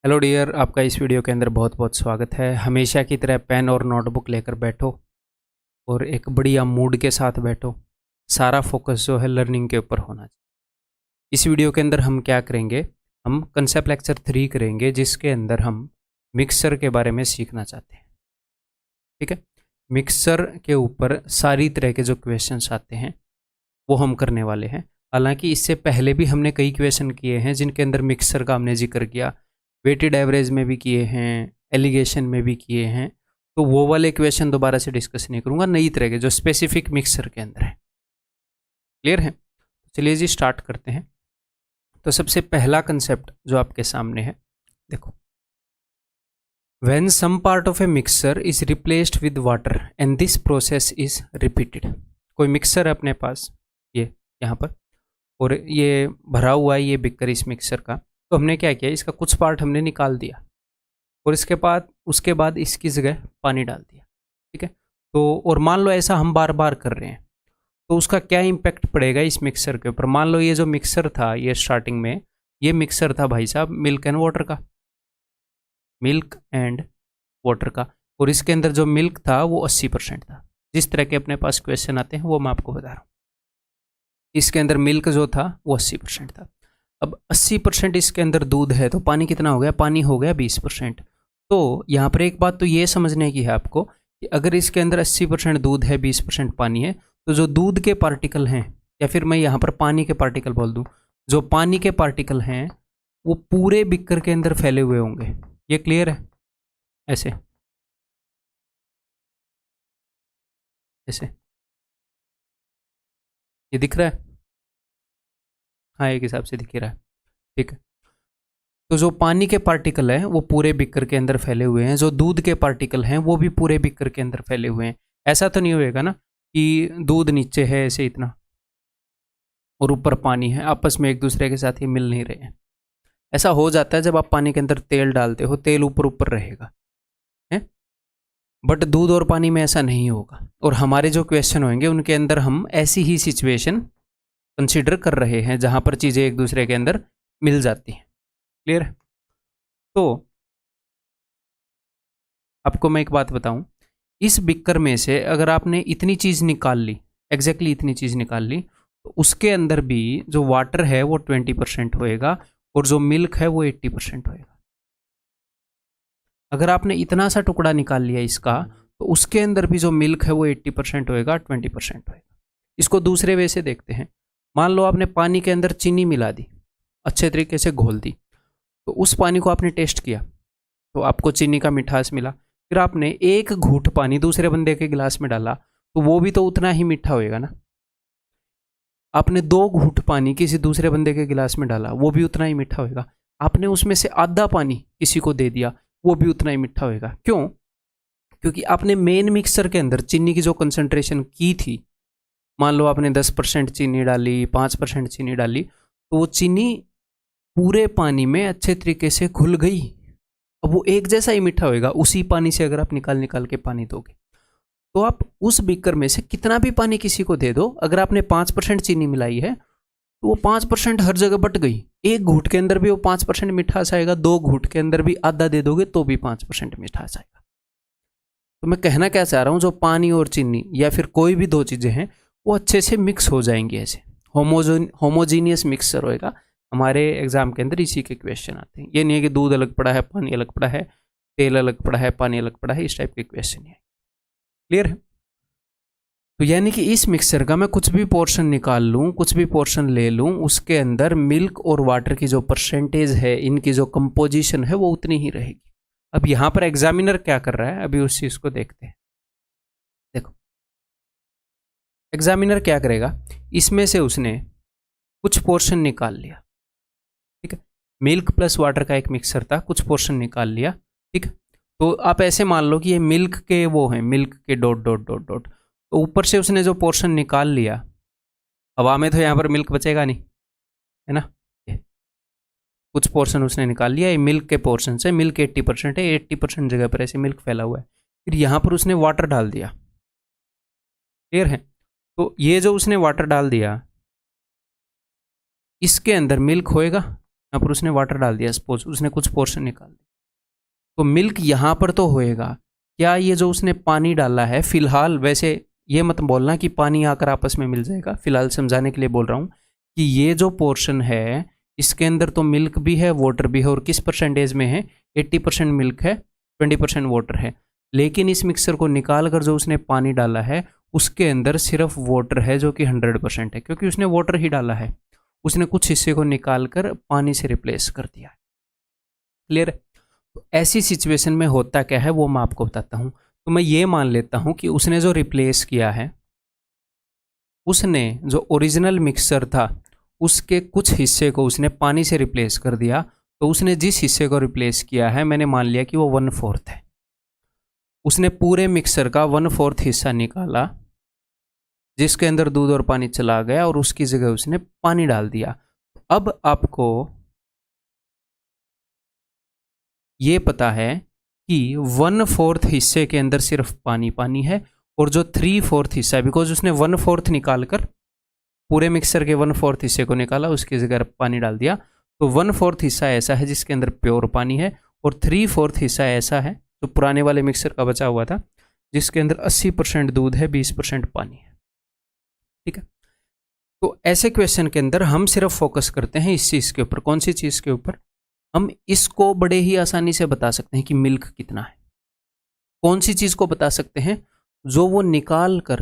Hello dear, आपका इस video के अंदर बहुत बहुत स्वागत है। हमेशा की तरह पेन और नोटबुक लेकर बैठो और एक बढ़िया मूड के साथ बैठो। सारा फोकस जो है लर्निंग के ऊपर होना चाहिए। इस वीडियो के अंदर हम क्या करेंगे, हम कंसेप्ट लेक्चर 3 करेंगे, जिसके अंदर हम मिक्सर के बारे में सीखना चाहते हैं। ठीक है, मिक्सर के ऊपर सारी तरह के जो क्वेश्चंस आते हैं वो हम करने वाले हैं। हालांकि इससे पहले भी हमने कई क्वेश्चन किए हैं जिनके अंदर मिक्सर का हमने जिक्र किया, वेटेड एवरेज में भी किए हैं, एलिगेशन में भी किए हैं। तो वो वाले क्वेश्चन दोबारा से डिस्कस नहीं करूंगा, नई तरह के जो स्पेसिफिक मिक्सर के अंदर है। क्लियर है? चलिए जी स्टार्ट करते हैं। तो सबसे पहला कंसेप्ट जो आपके सामने है, देखो, when some part of a mixer is replaced with water and this process is repeated. कोई मिक्सर है अपने पास, ये यहाँ पर, और ये भरा हुआ है ये बिकर इस मिक्सर का। तो हमने क्या किया, इसका कुछ पार्ट हमने निकाल दिया और उसके बाद इसकी जगह पानी डाल दिया। ठीक है, तो और मान लो ऐसा हम बार बार कर रहे हैं तो उसका क्या इम्पैक्ट पड़ेगा इस मिक्सर के ऊपर। मान लो ये जो मिक्सर था, ये स्टार्टिंग में ये मिक्सर था भाई साहब मिल्क एंड वाटर का, मिल्क एंड वाटर का, और इसके अंदर जो मिल्क था वो 80% था। जिस तरह के अपने पास क्वेश्चन आते हैं वो मैं आपको बता रहा हूँ। इसके अंदर मिल्क जो था वो 80% था। अब 80% इसके अंदर दूध है तो पानी कितना हो गया, पानी हो गया 20%। तो यहाँ पर एक बात तो ये समझने की है आपको कि अगर इसके अंदर 80% दूध है, 20% पानी है, तो जो दूध के पार्टिकल हैं, या फिर मैं यहाँ पर पानी के पार्टिकल बोल दूँ, जो पानी के पार्टिकल हैं वो पूरे बिकर के अंदर फैले हुए होंगे। ये क्लियर है? ऐसे ऐसे ये दिख रहा है? हाँ, एक हिसाब से दिख रहा है। ठीक है, तो जो पानी के पार्टिकल हैं वो पूरे बिकर के अंदर फैले हुए हैं, जो दूध के पार्टिकल हैं वो भी पूरे बिकर के अंदर फैले हुए हैं। ऐसा तो नहीं होएगा ना कि दूध नीचे है ऐसे इतना और ऊपर पानी है, आपस में एक दूसरे के साथ ये मिल नहीं रहे हैं। ऐसा हो जाता है जब आप पानी के अंदर तेल डालते हो, तेल ऊपर ऊपर रहेगा है, बट दूध और पानी में ऐसा नहीं होगा। और हमारे जो क्वेश्चन होंगे उनके अंदर हम ऐसी ही सिचुएशन कंसिडर कर रहे हैं जहां पर चीज़ें एक दूसरे के अंदर मिल जाती हैं। क्लियर है? तो आपको मैं एक बात बताऊं, इस बिकर में से अगर आपने इतनी चीज़ निकाल ली, एग्जैक्टली इतनी चीज़ निकाल ली, तो उसके अंदर भी जो वाटर है वो 20% होएगा और जो मिल्क है वो 80% होएगा। अगर आपने इतना सा टुकड़ा निकाल लिया इसका, तो उसके अंदर भी जो मिल्क है वो 80% होएगा, 20% होएगा। इसको दूसरे वे से देखते हैं। मान लो आपने पानी के अंदर चीनी मिला दी, अच्छे तरीके से घोल दी, तो उस पानी को आपने टेस्ट किया तो आपको चीनी का मिठास मिला। फिर आपने एक घूंट पानी दूसरे बंदे के गिलास में डाला तो वो भी तो उतना ही मीठा होएगा ना। आपने 2 घूंट पानी किसी दूसरे बंदे के गिलास में डाला, वो भी उतना ही मीठा होएगा। आपने उसमें से आधा पानी किसी को दे दिया, वो भी उतना ही मीठा होएगा। क्यों? क्योंकि आपने मेन मिक्सर के अंदर चीनी की जो कंसंट्रेशन की थी, मान लो आपने 10% चीनी डाली, 5% चीनी डाली, तो वो चीनी पूरे पानी में अच्छे तरीके से घुल गई। अब वो एक जैसा ही मीठा होएगा। उसी पानी से अगर आप निकाल निकाल के पानी दोगे तो आप उस बीकर में से कितना भी पानी किसी को दे दो, अगर आपने 5% चीनी मिलाई है तो वो 5% हर जगह बट गई। एक घूंट के अंदर भी वो 5% मिठास आएगा, 2 घूंट के अंदर भी आधा दे दोगे तो भी 5% मिठास आएगा। तो मैं कहना क्या चाह रहा हूँ, जो पानी और चीनी या फिर कोई भी 2 चीज़ें हैं वो अच्छे से मिक्स हो जाएंगी, ऐसे होमोजीनियस मिक्सचर होएगा। हमारे एग्जाम के अंदर इसी के क्वेश्चन आते हैं। ये नहीं है कि दूध अलग पड़ा है, पानी अलग पड़ा है, तेल अलग पड़ा है, पानी अलग पड़ा है, इस टाइप के क्वेश्चन है। क्लियर है? तो यानी कि इस मिक्सचर का मैं कुछ भी पोर्शन निकाल लूँ, कुछ भी पोर्शन ले लूँ, उसके अंदर मिल्क और वाटर की जो परसेंटेज है, इनकी जो कंपोजिशन है वो उतनी ही रहेगी। अब यहाँ पर एग्जामिनर क्या कर रहा है, अभी उस चीज़ को देखते हैं। देखो, एग्जामिनर क्या करेगा, इसमें से उसने कुछ पोर्शन निकाल लिया। ठीक है, मिल्क प्लस वाटर का एक मिक्सर था, कुछ पोर्शन निकाल लिया। ठीक है, तो आप ऐसे मान लो कि ये मिल्क के वो हैं, मिल्क के डॉट डॉट डॉट डॉट, तो ऊपर से उसने जो पोर्शन निकाल लिया, हवा में तो यहाँ पर मिल्क बचेगा नहीं, है ना। कुछ पोर्शन उसने निकाल लिया, ये मिल्क के पोर्शन से, मिल्क 80% है, 80% जगह पर ऐसे मिल्क फैला हुआ है। फिर यहाँ पर उसने वाटर डाल दिया। क्लियर है? तो ये जो उसने वाटर डाल दिया, इसके अंदर मिल्क होएगा, यहाँ पर उसने वाटर डाल दिया, सपोज उसने कुछ पोर्शन निकाल दिया, तो मिल्क यहाँ पर तो होएगा। क्या ये जो उसने पानी डाला है, फिलहाल वैसे ये मत बोलना कि पानी आकर आपस में मिल जाएगा, फिलहाल समझाने के लिए बोल रहा हूँ कि ये जो पोर्शन है इसके अंदर तो मिल्क भी है, वाटर भी है, और किस परसेंटेज में है, 80% मिल्क है, 20% वाटर है। लेकिन इस मिक्सर को निकाल कर जो उसने पानी डाला है उसके अंदर सिर्फ वाटर है जो कि 100% है, क्योंकि उसने वाटर ही डाला है। उसने कुछ हिस्से को निकाल कर पानी से रिप्लेस कर दिया है। क्लियर? तो ऐसी सिचुएशन में होता क्या है वो मैं आपको बताता हूं। तो मैं ये मान लेता हूं कि उसने जो रिप्लेस किया है, उसने जो ओरिजिनल मिक्सर था उसके कुछ हिस्से को उसने पानी से रिप्लेस कर दिया। तो उसने जिस हिस्से को रिप्लेस किया है मैंने मान लिया कि वो 1/4 है। उसने पूरे मिक्सर का 1/4 हिस्सा निकाला जिसके अंदर दूध और पानी चला गया, और उसकी जगह उसने पानी डाल दिया। अब आपको ये पता है कि 1/4 हिस्से के अंदर सिर्फ पानी पानी है, और जो 3/4 हिस्सा है, बिकॉज उसने 1/4 निकालकर पूरे मिक्सर के 1/4 हिस्से को निकाला, उसकी जगह पानी डाल दिया, तो 1/4 हिस्सा ऐसा है जिसके अंदर प्योर पानी है, और 3/4 हिस्सा ऐसा है जो पुराने वाले मिक्सर का बचा हुआ था जिसके अंदर 80% दूध है, 20% पानी है। ठीक है? तो ऐसे क्वेश्चन के अंदर हम सिर्फ फोकस करते हैं इस चीज के ऊपर। कौन सी चीज के ऊपर? हम इसको बड़े ही आसानी से बता सकते हैं कि मिल्क कितना है। कौन सी चीज को बता सकते हैं? जो वो निकाल कर,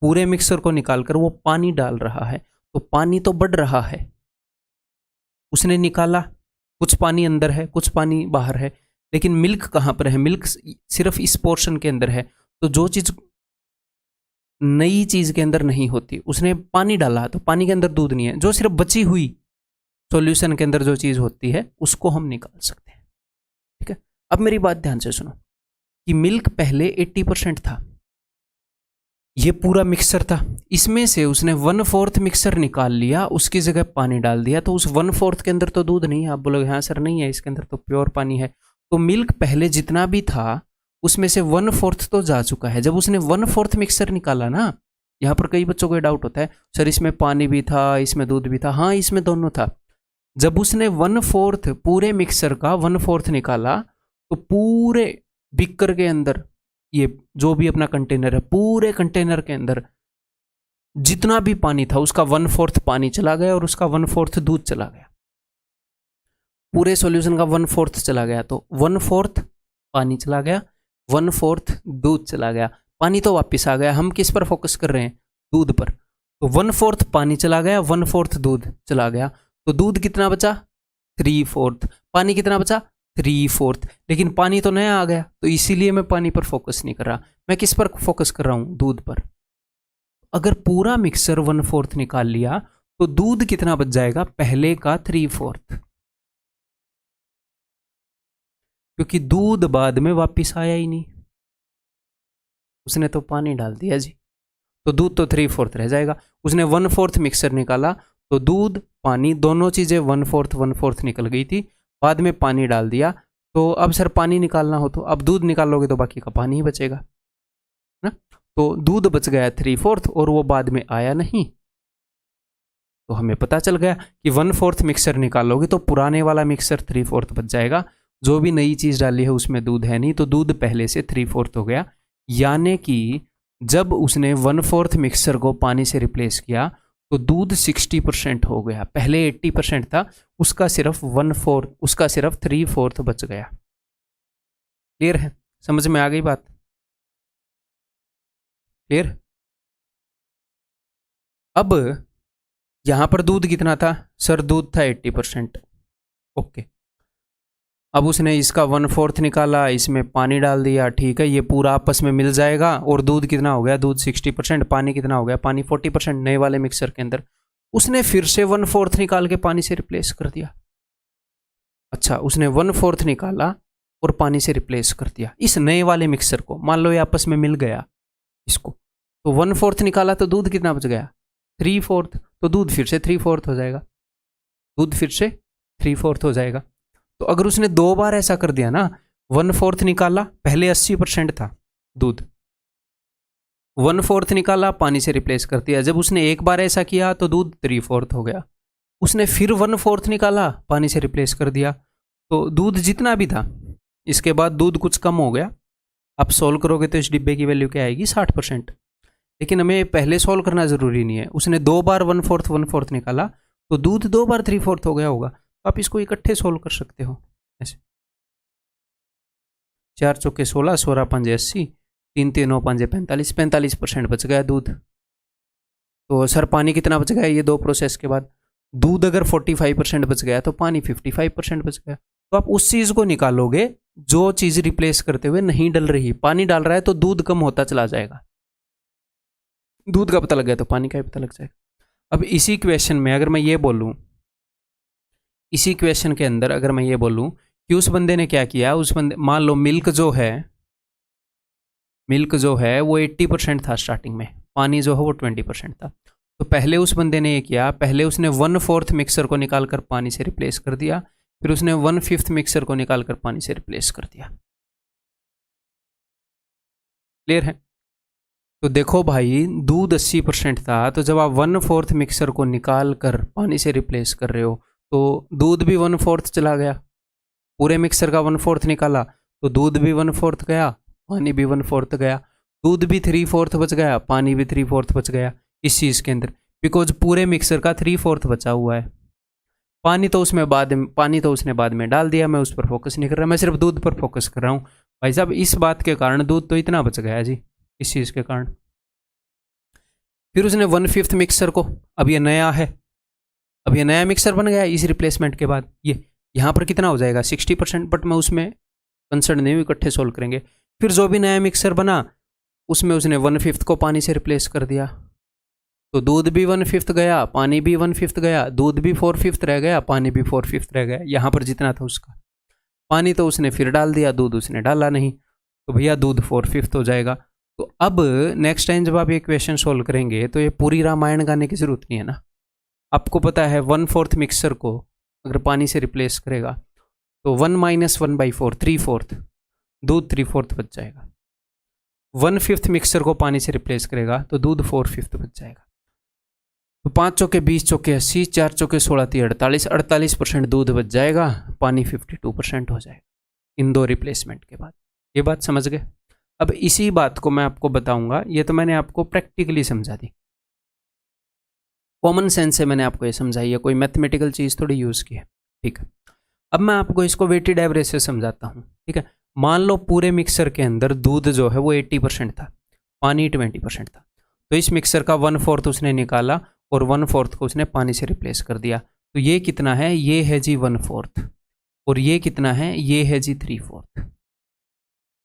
पूरे मिक्सर को निकालकर वो पानी डाल रहा है, तो पानी तो बढ़ रहा है। उसने निकाला, कुछ पानी अंदर है, कुछ पानी बाहर है, लेकिन मिल्क कहां पर है? मिल्क सिर्फ इस पोर्शन के अंदर है। तो जो चीज नई चीज के अंदर नहीं होती, उसने पानी डाला तो पानी के अंदर दूध नहीं है, जो सिर्फ बची हुई सॉल्यूशन के अंदर जो चीज होती है उसको हम निकाल सकते हैं। ठीक है? अब मेरी बात ध्यान से सुनो कि मिल्क पहले 80% था, ये पूरा मिक्सर था, इसमें से उसने 1/4 मिक्सर निकाल लिया, उसकी जगह पानी डाल दिया, तो उस 1/4 के अंदर तो दूध नहीं है। आप बोलोगे हाँ सर नहीं है, इसके अंदर तो प्योर पानी है। तो मिल्क पहले जितना भी था उसमें से 1/4 तो जा चुका है। जब उसने 1/4 मिक्सर निकाला ना, यहाँ पर कई बच्चों को डाउट होता है सर इसमें पानी भी था, इसमें दूध भी था। हाँ, इसमें दोनों था। जब उसने 1/4 पूरे मिक्सर का 1/4 निकाला, तो पूरे बिकर के अंदर, ये जो भी अपना कंटेनर है, पूरे कंटेनर के अंदर जितना भी पानी था उसका 1/4 पानी चला गया और उसका 1/4 दूध चला गया। पूरे सॉल्यूशन का 1/4 चला गया, तो 1/4 पानी चला गया, 1/4 दूध चला गया। पानी तो वापस आ गया। हम किस पर फोकस कर रहे हैं? दूध पर। तो 1/4 पानी चला गया, 1/4 दूध चला गया, तो दूध कितना बचा? 3/4। पानी कितना बचा? 3/4। लेकिन पानी तो नया आ गया, तो इसीलिए मैं पानी पर फोकस नहीं कर रहा। मैं किस पर फोकस कर रहा हूं? दूध पर। अगर पूरा मिक्सर 1/4 निकाल लिया तो दूध कितना बच जाएगा? पहले का 3/4, क्योंकि दूध बाद में वापिस आया ही नहीं, उसने तो पानी डाल दिया जी, तो दूध तो 3/4 रह जाएगा। उसने 1/4 मिक्सर निकाला, तो दूध पानी दोनों चीजें 1/4 निकल गई थी, बाद में पानी डाल दिया। तो अब सर पानी निकालना हो तो अब दूध निकालोगे तो बाकी का पानी ही बचेगा ना। तो दूध बच गया 3/4 और वो बाद में आया नहीं। तो हमें पता चल गया कि 1/4 मिक्सर निकालोगे तो पुराने वाला मिक्सर 3/4 बच जाएगा। जो भी नई चीज डाली है उसमें दूध है नहीं, तो दूध पहले से 3/4 हो गया। यानी कि जब उसने 1/4 मिक्सर को पानी से रिप्लेस किया तो दूध 60% हो गया। पहले 80% था, उसका सिर्फ 1/4, उसका सिर्फ 3/4 बच गया। क्लियर है? समझ में आ गई बात? क्लियर? अब यहां पर दूध कितना था? सर दूध था 80%। ओके, अब उसने इसका 1/4 निकाला, इसमें पानी डाल दिया, ठीक है, ये पूरा आपस में मिल जाएगा। और दूध कितना हो गया? दूध 60%। पानी कितना हो गया? पानी 40% नए वाले मिक्सर के अंदर। उसने फिर से 1/4 निकाल के पानी से रिप्लेस कर दिया। अच्छा, उसने 1/4 निकाला और पानी से रिप्लेस कर दिया इस नए वाले मिक्सर को। मान लो ये आपस में मिल गया इसको, तो 1/4 निकाला तो दूध कितना बच गया? 3/4। तो दूध फिर से 3/4 हो जाएगा, दूध फिर से 3/4 हो जाएगा। तो अगर उसने 2 बार ऐसा कर दिया ना, 1/4 निकाला, पहले 80% था दूध, 1/4 निकाला, पानी से रिप्लेस कर दिया। जब उसने एक बार ऐसा किया तो दूध 3/4 हो गया। उसने फिर 1/4 निकाला, पानी से रिप्लेस कर दिया, तो दूध जितना भी था, इसके बाद दूध कुछ कम हो गया। आप सोल्व करोगे तो इस डिब्बे की वैल्यू क्या आएगी, 60%। लेकिन हमें पहले सोल्व करना ज़रूरी नहीं है। उसने 2 बार 1/4 निकाला, तो दूध 2 बार 3/4 हो गया होगा। तो आप इसको इकट्ठे सोल्व कर सकते हो ऐसे। 4 चौके 16, 16 पंजे 80, 3 3 9 5 45, 45% बच गया दूध। तो सर पानी कितना बच गया ये 2 प्रोसेस के बाद? दूध अगर 45% बच गया तो पानी 55% बच गया। तो आप उस चीज़ को निकालोगे जो चीज़ रिप्लेस करते हुए नहीं डल रही। पानी डाल रहा है तो दूध कम होता चला जाएगा, दूध का पता लग गया तो पानी का भी पता लग जाएगा। अब इसी क्वेश्चन में अगर मैं ये बोलूं, इसी क्वेश्चन के अंदर अगर मैं ये बोलूं कि उस बंदे ने क्या किया, उस बंदे, मान लो मिल्क जो है वो 80% था स्टार्टिंग में, पानी जो है वो 20% था। तो पहले उस बंदे ने ये किया, पहले उसने 1/4 मिक्सर को निकाल कर पानी से रिप्लेस कर दिया, फिर उसने 1/5 मिक्सर को निकाल कर पानी से रिप्लेस कर दिया। क्लियर है? तो देखो भाई, दूध 80% था, तो जब आप 1/4 मिक्सर को निकाल कर पानी से रिप्लेस कर रहे हो तो दूध भी 1/4 चला गया। पूरे मिक्सर का 1/4 निकाला तो दूध भी 1/4 गया, पानी भी 1/4 गया। दूध भी 3/4 बच गया, पानी भी 3/4 बच गया इस चीज़ के अंदर, बिकॉज पूरे मिक्सर का 3/4 बचा हुआ है। पानी तो उसने बाद में डाल दिया, मैं उस पर फोकस नहीं कर रहा, मैं सिर्फ दूध पर फोकस कर रहा हूँ। भाई साहब इस बात के कारण दूध तो इतना बच गया जी, इस चीज़ के कारण। फिर उसने 1/5 मिक्सर को, अब ये नया मिक्सर बन गया इस रिप्लेसमेंट के बाद। ये यहाँ पर कितना हो जाएगा, 60%, बट मैं उसमें कंसर्न नहीं हूँ, इकट्ठे सोल्व करेंगे। फिर जो भी नया मिक्सर बना उसमें उसने 1/5 को पानी से रिप्लेस कर दिया, तो दूध भी 1/5 गया, पानी भी 1/5 गया, दूध भी 4/5 रह गया, पानी भी 4/5 रह गया। यहाँ पर जितना था उसका पानी तो उसने फिर डाल दिया, दूध उसने डाला नहीं, तो भैया दूध 4/5 हो जाएगा। तो अब नेक्स्ट टाइम जब आप ये क्वेश्चन सोल्व करेंगे तो ये पूरी रामायण गाने की जरूरत नहीं है ना। आपको पता है 1/4 मिक्सर को अगर पानी से रिप्लेस करेगा तो 1 - 1/4 3/4, दूध 3/4 बच जाएगा। 1/5 मिक्सर को पानी से रिप्लेस करेगा तो दूध 4/5 बच जाएगा। तो 5 चौके 20, चौके 80, 4 चौके 16, 48, 48% दूध बच जाएगा, पानी 52% हो जाएगा इन 2 रिप्लेसमेंट के बाद। ये बात समझ गए? अब इसी बात को मैं आपको बताऊंगा, ये तो मैंने आपको प्रैक्टिकली समझा दी, कॉमन सेंस से मैंने आपको ये समझाई है, कोई मैथमेटिकल चीज़ थोड़ी यूज़ की है। ठीक है, अब मैं आपको इसको वेटेड एवरेज से समझाता हूँ। ठीक है, मान लो पूरे मिक्सर के अंदर दूध जो है वो 80% था, पानी 20% था। तो इस मिक्सर का 1/4 उसने निकाला और 1/4 को उसने पानी से रिप्लेस कर दिया। तो ये कितना है, ये है जी 1/4, और ये कितना है, ये है जी 3/4।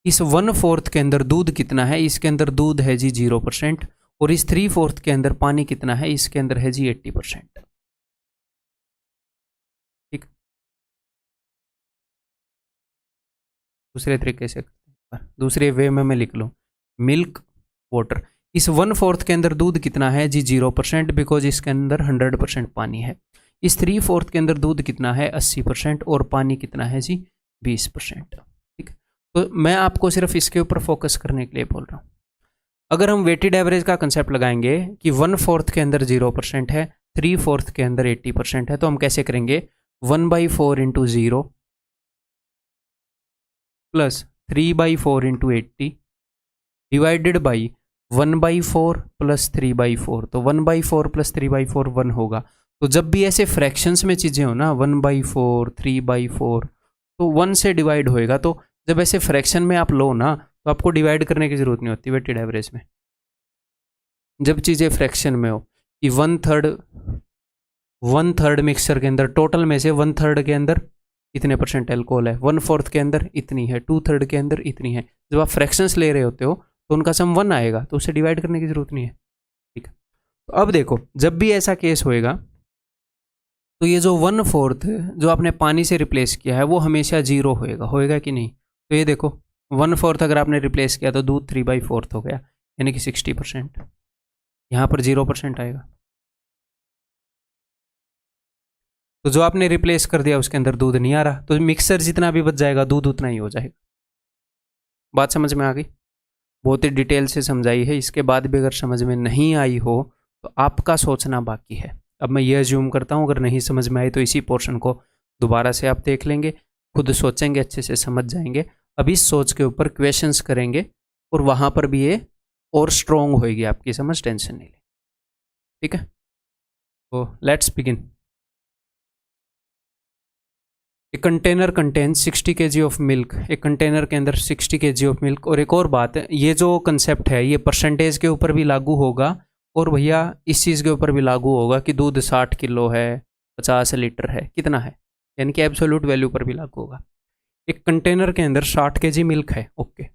इस 1/4 के अंदर दूध कितना है, इसके अंदर दूध है जी 0%, और इस 3/4 के अंदर पानी कितना है, इसके अंदर है जी 80%। ठीक, दूसरे तरीके से, दूसरे वे में मैं लिख लूँ, मिल्क वाटर। इस 1/4 के अंदर दूध कितना है जी 0%, बिकॉज इसके अंदर 100% पानी है। इस 3/4 के अंदर दूध कितना है 80%, और पानी कितना है जी 20%। ठीक, तो मैं आपको सिर्फ इसके ऊपर फोकस करने के लिए बोल रहा हूँ। अगर हम वेटेड एवरेज का कंसेप्ट लगाएंगे कि 1/4 के अंदर 0% है, 3/4 के अंदर 80% है, तो हम कैसे करेंगे, 1/4 into 0 plus 3/4 into 80 divided by 1/4 plus 3/4। तो 1/4 प्लस 3/4 1 होगा। तो जब भी ऐसे फ्रैक्शंस में चीज़ें हो ना, 1/4 3/4, तो 1 से डिवाइड होएगा। तो जब ऐसे फ्रैक्शन में आप लो ना, तो आपको डिवाइड करने की जरूरत नहीं होती वेटेड एवरेज में। जब चीज़ें फ्रैक्शन में हो कि 1/3 मिक्सर के अंदर, टोटल में से 1/3 के अंदर इतने % एल्कोहल है, 1/4 के अंदर इतनी है, 2/3 के अंदर इतनी है। जब आप फ्रैक्शंस ले रहे होते हो तो उनका सम 1 आएगा, तो उसे डिवाइड करने की जरूरत नहीं है। ठीक है, तो अब देखो, जब भी ऐसा केस होएगा तो ये जो 1/4 जो आपने पानी से रिप्लेस किया है वो हमेशा 0 होएगा कि नहीं? तो ये देखो, 1/4 अगर आपने रिप्लेस किया तो दूध 3/4 हो गया, यानी कि 60%। यहाँ पर 0% आएगा। तो जो आपने रिप्लेस कर दिया उसके अंदर दूध नहीं आ रहा, तो मिक्सर जितना भी बच जाएगा दूध उतना ही हो जाएगा। बात समझ में आ गई? बहुत ही डिटेल से समझाई है, इसके बाद भी अगर समझ में नहीं आई हो तो आपका सोचना बाकी है। अब मैं ये अज्यूम करता हूँ, अगर नहीं समझ में आई तो इसी पोर्शन को दोबारा से आप देख लेंगे, खुद सोचेंगे, अच्छे से समझ जाएंगे। अब इस सोच के ऊपर क्वेश्चंस करेंगे और वहाँ पर भी ये और स्ट्रॉन्ग होएगी आपकी समझ, टेंशन नहीं ले। ठीक है, तो let's begin. A container contains 60 kg of milk. एक कंटेनर के अंदर 60 kg ऑफ मिल्क। और एक और बात है, ये जो कंसेप्ट है ये परसेंटेज के ऊपर भी लागू होगा और भैया इस चीज़ के ऊपर भी लागू होगा कि दूध 60 किलो है, 50 लीटर है, कितना है, यानी कि एब्सोल्यूट वैल्यू पर भी लागू होगा। एक कंटेनर के अंदर 60 kg मिल्क है, ओके।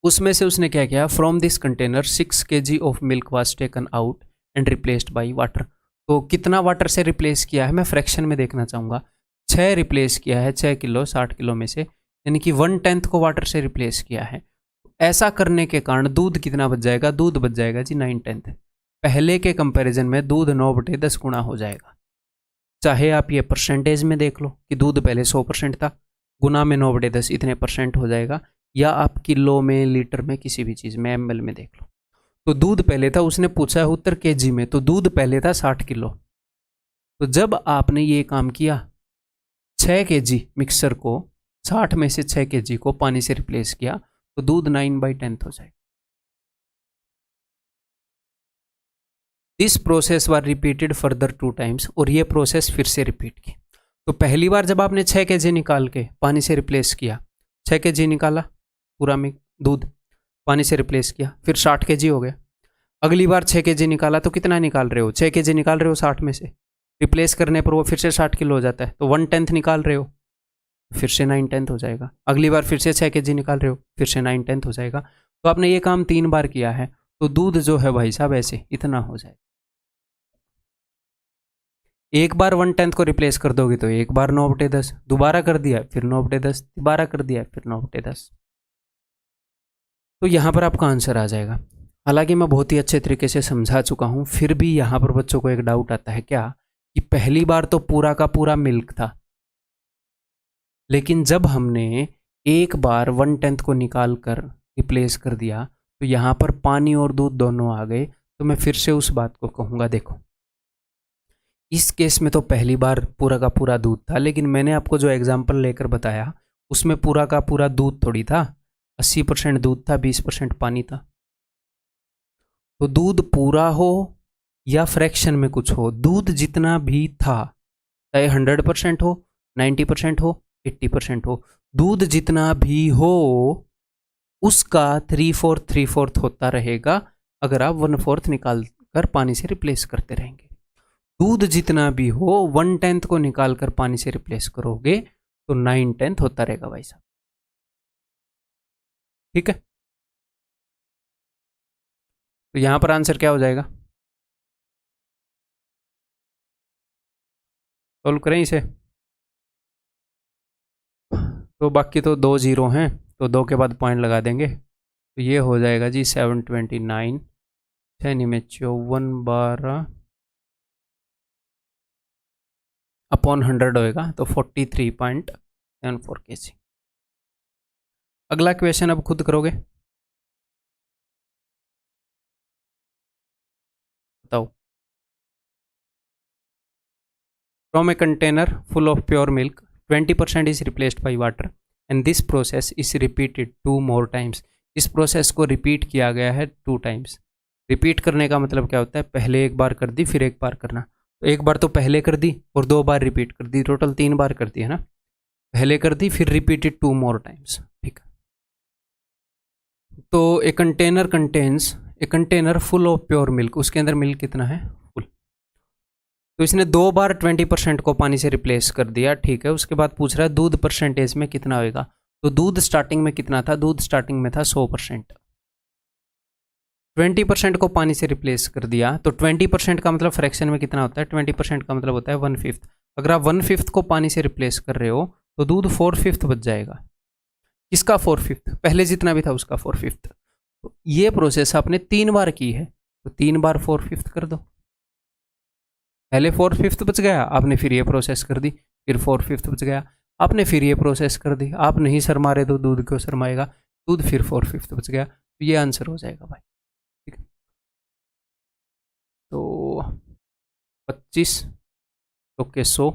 उसमें से उसने क्या किया, from this container 6 kg of milk was taken out and replaced by water. तो कितना वाटर से रिप्लेस किया है मैं फ्रैक्शन में देखना चाहूँगा। 6 रिप्लेस किया है, 6 किलो 60 किलो में से, यानी कि 1/10 को वाटर से रिप्लेस किया है। ऐसा करने के कारण दूध कितना बच जाएगा, दूध बच जाएगा जी 9/10। पहले के कंपैरिजन में दूध 9/10 गुना हो जाएगा। चाहे आप ये परसेंटेज में देख लो कि दूध पहले 100% था, गुना में 9/10 इतने परसेंट हो जाएगा, या आप किलो में, लीटर में, किसी भी चीज़ में, ml में देख लो। तो दूध पहले था, उसने पूछा है उत्तर kg में, तो दूध पहले था 60 किलो। तो जब आपने ये काम किया, 6 kg मिक्सर को, 60 में से 6 kg को पानी से रिप्लेस किया, तो दूध 9/10 हो जाएगा। This process was repeated further 2 times. और ये प्रोसेस फिर से रिपीट की। तो पहली बार जब आपने 6 kg निकाल के पानी से रिप्लेस किया, 6 kg निकाला पूरा में दूध, पानी से रिप्लेस किया, फिर 60 kg हो गया। अगली बार 6 kg निकाला, तो कितना निकाल रहे हो, 6 kg निकाल रहे हो 60 में से, रिप्लेस करने पर वो फिर से 60 किलो हो जाता है, तो 1/10 निकाल रहे हो, फिर से 9/10 हो जाएगा। अगली बार फिर से 6 kg निकाल रहे हो, फिर से 9/10 हो जाएगा। तो आपने ये काम 3 बार किया है, तो दूध जो है भाई साहब ऐसे इतना हो जाएगा। एक बार 1/10 को रिप्लेस कर दोगे तो एक बार 9/10, दोबारा कर दिया फिर 9/10, दोबारा कर दिया फिर 9/10, तो यहाँ पर आपका आंसर आ जाएगा। हालांकि मैं बहुत ही अच्छे तरीके से समझा चुका हूँ, फिर भी यहाँ पर बच्चों को एक डाउट आता है क्या, कि पहली बार तो पूरा का पूरा मिल्क था, लेकिन जब हमने एक बार 1/10 को निकाल कर रिप्लेस कर दिया तो यहाँ पर पानी और दूध दोनों आ गए। तो मैं फिर से उस बात को कहूँगा, देखो इस केस में तो पहली बार पूरा का पूरा दूध था, लेकिन मैंने आपको जो एग्जाम्पल लेकर बताया उसमें पूरा का पूरा दूध थोड़ी था, 80% दूध था, 20% पानी था। तो दूध पूरा हो या फ्रैक्शन में कुछ हो, दूध जितना भी था, चाहे 100% हो, 90% हो, 80% हो, दूध जितना भी हो उसका 3/4 होता रहेगा अगर आप 1/4 निकाल कर पानी से रिप्लेस करते रहेंगे। दूध जितना भी हो 1/10 को निकाल कर पानी से रिप्लेस करोगे तो 9/10 होता रहेगा भाई साहब। ठीक है, तो यहां पर आंसर क्या हो जाएगा, सोल्व करें इसे। तो बाकी तो 2 0 हैं, तो 2 के बाद पॉइंट लगा देंगे, तो ये हो जाएगा जी 729, 6 में 54, 12 अपॉन 100 होएगा, तो 43.74 kg। अगला क्वेश्चन अब खुद करोगे, बताओ। From a container full of pure milk, 20% is replaced by water and this process is repeated 2 more times. इस प्रोसेस को रिपीट किया गया है 2 टाइम्स। रिपीट करने का मतलब क्या होता है, पहले एक बार कर दी फिर एक बार करना। तो एक बार तो पहले कर दी और 2 बार रिपीट कर दी, टोटल 3 बार कर दी है ना। पहले कर दी फिर रिपीटेड 2 मोर टाइम्स। ठीक है, तो a container contains, a container full of pure milk, उसके अंदर मिल्क कितना है, फुल। तो इसने 2 बार 20% को पानी से रिप्लेस कर दिया, ठीक है। उसके बाद पूछ रहा है दूध परसेंटेज में कितना होएगा। तो दूध स्टार्टिंग में कितना था, दूध स्टार्टिंग में था 100%, 20% को पानी से रिप्लेस कर दिया, तो 20% का मतलब फ्रैक्शन में कितना होता है, 20% का मतलब होता है 1/5। अगर आप 1/5 को पानी से रिप्लेस कर रहे हो तो दूध 4/5 बच जाएगा। किसका 4/5, पहले जितना भी था उसका 4/5। तो ये प्रोसेस आपने 3 बार की है, तो 3 बार 4/5 कर दो। पहले 4/5 बच गया, आपने फिर ये प्रोसेस कर दी, फिर 4/5 बच गया, आपने फिर ये प्रोसेस कर दी। आप नहीं शर्मा तो दूध क्यों शर्माएगा, दूध फिर 4/5 बच गया, तो ये आंसर हो जाएगा भाई। ठीक है, तो 25 चौके 100।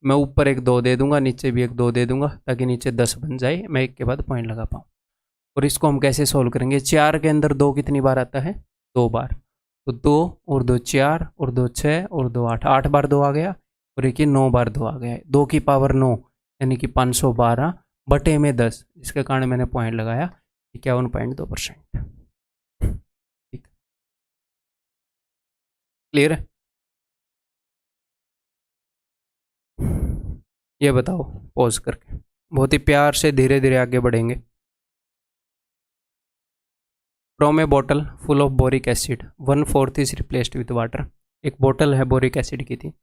मैं ऊपर एक 2 दे दूंगा, नीचे भी एक 2 दे दूंगा, ताकि नीचे 10 बन जाए, मैं एक के बाद पॉइंट लगा पाऊँ। और इसको हम कैसे सोल्व करेंगे? 4 के अंदर 2 कितनी बार आता है? 2 बार। तो 2 और 2 4 और 2 6 और 2 8, 8 बार 2 आ गया, और एक 9 बार 2 आ गया। 2 की पावर 9 यानी कि 512 बटे में 10, इसके कारण मैंने पॉइंट लगाया 51.2%। ठीक, क्लियर है? ये बताओ पॉज करके, बहुत ही प्यार से धीरे धीरे आगे बढ़ेंगे। From A bottle full of boric acid 1/4 is replaced with water. एक बोतल है बोरिक एसिड की थी,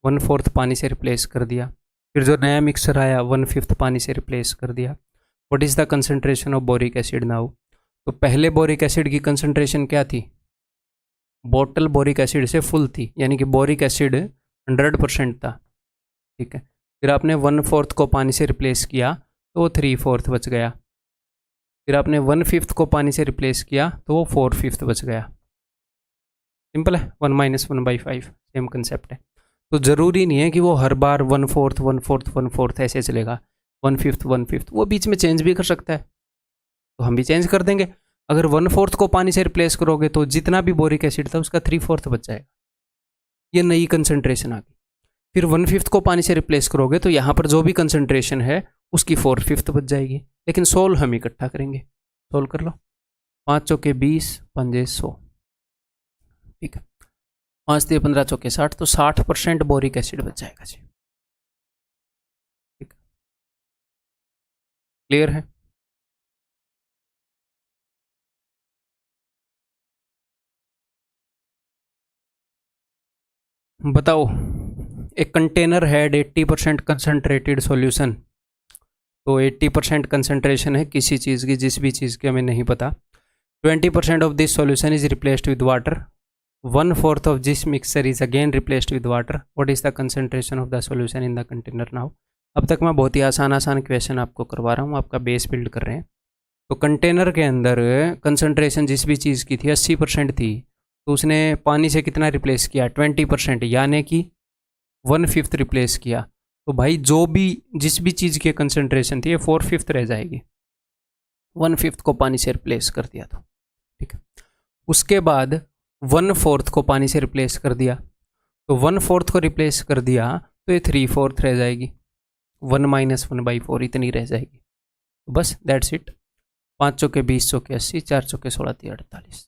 1/4 पानी से रिप्लेस कर दिया। फिर जो नया मिक्सर आया 1/5 पानी से रिप्लेस कर दिया। What is the concentration of boric acid now? तो पहले बोरिक एसिड की कंसनट्रेशन क्या थी? बोतल बोरिक एसिड से फुल थी, यानी कि बोरिक एसिड 100% था। ठीक है, फिर आपने 1/4 को पानी से रिप्लेस किया तो वो 3/4 बच गया। फिर आपने 1/5 को पानी से रिप्लेस किया तो वो 4/5 बच गया। सिंपल है, 1 - 1/5, सेम कंसेप्ट है। तो ज़रूरी नहीं है कि वो हर बार 1/4 1/4 1/4 ऐसे चलेगा, 1/5 1/5, वो बीच में चेंज भी कर सकता है, तो हम भी चेंज कर देंगे। अगर 1/4 को पानी से रिप्लेस करोगे तो जितना भी बोरिक एसिड था उसका 3/4 बच जाएगा, ये नई कंसनट्रेशन आ गई। फिर 1/5 को पानी से रिप्लेस करोगे तो यहाँ पर जो भी कंसनट्रेशन है उसकी 4/5 बच जाएगी। लेकिन सोल्व हम इकट्ठा करेंगे, सोल्व कर लो। 5 चौके 20, 5 100, ठीक है, 5 × 15 चौके 60, तो 60% बोरिक एसिड बच जाएगा जी। ठीक, क्लियर है? बताओ, एक कंटेनर हैड 80% कंसनट्रेटेड सॉल्यूशन। तो 80% कंसनट्रेशन है किसी चीज़ की, जिस भी चीज़ की हमें नहीं पता। 20% of this solution is replaced with water. 1/4 of this mixture is again replaced with water. What is the concentration of the solution in the container now? अब तक मैं बहुत ही आसान क्वेश्चन आपको करवा रहा हूँ, आपका बेस बिल्ड कर रहे हैं। तो कंटेनर के अंदर कंसनट्रेशन जिस भी चीज़ की थी 80% थी, तो उसने पानी से कितना रिप्लेस किया? 20%, यानी कि 1/5 रिप्लेस किया। तो भाई जो भी जिस भी चीज़ की कंसनट्रेशन थी ये 4/5 रह जाएगी, 1/5 को पानी से रिप्लेस कर दिया तो। ठीक है, उसके बाद 1/4 को पानी से रिप्लेस कर दिया, तो 1/4 को रिप्लेस कर दिया तो ये 3/4 रह जाएगी, 1 - 1/4 इतनी रह जाएगी। तो बस दैट्स इट। 5 चौके 20, चौके 80, 4 चौके 16, 3 48,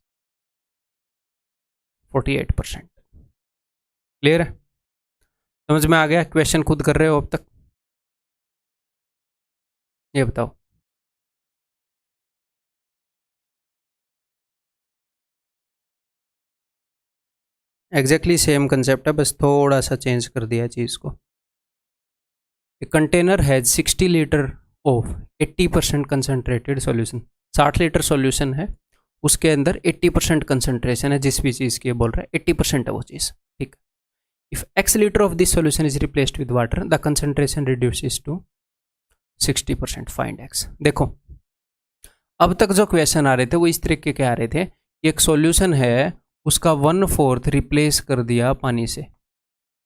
48%। क्लियर है? समझ में आ गया? क्वेश्चन खुद कर रहे हो अब तक? ये बताओ। एग्जैक्टली सेम कंसेप्ट है, बस थोड़ा सा चेंज कर दिया चीज़ को। A container has 60 litre of 80% concentrated solution. 60 litre solution है, उसके अंदर 80% कंसनट्रेशन है, जिस भी चीज़ की बोल रहा है 80% है वो चीज़। ठीक, if x litre of this solution is replaced with water the concentration reduces to 60%, find x। देखो, अब तक जो क्वेश्चन आ रहे थे वो इस तरीके के आ रहे थे, एक सॉल्यूशन है उसका 1/4 रिप्लेस कर दिया पानी से।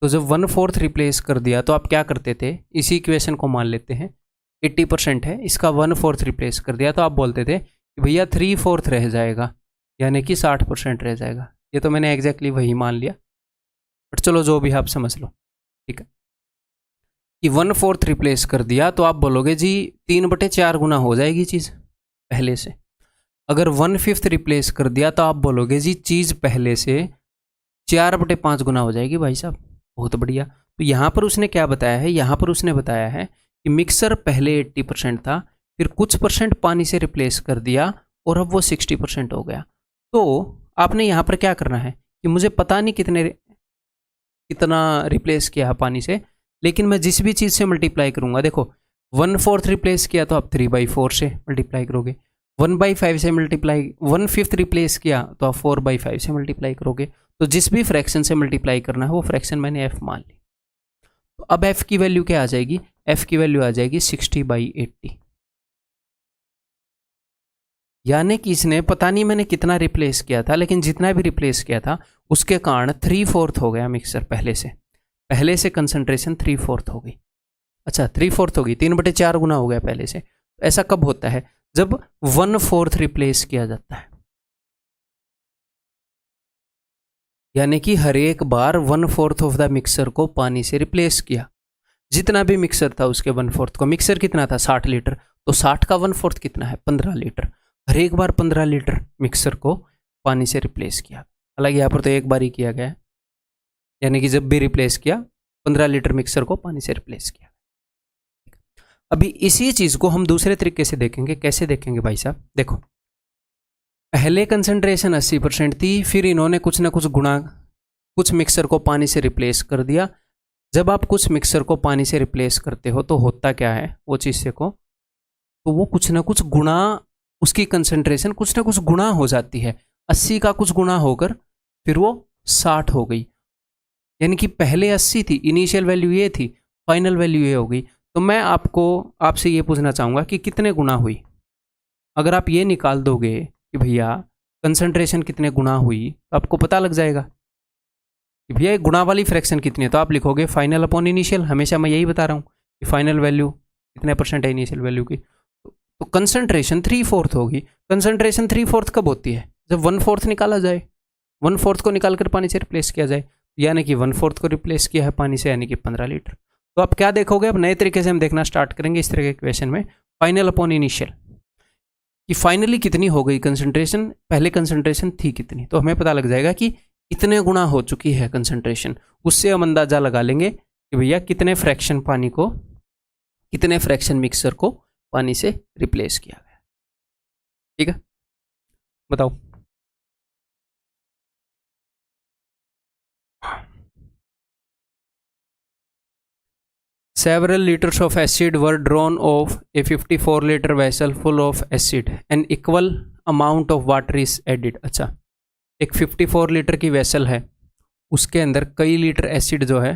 तो जब 1/4 रिप्लेस कर दिया तो आप क्या करते थे? इसी इक्वेशन को मान लेते हैं, 80% है, इसका 1/4 रिप्लेस कर दिया तो आप बोलते थे कि भैया 3/4 रह जाएगा, यानी कि 60% रह जाएगा। ये तो मैंने एग्जैक्टली वही मान लिया, बट चलो जो भी आप समझ लो। ठीक है, कि 1/4 रिप्लेस कर दिया तो आप बोलोगे जी 3/4 गुना हो जाएगी चीज़ पहले से। अगर 1/5 रिप्लेस कर दिया तो आप बोलोगे जी चीज़ पहले से 4/5 गुना हो जाएगी। भाई साहब बहुत बढ़िया। तो यहाँ पर उसने क्या बताया है? यहाँ पर उसने बताया है कि मिक्सर पहले 80% था, फिर कुछ परसेंट पानी से रिप्लेस कर दिया और अब वो 60% हो गया। तो आपने यहाँ पर क्या करना है कि मुझे पता नहीं कितना रिप्लेस किया है पानी से, लेकिन मैं जिस भी चीज़ से मल्टीप्लाई करूँगा, देखो 1/4 रिप्लेस किया तो आप 3/4 से मल्टीप्लाई करोगे, 1/5 से मल्टीप्लाई, 1/5 रिप्लेस किया तो आप 4/5 से मल्टीप्लाई करोगे। तो जिस भी फ्रैक्शन से मल्टीप्लाई करना है वो फ्रैक्शन मैंने f मान ली। तो अब f की वैल्यू क्या आ जाएगी? f की वैल्यू आ जाएगी 60/80। यानी कि इसने पता नहीं मैंने कितना रिप्लेस किया था, लेकिन जितना भी रिप्लेस किया था उसके कारण 3/4 हो गया मिक्सर पहले से कंसंट्रेशन 3/4 हो गई। अच्छा 3/4 होगी, 3/4 गुना हो गया पहले से। ऐसा कब होता है? जब 1/4 रिप्लेस किया जाता है, यानी कि हर एक बार 1/4 ऑफ द मिक्सर को पानी से रिप्लेस किया। जितना भी मिक्सर था उसके 1/4 को, मिक्सर कितना था 60 लीटर, तो 60 का 1/4 कितना है 15 लीटर। हर एक बार 15 लीटर मिक्सर को पानी से रिप्लेस किया। हालांकि यहाँ पर तो एक बार ही किया गया है, यानी कि जब भी रिप्लेस किया 15 लीटर मिक्सर को पानी से रिप्लेस किया। अभी इसी चीज को हम दूसरे तरीके से देखेंगे। कैसे देखेंगे भाई साहब? देखो, पहले कंसंट्रेशन 80% थी, फिर इन्होंने कुछ ना कुछ गुणा, कुछ मिक्सर को पानी से रिप्लेस कर दिया। जब आप कुछ मिक्सर को पानी से रिप्लेस करते हो तो होता क्या है, वो चीज से को, तो वो कुछ ना कुछ गुणा, उसकी कंसंट्रेशन कुछ ना कुछ गुणा हो जाती है। 80 का कुछ गुणा होकर फिर वो 60 हो गई। यानी कि पहले 80 थी, इनिशियल वैल्यू ये थी, फाइनल वैल्यू ये हो गई। तो मैं आपसे ये पूछना चाहूँगा कि कितने गुना हुई। अगर आप ये निकाल दोगे कि भैया कंसंट्रेशन कितने गुना हुई, तो आपको पता लग जाएगा कि भैया गुणा वाली फ्रैक्शन कितनी है। तो आप लिखोगे फाइनल अपॉन इनिशियल। हमेशा मैं यही बता रहा हूँ कि फाइनल वैल्यू कितने % है इनिशियल वैल्यू की। तो कंसंट्रेशन 3/4 होगी। कंसंट्रेशन 3/4 कब होती है? जब 1/4 निकाला जाए, 1/4 को निकाल कर पानी से रिप्लेस किया जाए, यानी कि 1/4 को रिप्लेस किया है पानी से, यानी कि 15 लीटर। तो आप क्या देखोगे, अब नए तरीके से हम देखना स्टार्ट करेंगे इस तरह के क्वेश्चन में। फाइनल अपॉन इनिशियल कि फाइनली कितनी हो गई कंसंट्रेशन, पहले कंसंट्रेशन थी कितनी, तो हमें पता लग जाएगा कि इतने गुना हो चुकी है कंसंट्रेशन। उससे हम अंदाजा लगा लेंगे कि भैया कितने फ्रैक्शन पानी को, कितने फ्रैक्शन मिक्सर को पानी से रिप्लेस किया गया। ठीक है, बताओ। Several liters of acid were drawn off a 54-liter vessel full of acid. An equal amount of water is added. अच्छा, एक 54 लीटर की वेसल है, उसके अंदर कई लीटर एसिड जो है,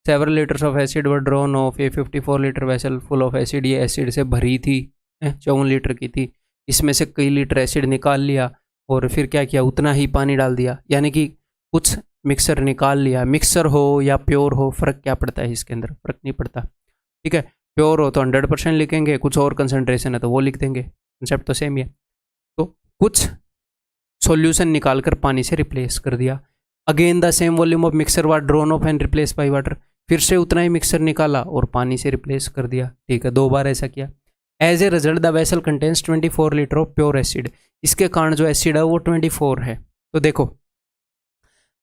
several liters of acid were drawn off a 54-liter vessel full of acid. ये एसिड से भरी थी, 54 लीटर की थी। इसमें से कई लीटर एसिड निकाल लिया और फिर क्या किया, उतना ही पानी डाल दिया। यानी कि कुछ मिक्सर निकाल लिया। मिक्सर हो या प्योर हो, फ़र्क क्या पड़ता है इसके अंदर? फ़र्क नहीं पड़ता। ठीक है, प्योर हो तो 100% लिखेंगे, कुछ और कंसंट्रेशन है तो वो लिख देंगे, कंसेप्ट तो सेम ही है। तो कुछ सॉल्यूशन निकाल कर पानी से रिप्लेस कर दिया। Again the same volume of mixer was drawn off and replace by water. फिर से उतना ही मिक्सर निकाला और पानी से रिप्लेस कर दिया। ठीक है, 2 बार ऐसा किया। As a result the vessel contains 24 litre of pure acid. इसके कारण जो एसिड है वो 24 है। तो देखो,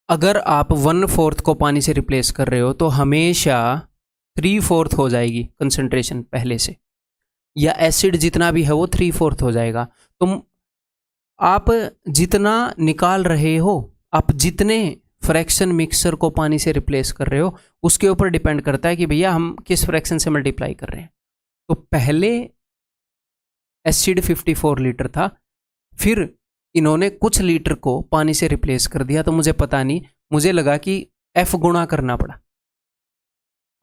अगर आप 1/4 को पानी से रिप्लेस कर रहे हो तो हमेशा 3/4 हो जाएगी कंसंट्रेशन पहले से, या एसिड जितना भी है वो 3/4 हो जाएगा। तो आप जितना निकाल रहे हो, आप जितने फ्रैक्शन मिक्सर को पानी से रिप्लेस कर रहे हो, उसके ऊपर डिपेंड करता है कि भैया हम किस फ्रैक्शन से मल्टीप्लाई कर रहे हैं। तो पहले एसिड 54 लीटर था, फिर इन्होंने कुछ लीटर को पानी से रिप्लेस कर दिया। तो मुझे पता नहीं, मुझे लगा कि F गुणा करना पड़ा।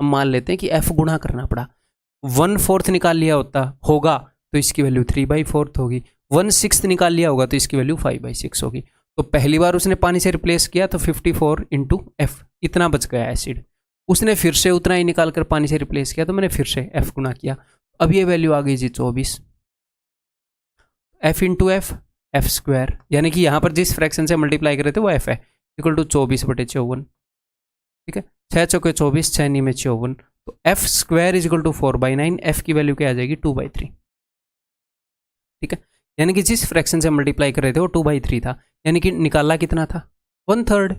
हम मान लेते हैं कि F गुणा करना पड़ा। 1/4 निकाल लिया होगा तो इसकी वैल्यू 3/4 होगी। 1/6 निकाल लिया होगा तो इसकी वैल्यू 5/6 होगी। तो पहली बार उसने पानी से रिप्लेस किया तो 54 × F इतना बच गया एसिड। उसने फिर से उतना ही निकाल कर पानी से रिप्लेस किया तो मैंने फिर से F गुणा किया। अब ये वैल्यू आ गई जी 24। F × F, F², यानी कि यहाँ पर जिस फ्रैक्शन से मल्टीप्लाई कर रहे थे वो F है, इक्वल टू 24/54। ठीक है, 6 चौके 24, 6 नी में 54। तो F² is equal to 4/9। F की वैल्यू क्या आ जाएगी 2/3। ठीक है, यानी कि जिस फ्रैक्शन से मल्टीप्लाई कर रहे थे वो 2/3 था, यानी कि निकाला कितना था 1/3।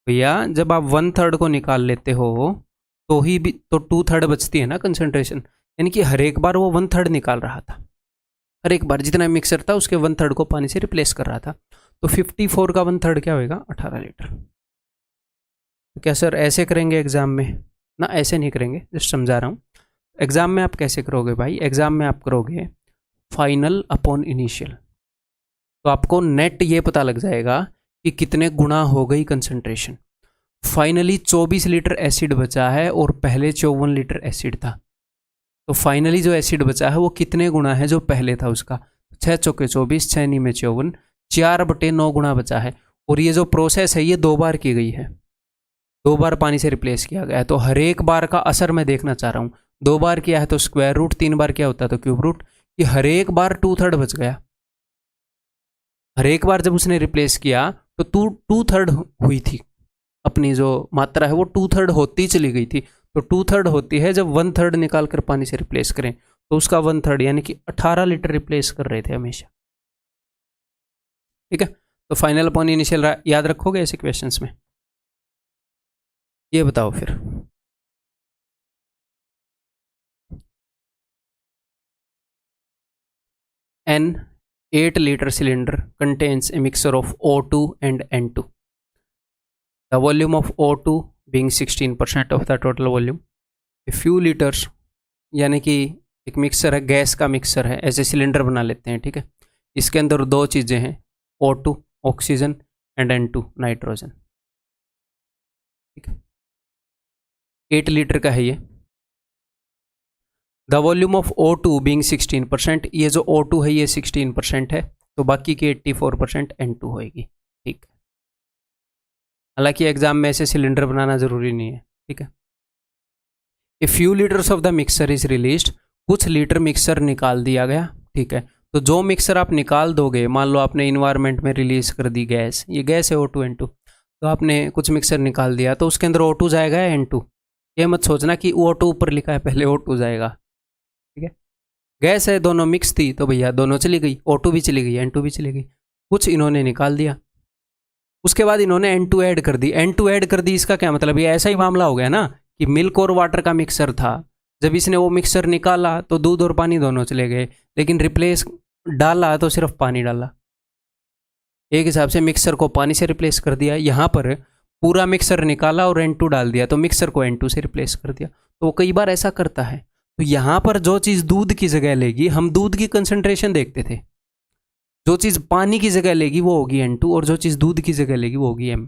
भैया जब आप 1/3 को निकाल लेते हो तो ही भी तो 2/3 बचती है ना कंसंट्रेशन, यानी कि हर एक बार वो 1/3 निकाल रहा था। हर एक बार जितना मिक्सर था उसके 1/3 को पानी से रिप्लेस कर रहा था। तो 54 का 1/3 क्या होगा 18 लीटर। तो क्या सर ऐसे करेंगे एग्जाम में? ना, ऐसे नहीं करेंगे, जस्ट समझा रहा हूँ। एग्जाम में आप कैसे करोगे भाई? एग्जाम में आप करोगे फाइनल अपॉन इनिशियल। तो आपको नेट ये पता लग जाएगा कि कितने गुना हो गई कंसंट्रेशन। फाइनली 24 लीटर एसिड बचा है और पहले 54 लीटर एसिड था। तो फाइनली जो एसिड बचा है वो कितने गुना है जो पहले था उसका। 6 चौके 24, 6 नी में 54, 4/9 गुना बचा है। और ये जो प्रोसेस है ये 2 बार की गई है, 2 बार पानी से रिप्लेस किया गया है। तो हर एक बार का असर मैं देखना चाह रहा हूँ। 2 बार किया है तो स्क्वायर रूट, 3 बार किया होता तो क्यूब रूट। कि हर एक बार 2/3 बच गया। हर एक बार जब उसने रिप्लेस किया तो 2/3 हुई थी, अपनी जो मात्रा है वो 2/3 होती चली गई थी। तो 2/3 होती है जब 1/3 निकाल कर पानी से रिप्लेस करें, तो उसका 1/3 यानी कि 18 लीटर रिप्लेस कर रहे थे हमेशा। ठीक है, तो फाइनल अपॉन इनिशियल याद रखोगे ऐसे क्वेश्चंस में? ये बताओ फिर। An 8-liter cylinder contains a mixture of O2 and N2. The volume of O2 being 16% of the total volume. A few liters, यानी कि एक मिक्सर है, गैस का मिक्सर है, ऐसे सिलेंडर बना लेते हैं। ठीक है, इसके अंदर 2 चीज़ें हैं, O2 oxygen and N2 nitrogen. ठीक है, 8 लीटर का है ये। The volume of O2 being 16%, ये जो O2 है ये 16% है, तो बाकी की 84% N2 होएगी। ठीक है, हालांकि एग्जाम में ऐसे सिलेंडर बनाना जरूरी नहीं है। ठीक है, a few litres of the mixer is released, कुछ लीटर मिक्सर निकाल दिया गया। ठीक है, तो जो मिक्सर आप निकाल दोगे, मान लो आपने इन्वायरमेंट में रिलीज कर दी गैस, ये गैस है O2 N2, तो आपने कुछ मिक्सर निकाल दिया तो उसके अंदर O2 जाएगा या N2? ये मत सोचना कि O2 ऊपर लिखा है पहले O2 जाएगा। ठीक है, गैस है, दोनों मिक्स थी तो भैया दोनों चली गई, O2 भी चली गई, N2 भी चली गई। कुछ इन्होंने निकाल दिया, उसके बाद इन्होंने N2 ऐड कर दी। N2 ऐड कर दी, इसका क्या मतलब? ये ऐसा ही मामला हो गया ना कि मिल्क और वाटर का मिक्सर था, जब इसने वो मिक्सर निकाला तो दूध और पानी दोनों चले गए, लेकिन रिप्लेस डाला तो सिर्फ पानी डाला। एक हिसाब से मिक्सर को पानी से रिप्लेस कर दिया। यहाँ पर पूरा मिक्सर निकाला और N2 डाल दिया, तो मिक्सर को N2 से रिप्लेस कर दिया। तो कई बार ऐसा करता है। तो यहाँ पर जो चीज़ दूध की जगह लेगी, हम दूध की कंसंट्रेशन देखते थे, जो चीज़ पानी की जगह लेगी वो होगी N2, और जो चीज़ दूध की जगह लेगी वो होगी M।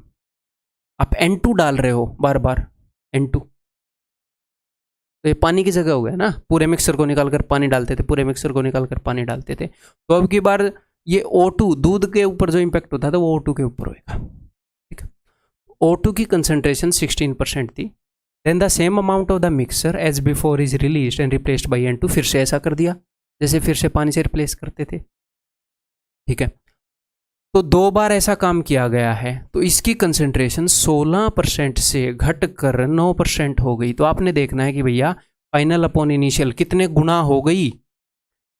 आप N2 डाल रहे हो बार बार, N2, तो ये पानी की जगह हो गया ना। पूरे मिक्सर को निकाल कर पानी डालते थे, पूरे मिक्सर को निकाल कर पानी डालते थे। तो अब की बार ये O2 दूध के ऊपर जो इम्पैक्ट होता था वो O2 के ऊपर होगा। ठीक है, O2 की कंसंट्रेशन 16% थी। Then the same amount of the mixer as before is released and replaced by N2, फिर से ऐसा कर दिया जैसे फिर से पानी से रिप्लेस करते थे। ठीक है, तो 2 बार ऐसा काम किया गया है, तो इसकी कंसंट्रेशन 16% से घटकर 9% हो गई। तो आपने देखना है कि भैया फाइनल अपॉन इनिशियल कितने गुना हो गई,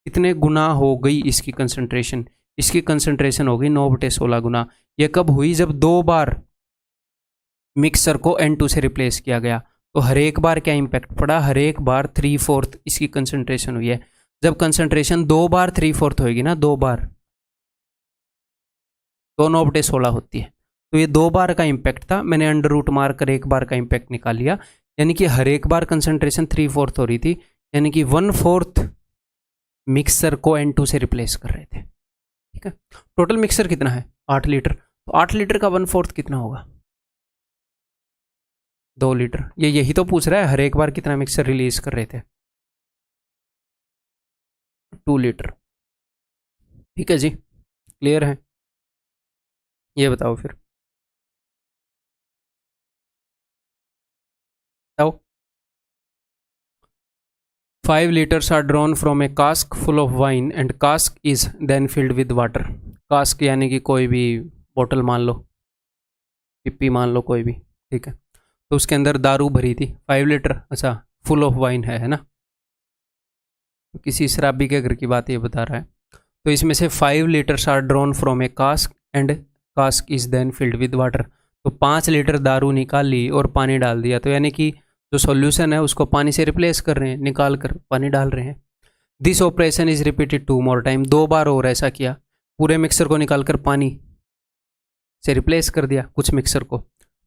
कितने गुना हो गई इसकी कंसंट्रेशन। इसकी कंसंट्रेशन हो गई 9/16 गुना। ये कब हुई? जब 2 बार मिक्सर को N2 से रिप्लेस किया गया। तो हर एक बार क्या इम्पैक्ट पड़ा? हर एक बार 3/4 इसकी कंसंट्रेशन हुई है। जब कंसंट्रेशन 2 बार 3/4 होगी ना, 2 बार, तो 9/16 होती है। तो ये 2 बार का इम्पैक्ट था, मैंने अंडर रूट मार कर 1 बार का इम्पैक्ट निकाल लिया, यानी कि हर एक बार कंसंट्रेशन 3/4 हो रही थी, यानी कि 1/4 मिक्सर को N2 से रिप्लेस कर रहे थे। ठीक है, टोटल मिक्सर कितना है? 8 लीटर। तो 8 लीटर का 1/4 कितना होगा? 2 लीटर। ये यही तो पूछ रहा है, हर एक बार कितना मिक्सर रिलीज कर रहे थे? 2 लीटर। ठीक है जी, क्लियर है? ये बताओ फिर, बताओ। 5 liters are drawn from a cask full of wine and cask is then filled with water. cask यानी कि कोई भी बोतल मान लो, पिप्पी मान लो, कोई भी। ठीक है, तो उसके अंदर दारू भरी थी 5 लीटर। अच्छा, फुल ऑफ वाइन है ना, तो किसी शराबी के घर की बात ये बता रहा है। तो इसमें से 5 litres are drawn from a cask and cask is then filled with water. तो 5 लीटर दारू निकाल ली और पानी डाल दिया, तो यानी कि जो सॉल्यूशन है उसको पानी से रिप्लेस कर रहे हैं, निकाल कर पानी डाल रहे हैं। This operation is repeated 2 more time, 2 बार और ऐसा किया। पूरे मिक्सर को निकाल कर पानी से रिप्लेस कर दिया कुछ मिक्सर को।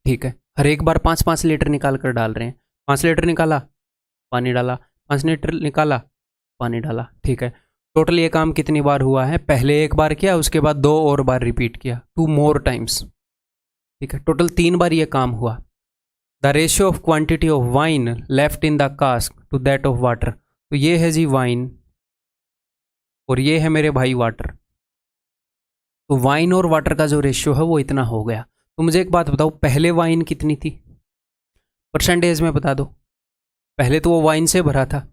ठीक है, हर एक बार 5-5 लीटर निकाल कर डाल रहे हैं। 5 लीटर निकाला, पानी डाला, 5 लीटर निकाला, पानी डाला। ठीक है, टोटल ये काम कितनी बार हुआ है? पहले 1 बार किया, उसके बाद 2 और बार रिपीट किया, 2 more टाइम्स। ठीक है, टोटल 3 बार ये काम हुआ। The ratio of quantity of wine left in the cask to that of water. तो ये है जी वाइन, और ये है मेरे भाई वाटर। तो वाइन और वाटर का जो रेशियो है वो इतना हो गया। तो मुझे एक बात बताओ, पहले वाइन कितनी थी, परसेंटेज में बता दो। पहले तो वो वाइन से भरा था,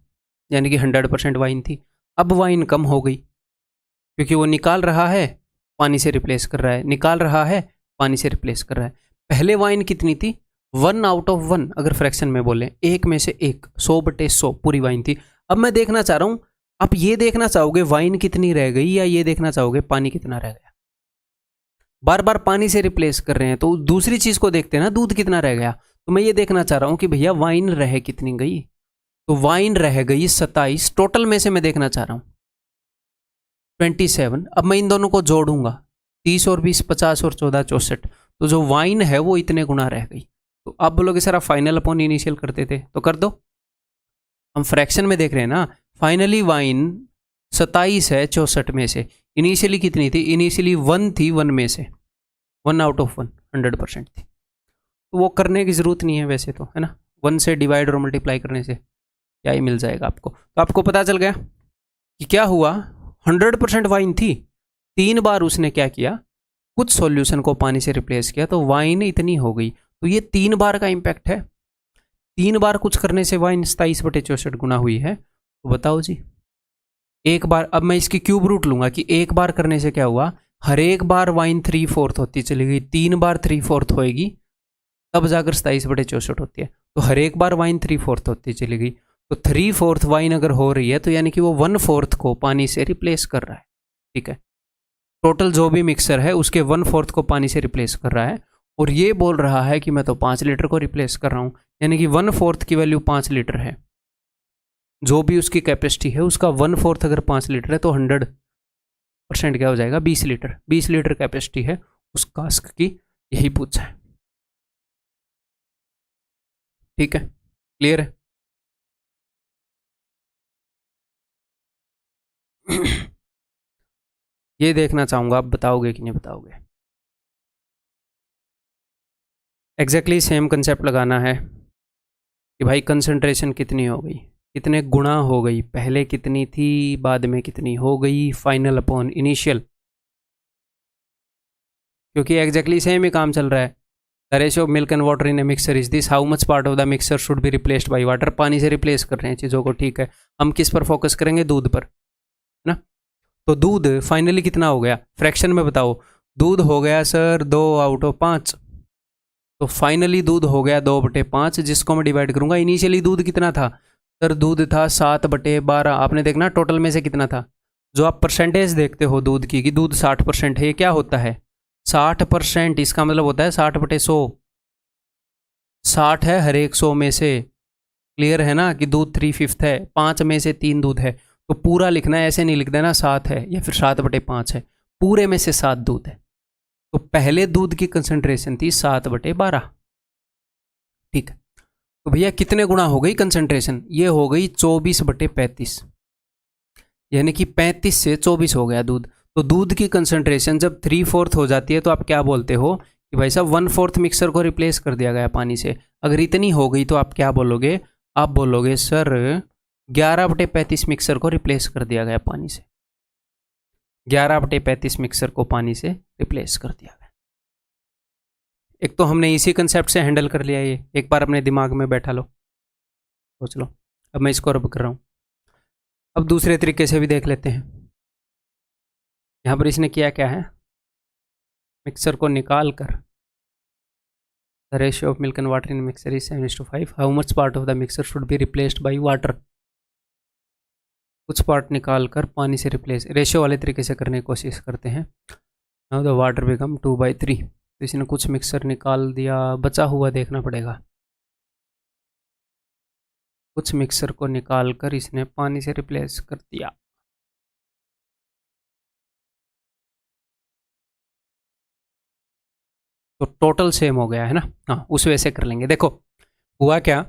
यानी कि 100% वाइन थी। अब वाइन कम हो गई क्योंकि वो निकाल रहा है, पानी से रिप्लेस कर रहा है, निकाल रहा है, पानी से रिप्लेस कर रहा है। पहले वाइन कितनी थी, 1/1, अगर फ्रैक्शन में बोले, 1 में से 1, 100/100 पूरी वाइन थी। अब मैं देखना चाह रहा हूँ, आप ये देखना चाहोगे वाइन कितनी रह गई या ये देखना चाहोगे पानी कितना रह गया। बार बार पानी से रिप्लेस कर रहे हैं तो दूसरी चीज को देखते हैं ना, दूध कितना रह गया। तो मैं ये देखना चाह रहा हूँ कि भैया वाइन रह कितनी गई। तो वाइन रह गई 27, टोटल में से मैं देखना चाह रहा हूँ 27। अब मैं इन दोनों को जोड़ूंगा, 30 और 20 50 और 14 64। तो जो वाइन है वो इतने गुना रह गई। तो आप बोलोगे सर आप फाइनल अपॉन इनिशियल करते थे, तो कर दो। हम फ्रैक्शन में देख रहे हैं ना, फाइनली वाइन 27 है 64 में से। इनिशियली कितनी थी, इनिशियली 1 थी, 1 में से 1/1, 100% थी। तो वो करने की ज़रूरत नहीं है वैसे तो, है ना। 1 से डिवाइड और मल्टीप्लाई करने से क्या ही मिल जाएगा आपको। तो आपको पता चल गया कि क्या हुआ, 100% वाइन थी, 3 बार उसने क्या किया, कुछ सॉल्यूशन को पानी से रिप्लेस किया, तो वाइन इतनी हो गई। तो ये 3 बार का इम्पैक्ट है। 3 बार कुछ करने से वाइन 27/64 गुना हुई है। तो बताओ जी, एक बार, अब मैं इसकी क्यूब रूट लूंगा कि एक बार करने से क्या हुआ, हर एक बार वाइन 3/4 होती चली गई, 3 बार 3/4 होएगी तब जाकर 27/64 होती है। तो हर एक बार वाइन 3/4 होती चली गई। तो 3/4 वाइन अगर हो रही है तो यानी कि वो 1/4 को पानी से रिप्लेस कर रहा है। ठीक है, टोटल जो भी मिक्सर है उसके 1/4 को पानी से रिप्लेस कर रहा है। और ये बोल रहा है कि मैं तो 5 लीटर को रिप्लेस कर रहा हूँ, यानी कि 1/4 की वैल्यू 5 लीटर है। जो भी उसकी कैपेसिटी है उसका 1/4 अगर 5 लीटर है तो 100% क्या हो जाएगा, 20 लीटर। 20 लीटर कैपेसिटी है उस कास्क की, यही पूछा है। ठीक है, क्लियर है। ये देखना चाहूंगा आप बताओगे कि नहीं बताओगे। एग्जैक्टली सेम कंसेप्ट लगाना है कि भाई कंसंट्रेशन कितनी हो गई, कितने गुणा हो गई, पहले कितनी थी बाद में कितनी हो गई, फाइनल अपॉन इनिशियल। क्योंकि एग्जैक्टली सेम ही काम चल रहा है। The ratio of milk and water in a mixer is this, how much part of the mixer should be replaced by water. पानी से रिप्लेस कर रहे हैं चीज़ों को, ठीक है। हम किस पर फोकस करेंगे, दूध पर, है ना। तो दूध फाइनली कितना हो गया, फ्रैक्शन में बताओ। दूध हो गया सर 2/5। तो फाइनली दूध हो गया 2/5, जिसको मैं डिवाइड करूंगा। इनिशियली दूध कितना था सर, दूध था 7/12। आपने देखना टोटल में से कितना था। जो आप परसेंटेज देखते हो दूध की कि दूध 60% है, ये क्या होता है 60%। इसका मतलब होता है 60/100। 60 है हर एक 100 में से। क्लियर है ना कि दूध 3/5 है, 5 में से 3 दूध है। तो पूरा लिखना है, ऐसे नहीं लिख देना 7 है या फिर 7/5 है, पूरे में से 7 दूध है। तो पहले दूध की कंसंट्रेशन थी 7/12। ठीक है, तो भैया कितने गुना हो गई कंसंट्रेशन, ये हो गई 24/35, यानी कि 35 से 24 हो गया दूध। तो दूध की कंसंट्रेशन जब 3/4 हो जाती है तो आप क्या बोलते हो कि भाई साहब 1/4 मिक्सर को रिप्लेस कर दिया गया पानी से। अगर इतनी हो गई तो आप क्या बोलोगे, आप बोलोगे सर 11/35 मिक्सर को रिप्लेस कर दिया गया पानी से। 11/35 मिक्सर को पानी से रिप्लेस कर दिया गया। एक तो हमने इसी कंसेप्ट से हैंडल कर लिया, ये एक बार अपने दिमाग में बैठा लो, सोच लो। अब मैं इसको रब कर रहा हूँ। अब दूसरे तरीके से भी देख लेते हैं। यहाँ पर इसने किया क्या है, मिक्सर को निकाल कर, the ratio of milk and water in mixer is 7:5, how much part of the mixer should be replaced by water. कुछ पार्ट निकाल कर पानी से रिप्लेस, रेशियो वाले तरीके से करने की कोशिश करते हैं। Now the water become 2/3। तो इसने कुछ मिक्सर निकाल दिया, बचा हुआ देखना पड़ेगा। कुछ मिक्सर को निकाल कर इसने पानी से रिप्लेस कर दिया। तो टोटल सेम हो गया है ना। हाँ, उस वजह से कर लेंगे। देखो हुआ क्या,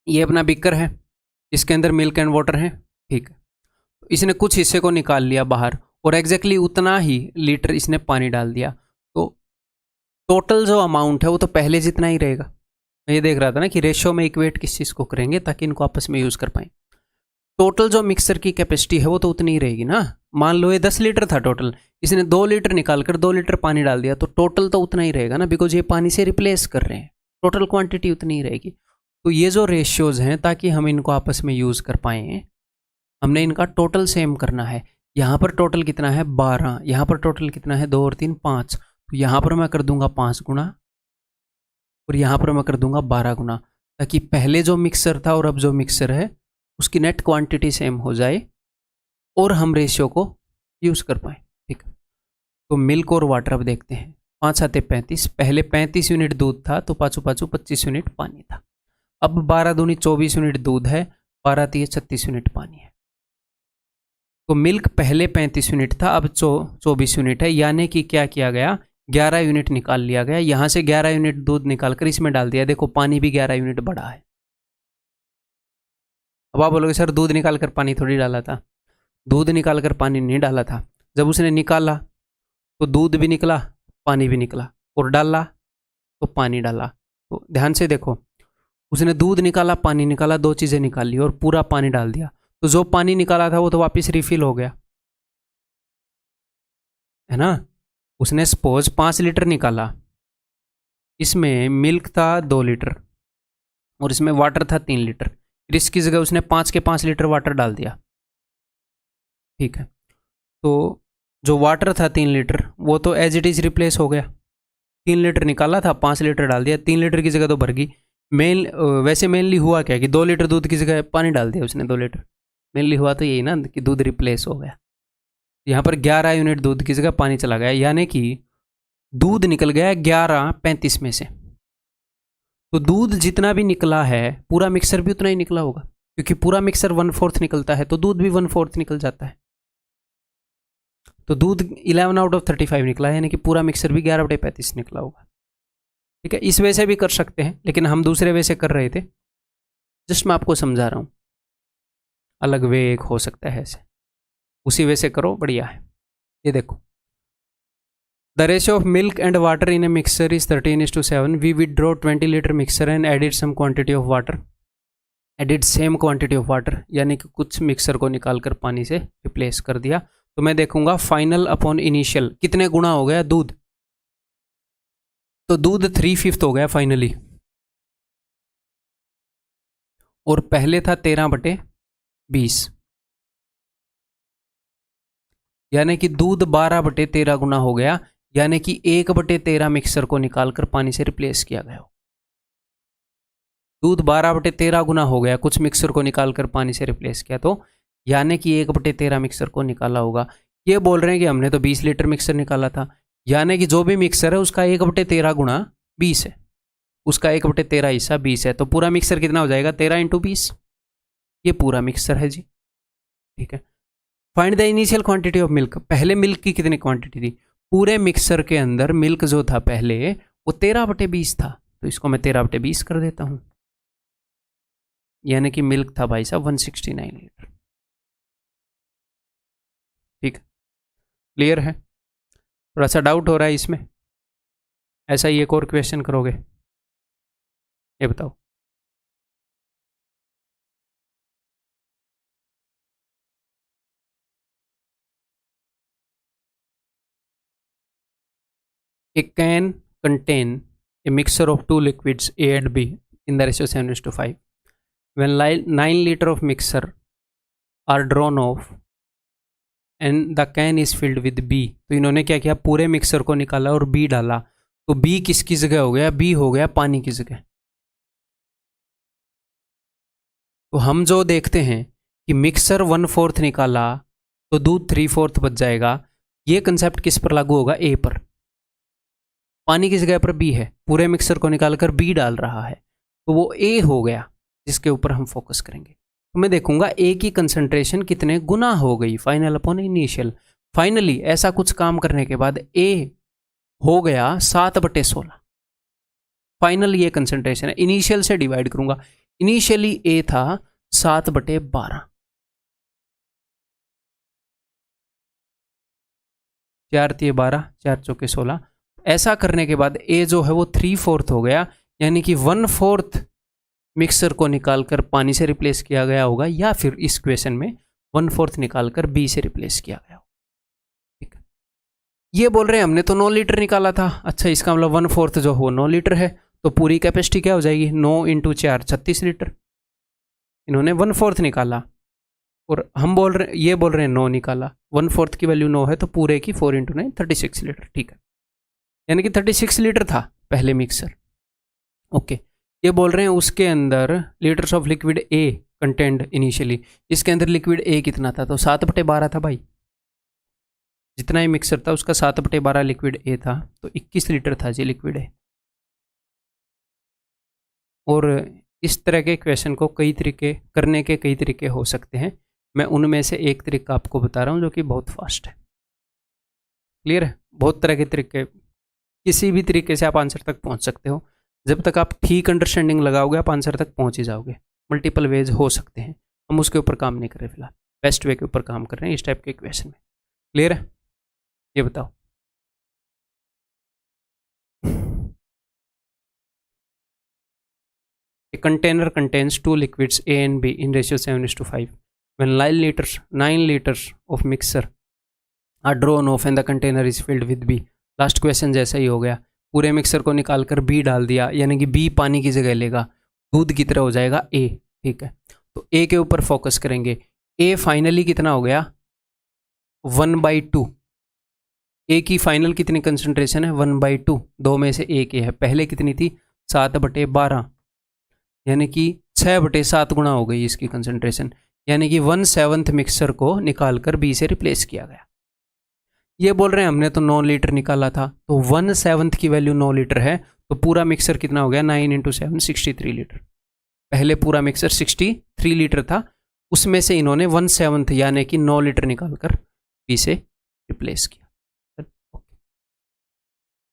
ये अपना बिकर है, इसके अंदर मिल्क एंड वाटर है, ठीक है। इसने कुछ हिस्से को निकाल लिया बाहर और एग्जैक्टली उतना ही लीटर इसने पानी डाल दिया। तो टोटल जो अमाउंट है वो तो पहले जितना ही रहेगा। मैं ये देख रहा था ना कि रेशियो में इक्वेट किस चीज़ को करेंगे ताकि इनको आपस में यूज़ कर पाएँ। टोटल जो मिक्सर की कैपेसिटी है वो तो उतनी ही रहेगी ना। मान लो ये 10 लीटर था टोटल, इसने 2 लीटर निकाल कर 2 लीटर पानी डाल दिया, तो टोटल तो उतना ही रहेगा ना, बिकॉज ये पानी से रिप्लेस कर रहे हैं, टोटल क्वांटिटी उतनी ही रहेगी। तो ये जो रेशियोज हैं, ताकि हम इनको आपस में यूज़ कर पाएँ, हमने इनका टोटल सेम करना है। यहाँ पर टोटल कितना है 12, यहाँ पर टोटल कितना है 2 और 3 5, तो यहाँ पर मैं कर दूंगा 5 गुना और यहाँ पर मैं कर दूंगा 12 गुना, ताकि पहले जो मिक्सर था और अब जो मिक्सर है उसकी नेट क्वांटिटी सेम हो जाए और हम रेशियो को यूज़ कर पाए। ठीक है, तो मिल्क और वाटर अब देखते हैं। 5 आते 35, पहले 35 यूनिट दूध था तो पाँचों 25 यूनिट पानी था। अब 12 दूनी 24 यूनिट दूध है, 12 तीय 36 यूनिट पानी है। तो मिल्क पहले 35 यूनिट था, अब 24 यूनिट है, यानी कि क्या किया गया 11 यूनिट निकाल लिया गया। यहाँ से 11 यूनिट दूध निकाल कर इसमें डाल दिया। देखो पानी भी 11 यूनिट बढ़ा है। अब आप बोलोगे सर दूध निकाल कर पानी थोड़ी डाला था। दूध निकाल कर पानी नहीं डाला था, जब उसने निकाला तो दूध भी निकला पानी भी निकला, और डाला तो पानी डाला। तो ध्यान से देखो, उसने दूध निकाला पानी निकाला, 2 चीज़ें निकाली और पूरा पानी डाल दिया, तो जो पानी निकाला था वो तो वापस रिफिल हो गया, है ना। उसने सपोज 5 लीटर निकाला, इसमें मिल्क था 2 लीटर और इसमें वाटर था 3 लीटर, फिर इसकी जगह उसने 5 के 5 लीटर वाटर डाल दिया। ठीक है, तो जो वाटर था 3 लीटर वो तो एज इट इज़ रिप्लेस हो गया। 3 लीटर निकाला था, 5 लीटर डाल दिया, 3 लीटर की जगह तो भर गई। वैसे मेनली हुआ क्या कि 2 लीटर दूध की जगह पानी डाल दिया उसने 2 लीटर। मेनली हुआ तो यही ना कि दूध रिप्लेस हो गया। यहाँ पर 11 यूनिट दूध की जगह पानी चला गया, यानी कि दूध निकल गया 11/35 में से। तो दूध जितना भी निकला है पूरा मिक्सर भी उतना ही निकला होगा, क्योंकि पूरा मिक्सर 1/4 निकलता है, तो दूध भी 1/4 निकल जाता है। तो दूध 11 आउट ऑफ 35 निकला है, यानी कि पूरा मिक्सर भी 11/35 निकला होगा। ठीक है, इस वे से भी कर सकते हैं, लेकिन हम दूसरे वे से कर रहे थे, जस्ट मैं आपको समझा रहा हूँ। अलग वे एक हो सकता है ऐसे, उसी वे से करो, बढ़िया है। ये देखो, the ratio of milk and water in a mixer is 13:7। We withdraw 20 litre mixer and added some quantity of water, added same quantity of water, यानी कि कुछ मिक्सर को निकाल कर पानी से रिप्लेस कर दिया। तो मैं देखूंगा फाइनल अपॉन इनिशियल कितने गुना हो गया दूध, तो दूध 3/5 हो गया फाइनली, और पहले था 13/20, यानी कि दूध 12/13 गुना हो गया, यानी कि 1/13 मिक्सर को निकालकर पानी से रिप्लेस किया गया। दूध 12/13 गुना हो गया, कुछ मिक्सर को निकालकर पानी से रिप्लेस किया, तो यानी कि 1/13 मिक्सर को निकाला होगा। ये बोल रहे हैं कि हमने तो 20 लीटर मिक्सर निकाला था, यानी कि जो भी मिक्सर है उसका 1/13 गुणा 20 है, उसका 1/13 हिस्सा 20 है, तो पूरा मिक्सर कितना हो जाएगा 13 × 20। ये पूरा मिक्सर है जी। ठीक है, find the initial quantity of milk. पहले मिल्क की कितनी क्वांटिटी थी, पूरे मिक्सर के अंदर मिल्क जो था पहले वो 13/20 था, तो इसको मैं 13/20 कर देता हूं, यानी कि मिल्क था भाई साहब 169 लीटर। ठीक, क्लियर है। थोड़ा सा डाउट हो रहा है इसमें, ऐसा ही एक और क्वेश्चन करोगे, ये बताओ। A can contain a mixture of two liquids A and B in the ratio 7:5. When 9 liter of mixture are drawn off and the can is filled with B, तो इन्होंने क्या किया, पूरे मिक्सर को निकाला और B डाला, तो B किसकी जगह हो गया, B हो गया पानी की जगह। तो हम जो देखते हैं कि मिक्सर 1/4 निकाला तो दूध 3/4 बच जाएगा, ये कंसेप्ट किस पर लागू होगा, ए पर। पानी की जगह पर बी है, पूरे मिक्सर को निकालकर बी डाल रहा है, तो वो ए हो गया जिसके ऊपर हम फोकस करेंगे। तो मैं देखूंगा ए की कंसंट्रेशन कितने गुना हो गई, फाइनल अपॉन इनिशियल। फाइनली ऐसा कुछ काम करने के बाद ए हो गया 7/16, फाइनल ये कंसंट्रेशन है। इनिशियल से डिवाइड करूंगा, इनिशियली ए था 7/12, 4 × 12, 4 × 4 = 16। ऐसा करने के बाद ए जो है वो 3/4 हो गया, यानी कि 1/4 मिक्सर को निकालकर पानी से रिप्लेस किया गया होगा, या फिर इस क्वेश्चन में 1/4 निकालकर बी से रिप्लेस किया गया होगा। ठीक है, ये बोल रहे हैं हमने तो 9 लीटर निकाला था। अच्छा, इसका मतलब 1/4 जो हो 9 लीटर है, तो पूरी कैपेसिटी क्या हो जाएगी, 9 × 4 36 लीटर। इन्होंने 1/4 निकाला और हम बोल रहे, ये बोल रहे हैं 9 निकाला। 1/4 की वैल्यू 9 है, तो पूरे की 4 × 9 36 लीटर। ठीक है, यानी कि 36 लीटर था पहले मिक्सर। ओके, ये बोल रहे हैं उसके अंदर litres of liquid A contained initially, इसके अंदर लिक्विड ए कितना था, तो 7/12 था भाई। जितना ही मिक्सर था उसका 7/12 लिक्विड ए था, तो 21 लीटर था जी लिक्विड ए। और इस तरह के क्वेश्चन को कई तरीके करने के कई तरीके हो सकते हैं। मैं उनमें से एक तरीका आपको बता रहा हूँ जो कि बहुत फास्ट है। क्लियर है, बहुत तरह के तरीके, किसी भी तरीके से आप आंसर तक पहुँच सकते हो। जब तक आप ठीक अंडरस्टैंडिंग लगाओगे आप आंसर तक पहुँच ही जाओगे। मल्टीपल वेज हो सकते हैं, हम उसके ऊपर काम नहीं कर रहे फिलहाल, बेस्ट वे के ऊपर काम कर रहे हैं इस टाइप के क्वेश्चन में। क्लियर है, ये बताओ। A container contains 2 liquids A and B in ratio 7:5. When 9 liters of mixture are drawn off and the container is filled with B. Last question जैसा ही हो गया, पूरे मिक्सर को निकाल कर B डाल दिया, यानी कि B पानी की जगह लेगा, दूध की तरह हो जाएगा A। ठीक है, तो A के ऊपर फोकस करेंगे। A फाइनली कितना हो गया, 1/2। A की फाइनल कितनी कंसंट्रेशन है, 1/2। दो में से एक A है, पहले कितनी थी, 7/12, यानी कि 6/7 गुना हो गई इसकी कंसंट्रेशन, यानी कि 1/7 मिक्सर को निकालकर बी से रिप्लेस किया गया। ये बोल रहे हैं हमने तो 9 लीटर निकाला था, तो 1/7 की वैल्यू 9 लीटर है, तो पूरा मिक्सर कितना हो गया, 9 × 7 63 लीटर। पहले पूरा मिक्सर 63 लीटर था, उसमें से इन्होंने 1/7 यानी कि 9 लीटर निकालकर बी से रिप्लेस किया।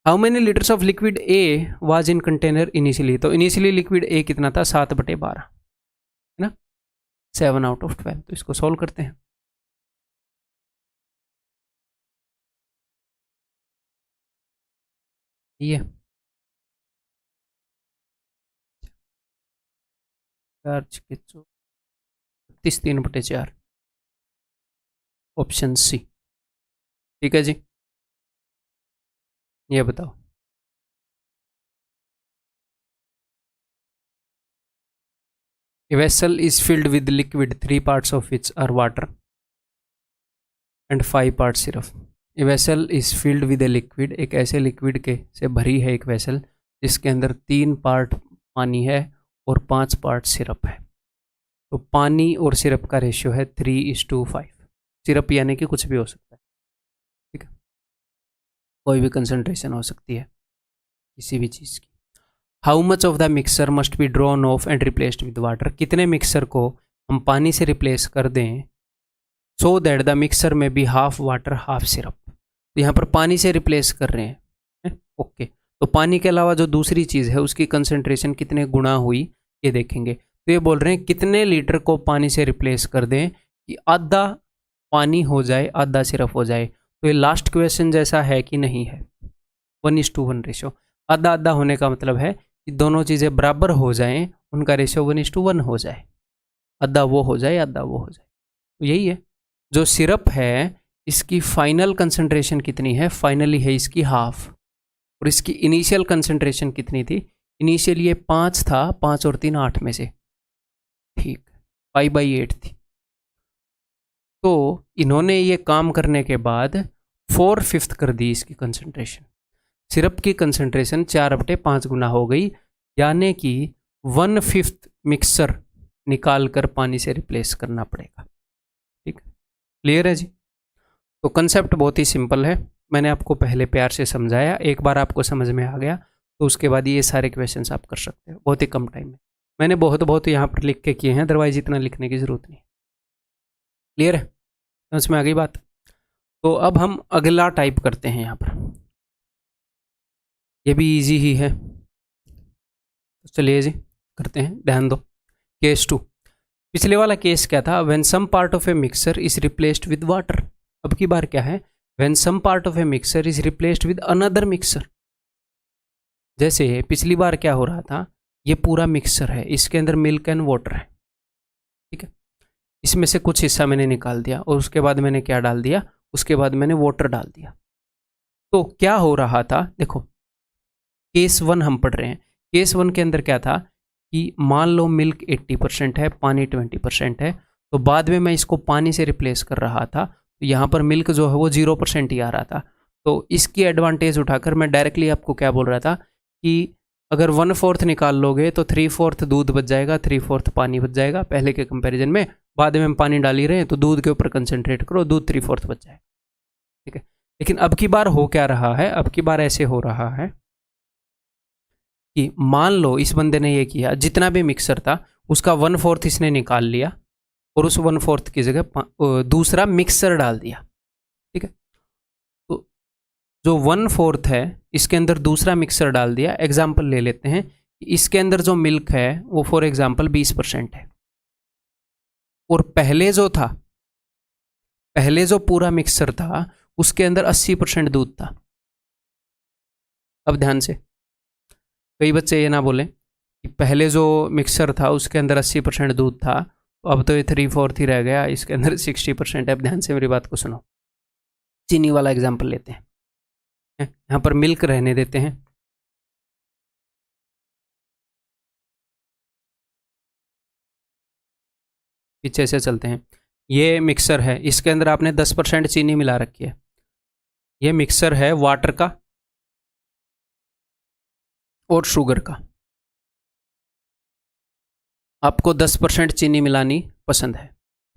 How many litres of liquid A was in container initially, तो इनिशियली लिक्विड ए कितना था, 7/12 है ना, 7/12। तो इसको सॉल्व करते हैं। ये 3/4 ऑप्शन सी। ठीक है जी, ये बताओ। A vessel is filled with liquid, 3 parts of which are water and 5 parts syrup. A vessel is filled with a liquid, एक ऐसे लिक्विड के से भरी है एक वेसल जिसके अंदर 3 पार्ट पानी है और 5 पार्ट सिरप है। तो पानी और सिरप का रेशियो है 3:5। सिरप यानी कि कुछ भी हो सकता है, ठीक है, कोई भी कंसंट्रेशन हो सकती है किसी भी चीज़ की। How much of the mixer must be drawn off and replaced with water, कितने मिक्सर को हम पानी से रिप्लेस कर दें सो दैट द मिक्सर में be half water half syrup. तो यहाँ पर पानी से रिप्लेस कर रहे हैं, ओके। तो पानी के अलावा जो दूसरी चीज़ है उसकी कंसंट्रेशन कितने गुना हुई ये देखेंगे। तो ये बोल रहे हैं कितने लीटर को पानी से रिप्लेस कर दें कि आधा पानी हो जाए आधा सिरप हो जाए। तो ये लास्ट क्वेश्चन जैसा है कि नहीं है, 1:1 रेशो। आधा आधा होने का मतलब है कि दोनों चीज़ें बराबर हो जाएं, उनका रेशियो 1:1 हो जाए, आधा वो हो जाए आधा वो हो जाए। तो यही है। जो सिरप है इसकी फाइनल कंसंट्रेशन कितनी है, फाइनली है इसकी हाफ, और इसकी इनिशियल कंसंट्रेशन कितनी थी, इनिशियल ये 5 था, 5 और 3 8 में से, ठीक, 5/8 थी। तो इन्होंने ये काम करने के बाद 4/5 कर दी इसकी कंसंट्रेशन। सिरप की कंसंट्रेशन 4/5 गुना हो गई, यानी कि 1/5 मिक्सर निकाल कर पानी से रिप्लेस करना पड़ेगा। ठीक, क्लियर है जी। तो कंसेप्ट बहुत ही सिंपल है, मैंने आपको पहले प्यार से समझाया, एक बार आपको समझ में आ गया तो उसके बाद ये सारे क्वेश्चंस आप कर सकते हो बहुत ही कम टाइम में। मैंने बहुत यहाँ पर लिख के किए हैं, अदरवाइज इतना लिखने की ज़रूरत नहीं। क्लियर है, समझ में आ गई बात। तो अब हम अगला टाइप करते हैं यहाँ पर, ये भी इजी ही है, तो चलिए जी करते हैं, ध्यान दो। केस 2, पिछले वाला केस क्या था, when some part of a mixer is replaced with water. अब की बार क्या है, when some part of a mixer is replaced with another mixer. जैसे पिछली बार क्या हो रहा था ये पूरा मिक्सचर है, इसके अंदर मिल्क एंड वाटर है, ठीक है। इसमें से कुछ हिस्सा मैंने निकाल दिया और उसके बाद मैंने क्या डाल दिया, उसके बाद मैंने वाटर डाल दिया। तो क्या हो रहा था, देखो केस 1 हम पढ़ रहे हैं। केस 1 के अंदर क्या था कि मान लो मिल्क 80% है, पानी 20% है, तो बाद में मैं इसको पानी से रिप्लेस कर रहा था, तो यहाँ पर मिल्क जो है वो 0% ही आ रहा था। तो इसकी एडवांटेज उठाकर मैं डायरेक्टली आपको क्या बोल रहा था कि अगर 1/4 निकाल लोगे तो 3/4 दूध बच जाएगा, 3/4 पानी बच जाएगा पहले के कंपैरिजन में। बाद में हम पानी डाल ही रहे हैं तो दूध के ऊपर कंसंट्रेट करो, दूध 3/4 बच जाएगा, ठीक है। लेकिन अब की बार हो क्या रहा है, अब की बार ऐसे हो रहा है कि मान लो इस बंदे ने ये किया, जितना भी मिक्सर था उसका 1/4 इसने निकाल लिया और उस 1/4 की जगह दूसरा मिक्सर डाल दिया, ठीक है। तो जो 1/4 है इसके अंदर दूसरा मिक्सर डाल दिया। एग्जाम्पल ले लेते हैं कि इसके अंदर जो मिल्क है वो फॉर एग्जाम्पल 20% है और पहले जो था, पहले जो पूरा मिक्सर था उसके अंदर 80% दूध था। अब ध्यान से, कई बच्चे ये ना बोलें कि पहले जो मिक्सर था उसके अंदर 80% दूध था, तो अब तो ये 3/4 ही रह गया, इसके अंदर 60% है। अब ध्यान से मेरी बात को सुनो, चीनी वाला एग्जाम्पल लेते हैं, यहाँ पर मिल्क रहने देते हैं, पीछे से चलते हैं। ये मिक्सर है, इसके अंदर आपने 10% चीनी मिला रखी है। ये मिक्सर है वाटर का और शुगर का। आपको 10% चीनी मिलानी पसंद है,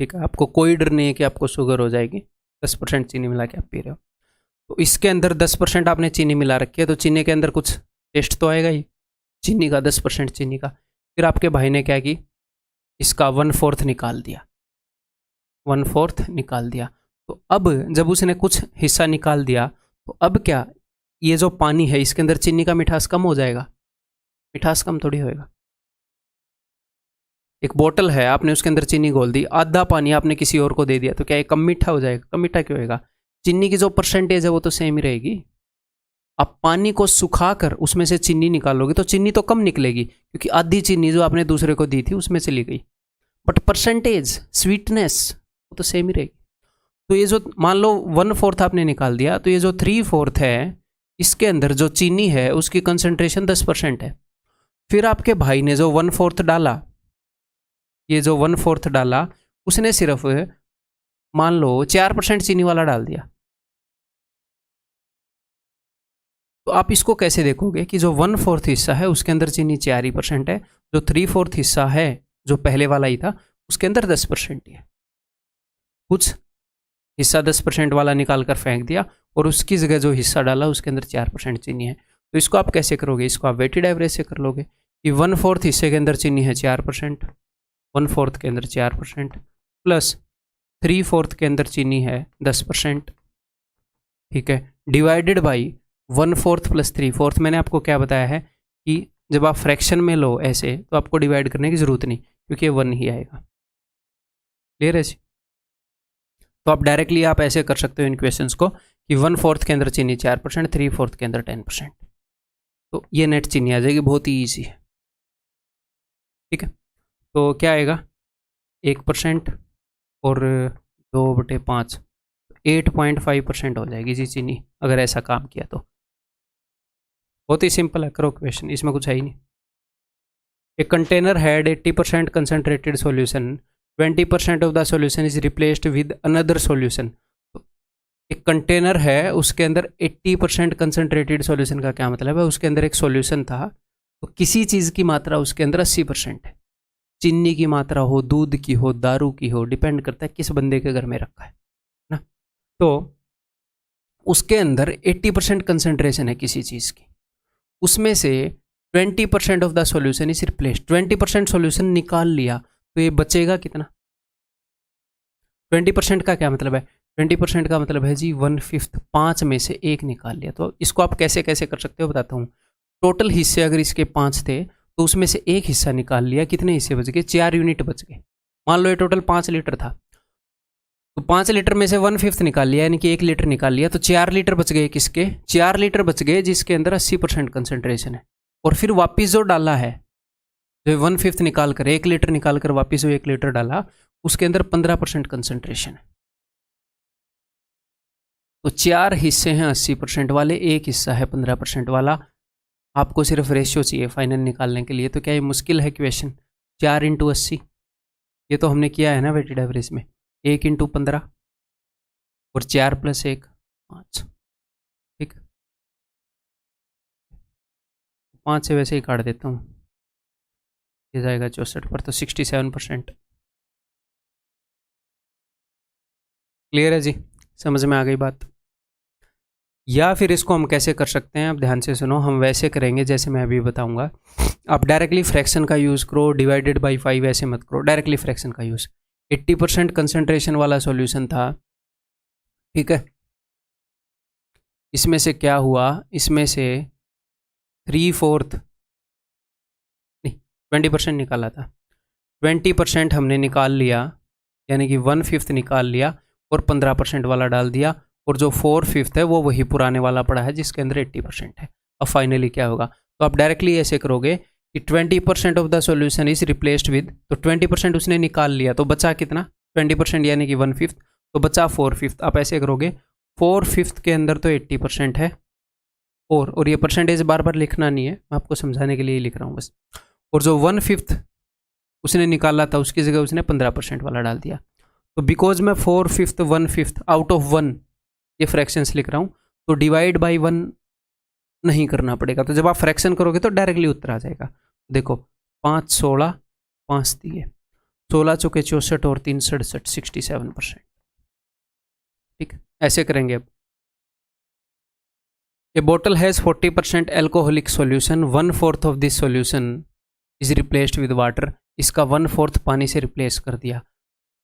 ठीक है, आपको कोई डर नहीं है कि आपको शुगर हो जाएगी, 10% चीनी मिला के आप पी रहे हो। तो इसके अंदर 10% आपने चीनी मिला रखी है, तो चीनी के अंदर कुछ टेस्ट तो आएगा ही, चीनी का 10% चीनी का। फिर आपके भाई ने क्या की, इसका 1/4 निकाल दिया, 1/4 निकाल दिया। तो अब जब उसने कुछ हिस्सा निकाल दिया तो अब क्या, ये जो पानी है इसके अंदर चीनी का मिठास कम हो जाएगा? मिठास कम थोड़ी होएगा। एक बोतल है, आपने उसके अंदर चीनी घोल दी, आधा पानी आपने किसी और को दे दिया, तो क्या ये कम मीठा हो जाएगा? कम मीठा क्यों होएगा? चीनी की जो परसेंटेज है वो तो सेम ही रहेगी। आप पानी को सुखाकर उसमें से चीनी निकालोगे तो चीनी तो कम निकलेगी, क्योंकि आधी चीनी जो आपने दूसरे को दी थी उसमें से ली गई, बट परसेंटेज स्वीटनेस वो तो सेम ही रहेगी। तो ये जो मान लो 1/4 आपने निकाल दिया, तो ये जो 3/4 है इसके अंदर जो चीनी है उसकी कंसंट्रेशन 10% है। फिर आपके भाई ने जो 1/4 डाला, ये जो 1/4 डाला उसने सिर्फ मान लो 4% चीनी वाला डाल दिया। तो आप इसको कैसे देखोगे कि जो 1/4 हिस्सा है उसके अंदर चीनी 4% है, जो 3/4 हिस्सा है जो पहले वाला ही था उसके अंदर 10% ही है। कुछ हिस्सा 10% वाला निकाल कर फेंक दिया और उसकी जगह जो हिस्सा डाला उसके अंदर 4% चीनी है। तो इसको आप कैसे करोगे? इसको आप वेटेड एवरेज से कर लोगे कि 1/4 हिस्से के अंदर चीनी है 4%, 1/4 के अंदर 4% प्लस 3/4 के अंदर चीनी है 10%, ठीक है, डिवाइडेड बाई 1/4 प्लस 3/4। मैंने आपको क्या बताया है कि जब आप फ्रैक्शन में लो ऐसे तो आपको डिवाइड करने की ज़रूरत नहीं, क्योंकि 1 ही आएगा। क्लियर है जी? तो आप डायरेक्टली आप ऐसे कर सकते हो इन क्वेश्चंस को कि 1/4 के अंदर चीनी 4%, 3/4 के अंदर 10%, तो ये नेट चीनी आ जाएगी, बहुत ही ईजी है, ठीक है। तो क्या आएगा, 1% और 2/5, 8.5% हो जाएगी जी चीनी, अगर ऐसा काम किया तो। बहुत ही सिंपल है, करो क्वेश्चन, इसमें कुछ है ही नहीं। A container had 80% concentrated solution, 20% of the solution is replaced with another solution. एक कंटेनर है उसके अंदर 80% कंसनट्रेटेड सॉल्यूशन का क्या मतलब है? उसके अंदर एक सॉल्यूशन था, तो किसी चीज़ की मात्रा उसके अंदर 80% है, चीनी की मात्रा हो, दूध की हो, दारू की हो, डिपेंड करता है किस बंदे के घर में रखा है ना। तो उसके अंदर 80% कंसनट्रेशन है किसी चीज़ की, उसमें से 20% of the solution is replaced, 20% solution निकाल लिया, तो ये बचेगा कितना? 20% का क्या मतलब है? 20% का मतलब है जी 1/5, 5 में से 1 निकाल लिया। तो इसको आप कैसे कैसे कर सकते हो बताता हूँ। टोटल हिस्से अगर इसके 5 थे तो उसमें से 1 हिस्सा निकाल लिया, कितने हिस्से बच गए? 4 यूनिट बच गए। मान लो ये टोटल 5 लीटर था, तो 5 लीटर में से 1/5 निकाल लिया, यानी कि 1 लीटर निकाल लिया, तो 4 लीटर बच गए। किसके? 4 लीटर बच गए जिसके अंदर 80% कंसनट्रेशन है। और फिर वापिस जो डाला है जो 1/5 निकाल कर 1 लीटर निकाल कर वापिस वो 1 लीटर डाला, उसके अंदर 15% कंसंट्रेशन है। तो 4 हिस्से हैं 80% वाले, एक हिस्सा है 15% वाला। आपको सिर्फ रेशियो चाहिए फाइनल निकालने के लिए। तो क्या ये मुश्किल है क्वेश्चन? 4 × 80, ये तो हमने किया है ना वेटेड एवरेज में। 1 × 15 और 4 + 1 5। ठीक, 5 से वैसे ही काट देता हूँ, ये जाएगा 64 पर, तो 67%। क्लियर है जी? समझ में आ गई बात? या फिर इसको हम कैसे कर सकते हैं, अब ध्यान से सुनो। हम वैसे करेंगे जैसे मैं अभी बताऊंगा। आप डायरेक्टली फ्रैक्शन का यूज़ करो, डिवाइडेड बाई 5 ऐसे मत करो, डायरेक्टली फ्रैक्शन का यूज़। 80% कंसंट्रेशन वाला सॉल्यूशन था, ठीक है। इसमें से क्या हुआ, इसमें से 3/4 नहीं 20% निकाला था, 20% हमने निकाल लिया, यानी कि 1/5 निकाल लिया और 15% वाला डाल दिया, और जो 4/5 है वो वही पुराने वाला पड़ा है जिसके अंदर 80% है। अब फाइनली क्या होगा, तो आप डायरेक्टली ऐसे करोगे कि 20% of the solution is replaced with, तो 20% उसने निकाल लिया तो बचा कितना, 20% यानी कि 1/5, तो बचा 4/5। आप ऐसे करोगे 4/5 के अंदर तो 80% है, और ये परसेंटेज बार बार लिखना नहीं है, मैं आपको समझाने के लिए ही लिख रहा हूँ बस। और जो 1/5 उसने निकाला था उसकी जगह उसने 15% वाला डाल दिया। तो बिकॉज मैं 4/5 1/5 आउट ऑफ 1 ये फ्रैक्शंस लिख रहा हूँ, तो डिवाइड बाई 1 नहीं करना पड़ेगा। तो जब आप फ्रैक्शन करोगे तो डायरेक्टली उत्तर आ जाएगा। देखो 5 16 5 दिए, 16 चौके 64 और 3 67, 67%। ठीक, ऐसे करेंगे। अब a bottle has 40% alcoholic solution, 1/4 of this solution is replaced with water. इसका 1/4 पानी से रिप्लेस कर दिया।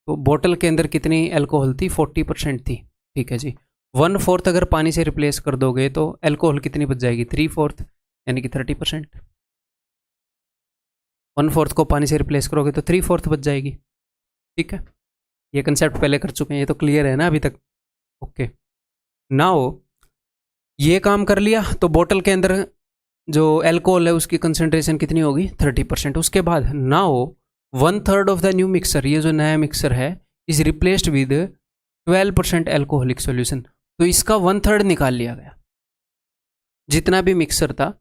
तो बोतल के अंदर कितनी एल्कोहल थी, 40% थी, ठीक है जी। 1/4 अगर पानी से रिप्लेस कर दोगे तो एल्कोहल कितनी बच जाएगी, 3/4 यानी कि 30%। 1/4 को पानी से रिप्लेस करोगे तो 3/4 बच जाएगी। ठीक है, ये कंसेप्ट पहले कर चुके हैं, ये तो क्लियर है ना अभी तक? ओके, नाउ ये काम कर लिया तो बोतल के अंदर जो एल्कोहल है उसकी कंसंट्रेशन कितनी होगी, 30%। उसके बाद now 1/3 of the new mixer, ये जो नया मिक्सर है, is replaced with 12% alcoholic solution. तो इसका 1/3 निकाल लिया गया। जितना भी मिक्सर था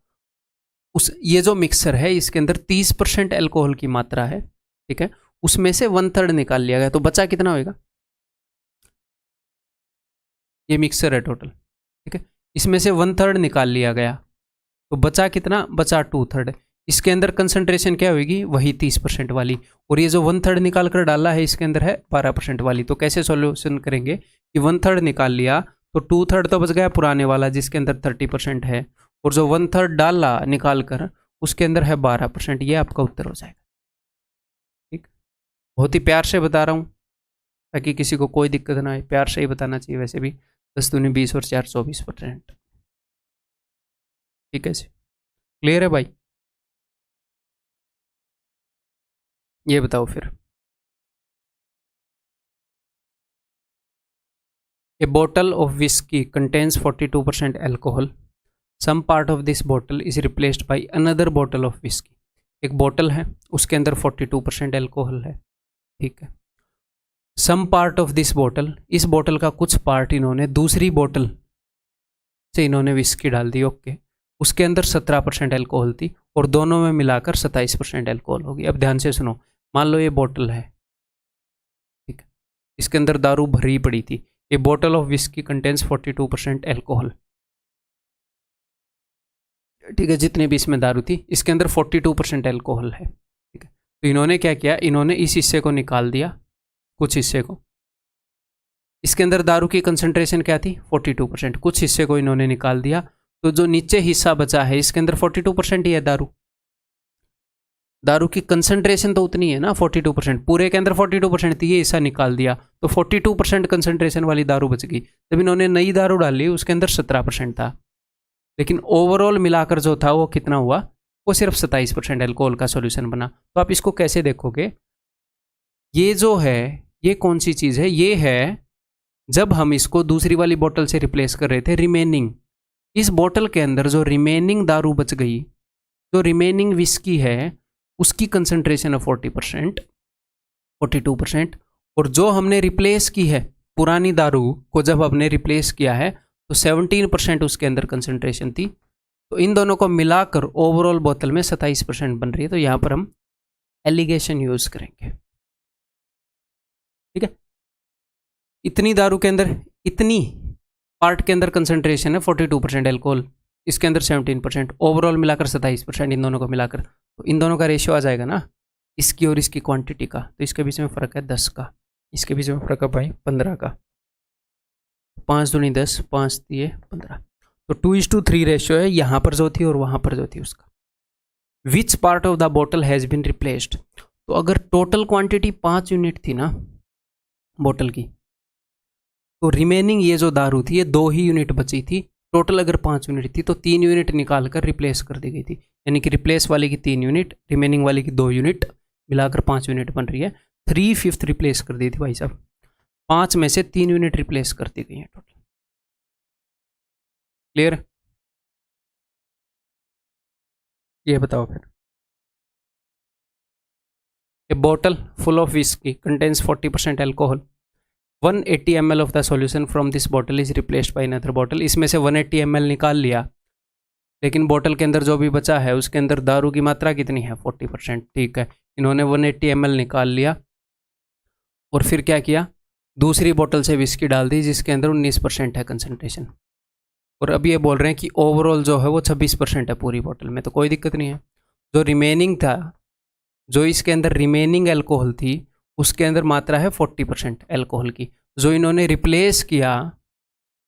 उस, ये जो मिक्सर है इसके अंदर 30% एल्कोहल की मात्रा है, ठीक है, उसमें से 1/3 निकाल लिया गया। तो बचा कितना होगा, ये मिक्सर है टोटल, ठीक है, इसमें से 1/3 निकाल लिया गया तो बचा कितना, बचा 2/3। इसके अंदर कंसंट्रेशन क्या होगी, वही 30% वाली, और ये जो 1/3 निकाल कर डाला है इसके अंदर है 12% वाली। तो कैसे सॉल्यूशन करेंगे कि 1/3 निकाल लिया तो 2/3 तो बच गया पुराने वाला जिसके अंदर 30% है, और जो 1/3 डाला निकाल कर उसके अंदर है 12%। ये आपका उत्तर हो जाएगा। ठीक, बहुत ही प्यार से बता रहा हूँ ताकि किसी को कोई दिक्कत ना आए, प्यार से ही बताना चाहिए। वैसे भी 10 दूनी 20 और 4 24%। ठीक है जी, क्लियर है भाई? ये बताओ फिर। A bottle of whisky contains 42% alcohol, some part of this bottle is replaced by another bottle of whisky. एक बॉटल है उसके अंदर 42% एल्कोहल है, ठीक है। Some part of this bottle, इस बॉटल का कुछ पार्ट इन्होंने दूसरी बॉटल से इन्होंने विस्की डाल दी, ओके। उसके अंदर 17% एल्कोहल थी और दोनों में मिलाकर 27% एल्कोहल होगी। अब ध्यान से सुनो, मान लो ये बॉटल है, ठीक है, इसके अंदर दारू भरी पड़ी थी। A bottle of whisky contains 42% alcohol, ठीक है, जितने भी इसमें दारू थी इसके अंदर 42% एल्कोहल है, ठीक है। तो इन्होंने क्या किया, इन्होंने इस हिस्से को निकाल दिया, कुछ हिस्से को। इसके अंदर दारू की कंसंट्रेशन क्या थी, 42%, कुछ हिस्से को इन्होंने निकाल दिया। तो जो नीचे हिस्सा बचा है इसके अंदर 42% ही है दारू। दारू की कंसंट्रेशन तो उतनी है ना, 42%, पूरे के अंदर 42% थी, ये हिस्सा निकाल दिया तो 42% कंसंट्रेशन वाली दारू बच गई। जब इन्होंने नई दारू डाली उसके अंदर 17% था, लेकिन ओवरऑल मिलाकर जो था वो कितना हुआ, वो सिर्फ 27% एल्कोहल का सॉल्यूशन बना। तो आप इसको कैसे देखोगे, ये जो है ये कौन सी चीज़ है, ये है जब हम इसको दूसरी वाली बोतल से रिप्लेस कर रहे थे, रिमेनिंग, इस बोतल के अंदर जो रिमेनिंग दारू बच गई, जो रिमेनिंग विस्की है, उसकी कंसंट्रेशन है 40%, 42%। और जो हमने रिप्लेस की है पुरानी दारू को, जब हमने रिप्लेस किया है तो 17% उसके अंदर कंसंट्रेशन थी। तो इन दोनों को मिलाकर ओवरऑल बोतल में 27% बन रही है। तो यहाँ पर हम एलिगेशन यूज करेंगे। ठीक है, इतनी दारू के अंदर, इतनी पार्ट के अंदर कंसंट्रेशन है 42% एल्कोहल, इसके अंदर 17%, ओवरऑल मिलाकर 27%, इन दोनों को मिलाकर। तो इन दोनों का रेशियो आ जाएगा ना, इसकी और इसकी क्वांटिटी का। तो इसके बीच में फ़र्क है 10 का, इसके बीच में फ़र्क है भाई 15 का। 5 दूनी 10, 5 दिए 15। तो 2:3 रेशियो है यहाँ पर जो थी और वहाँ पर जो थी उसका। Which part of the bottle has been replaced. तो अगर टोटल क्वांटिटी 5 यूनिट थी ना बोतल की, तो रिमेनिंग ये जो दारू थी ये 2 ही यूनिट बची थी। टोटल अगर 5 यूनिट थी तो 3 यूनिट निकाल कर रिप्लेस कर दी गई थी। यानी कि रिप्लेस वाले की 3 यूनिट, रिमेनिंग वाले की 2 यूनिट, मिलाकर 5 यूनिट बन रही है। 3/5 रिप्लेस कर दी थी भाई साहब। 5 में से 3 यूनिट रिप्लेस कर दी गई है टोटल। क्लियर? ये बताओ फिर। A bottle full of whisky contains 40% alcohol. 180 ml of the solution from this bottle is replaced by another bottle. इसमें से 180 ml निकाल लिया, लेकिन बॉटल के अंदर जो भी बचा है उसके अंदर दारू की मात्रा कितनी है? 40%। ठीक है, इन्होंने 180 ml निकाल लिया और फिर क्या किया, दूसरी बोतल से विस्की डाल दी जिसके अंदर 19% है कंसंट्रेशन। और अब ये बोल रहे हैं कि ओवरऑल जो है वो 26% है पूरी बोतल में। तो कोई दिक्कत नहीं है। जो रिमेनिंग था, जो इसके अंदर रिमेनिंग एल्कोहल थी, उसके अंदर मात्रा है 40% एल्कोहल की। जो इन्होंने रिप्लेस किया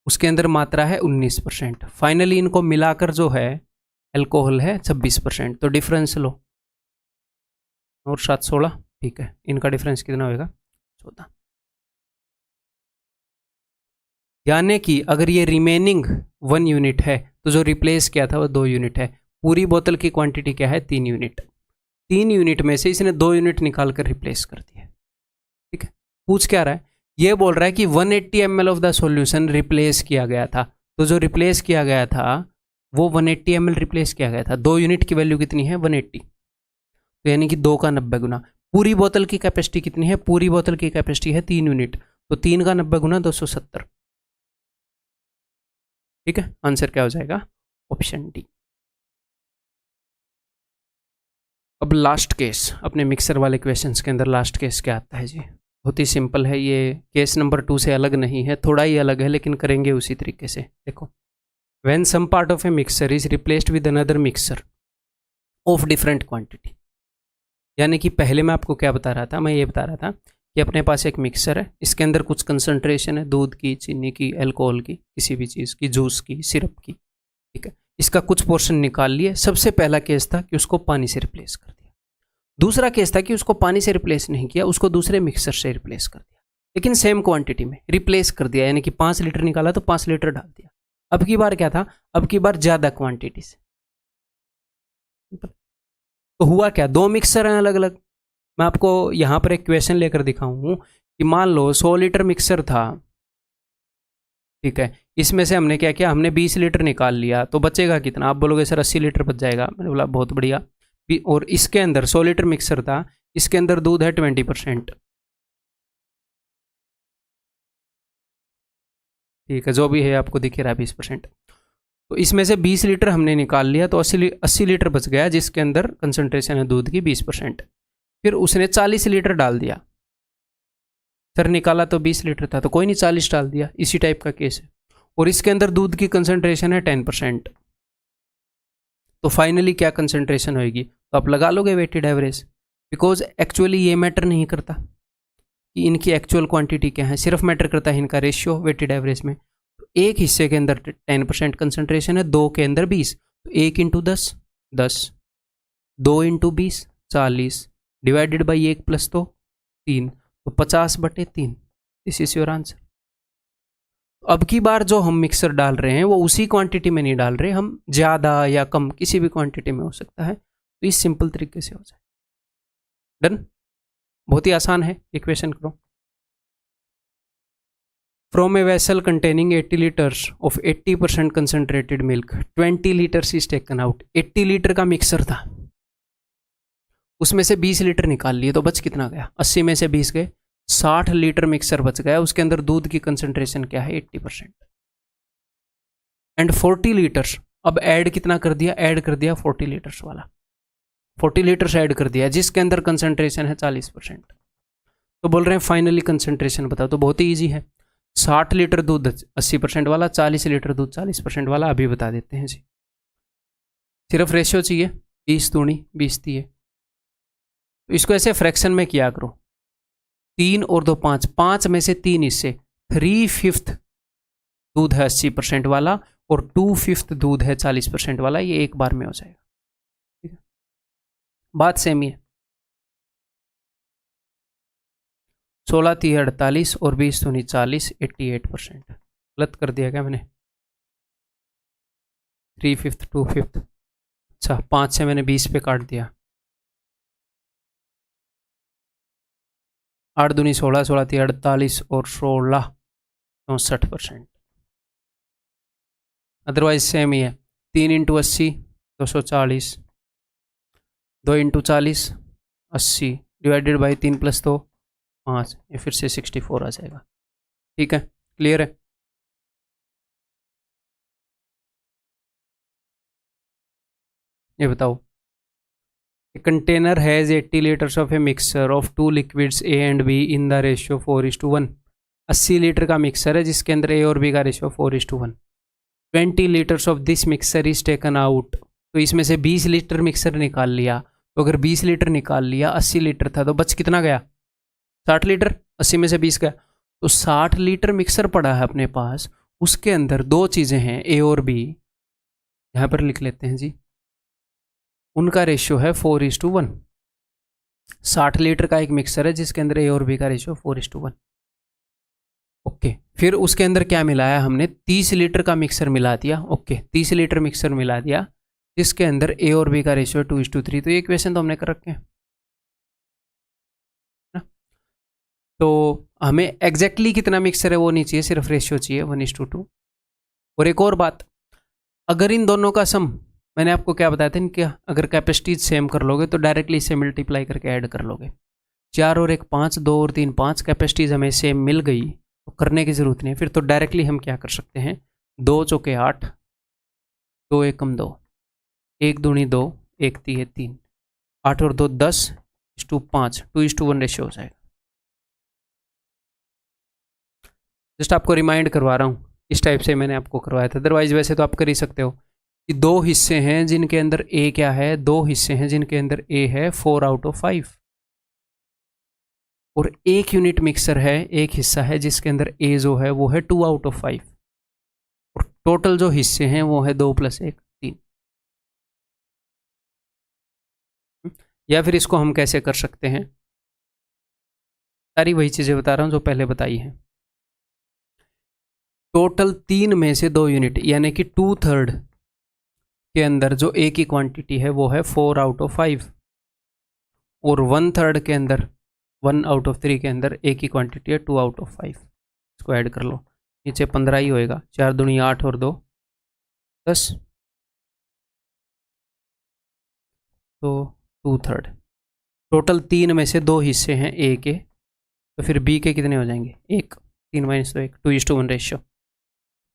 उसके अंदर मात्रा है 19%। फाइनली इनको मिलाकर जो है एल्कोहल है 26%। तो डिफरेंस लो, और 7 16, ठीक है, इनका डिफरेंस कितना होगा? 14। यानी कि अगर ये रिमेनिंग 1 यूनिट है तो जो रिप्लेस किया था वो 2 यूनिट है। पूरी बोतल की क्वांटिटी क्या है? 3 यूनिट। 3 यूनिट में से इसने 2 यूनिट निकाल कर रिप्लेस कर दिया। ठीक है, पूछ क्या रहा है? ये बोल रहा है कि 180 ml of the solution replace किया गया था। तो जो रिप्लेस किया गया था वो 180 ml रिप्लेस किया गया था। 2 यूनिट की वैल्यू कितनी है? 180। तो यानी कि 2 का 90 गुना। पूरी बोतल की कैपेसिटी कितनी है? पूरी बोतल की कैपेसिटी है 3 यूनिट। तो 3 का 90 गुना 270। ठीक है, आंसर क्या हो जाएगा? Option D. अब लास्ट केस, अपने मिक्सर वाले क्वेश्चंस के अंदर लास्ट केस क्या आता है जी? बहुत ही सिंपल है ये। केस नंबर 2 से अलग नहीं है, थोड़ा ही अलग है, लेकिन करेंगे उसी तरीके से। देखो, when some part of a mixer is replaced with another mixer of different quantity. यानी कि पहले मैं आपको क्या बता रहा था? मैं ये बता रहा था कि अपने पास एक मिक्सर है, इसके अंदर कुछ कंसंट्रेशन है, दूध की, चीनी की, अल्कोहल की, किसी भी चीज़ की, जूस की, सिरप की। ठीक है, इसका कुछ पोर्शन निकाल लिए। सबसे पहला केस था कि उसको पानी से रिप्लेस कर दिया। दूसरा केस था कि उसको पानी से रिप्लेस नहीं किया, उसको दूसरे मिक्सर से रिप्लेस कर दिया, लेकिन सेम क्वांटिटी में रिप्लेस कर दिया। यानी कि 5 लीटर निकाला तो 5 लीटर डाल दिया। अब की बार क्या था? अब की बार ज़्यादा क्वांटिटी से। तो हुआ क्या? 2 मिक्सर हैं अलग अलग। मैं आपको यहाँ पर एक क्वेश्चन लेकर दिखाऊँ कि मान लो 100 लीटर मिक्सर था। ठीक है, इसमें से हमने क्या किया? हमने 20 लीटर निकाल लिया, तो बचेगा कितना? आप बोलोगे सर 80 लीटर बच जाएगा। मैंने बोला बहुत बढ़िया। और इसके अंदर 100 लीटर मिक्सर था, इसके अंदर दूध है 20%। ठीक है, जो भी है आपको दिख रहा है 20%। तो इसमें से 20 लीटर हमने निकाल लिया, तो 80 लीटर बच गया, जिसके अंदर कंसंट्रेशन है दूध की 20%। फिर उसने 40 लीटर डाल दिया। सर निकाला तो 20 लीटर था, तो कोई नहीं 40 डाल दिया। इसी टाइप का केस है। और इसके अंदर दूध की कंसंट्रेशन है 10%। तो फाइनली क्या कंसंट्रेशन होगी? तो आप लगा लोगे वेटेड एवरेज, बिकॉज एक्चुअली ये मैटर नहीं करता कि इनकी एक्चुअल क्वांटिटी क्या है, सिर्फ मैटर करता है इनका रेशियो वेटेड एवरेज में। तो एक हिस्से के अंदर 10% कंसंट्रेशन है, 2 के अंदर 20, तो 1 × 10 10, 2 × 20 40, डिवाइडेड बाई 1 + 2 3, तो 50/3। This is your answer. अब की बार जो हम मिक्सर डाल रहे हैं वो उसी क्वांटिटी में नहीं डाल रहे, हम ज़्यादा या कम किसी भी क्वांटिटी में हो सकता है। तो इस सिंपल तरीके से हो जाए। डन, बहुत ही आसान है। ये क्वेश्चन करो। From a vessel containing 80 litres of 80% concentrated milk 20 litres is taken out. 80 litre का मिक्सर था, उसमें से 20 लीटर निकाल लिए तो बच कितना गया, 80 में से 20 गए, 60 लीटर मिक्सर बच गया। उसके अंदर दूध की कंसंट्रेशन क्या है, 80%। एंड 40 लीटर्स, अब ऐड कितना कर दिया, ऐड कर दिया 40 लीटर्स वाला, 40 लीटर्स ऐड कर दिया जिसके अंदर कंसंट्रेशन है 40%। तो बोल रहे हैं फाइनली कंसंट्रेशन बताओ। तो बहुत ही ईजी है, 60 लीटर दूध 80% वाला, 40 लीटर दूध 40% वाला। अभी बता देते हैं जी, सिर्फ रेशियो चाहिए, 20 दूनी 20 दिए। तो इसको ऐसे फ्रैक्शन में किया करो, 3 और 2 5, 5 में से 3 हिस्से, 3/5 दूध है 80% वाला और 2/5 दूध है 40% वाला। ये एक बार में हो जाएगा, ठीक है, बात सेम ही है। 16 3 48 और 20 दूनी 40, 88%। गलत कर दिया क्या मैंने, 3/5 2/5, अच्छा 5 से मैंने 20 पे काट दिया, 8 दूनी 16, 16 3 48 और 16 64%। अदरवाइज सेम ही है, 3 × 80 240, 2 × 40 80 डिवाइडेड बाई 3 + 2 5, ये फिर से 64 आ जाएगा। ठीक है, क्लियर है। ये बताओ, A container has 80 liters of a mixture of two liquids A and B in the ratio 4:1। 80 litre का मिक्सर है जिसके अंदर A और B का ratio 4:1। 20 liters of this mixture is taken out। तो इसमें से 20 लीटर मिक्सर निकाल लिया। तो अगर 20 लीटर निकाल लिया, 80 लीटर था तो बच कितना गया, 60 लीटर। 80 में से 20 गया, तो 60 लीटर मिक्सर पड़ा है अपने पास। उसके अंदर दो चीज़ें हैं A और B, यहाँ पर लिख लेते हैं जी, उनका रेशियो है 4:1। 60 लीटर का एक मिक्सर है जिसके अंदर A और B का रेशियो 4:1। ओके, फिर उसके अंदर क्या मिलाया हमने, 30 लीटर का मिक्सर मिला दिया। ओके, 30 लीटर मिक्सर मिला दिया जिसके अंदर A और B का रेशियो 2:3। तो ये इक्वेशन तो हमने कर रखे हैं ना। तो हमें एग्जैक्टली कितना मिक्सर है वो नहीं चाहिए, सिर्फ रेशियो चाहिए 1:2। और एक और बात, अगर इन दोनों का सम, मैंने आपको क्या बताया था इनके, अगर कैपेसिटीज सेम कर लोगे तो डायरेक्टली इसे मल्टीप्लाई करके ऐड कर लोगे। 4 और 1 5, 2 और 3 5, कैपेसिटीज हमें सेम मिल गई तो करने की ज़रूरत नहीं है। फिर तो डायरेक्टली हम क्या कर सकते हैं, 2 चौके 8, 2 एकम 2, 1 दूनी 2, 1 तीय 3, 8 और 2 10:5, 2:1 रेशियो हो जाएगा। जस्ट आपको रिमाइंड करवा रहा हूँ, इस टाइप से मैंने आपको करवाया था। अदरवाइज वैसे तो आप कर ही सकते हो कि 2 हिस्से हैं जिनके अंदर A क्या है, 2 हिस्से हैं जिनके अंदर A है 4/5, और 1 यूनिट मिक्सर है, एक हिस्सा है जिसके अंदर A जो है वो है 2/5, और टोटल जो हिस्से हैं वो है 2 + 1 3। या फिर इसको हम कैसे कर सकते हैं, सारी वही चीज़ें बता रहा हूँ जो पहले बताई हैं। टोटल 3 में से 2 यूनिट यानी कि 2/3 के अंदर जो A की क्वांटिटी है वो है 4/5, और 1/3 के अंदर 1/3 के अंदर A की क्वांटिटी है 2/5। इसको ऐड कर लो, नीचे 15 ही होएगा, 4 दूनी 8 और 2 10, तो 2/3। टोटल 3 में से 2 हिस्से हैं A के, तो फिर B के कितने हो जाएंगे, 1, 3 - 2 1, 2:1 रेशियो।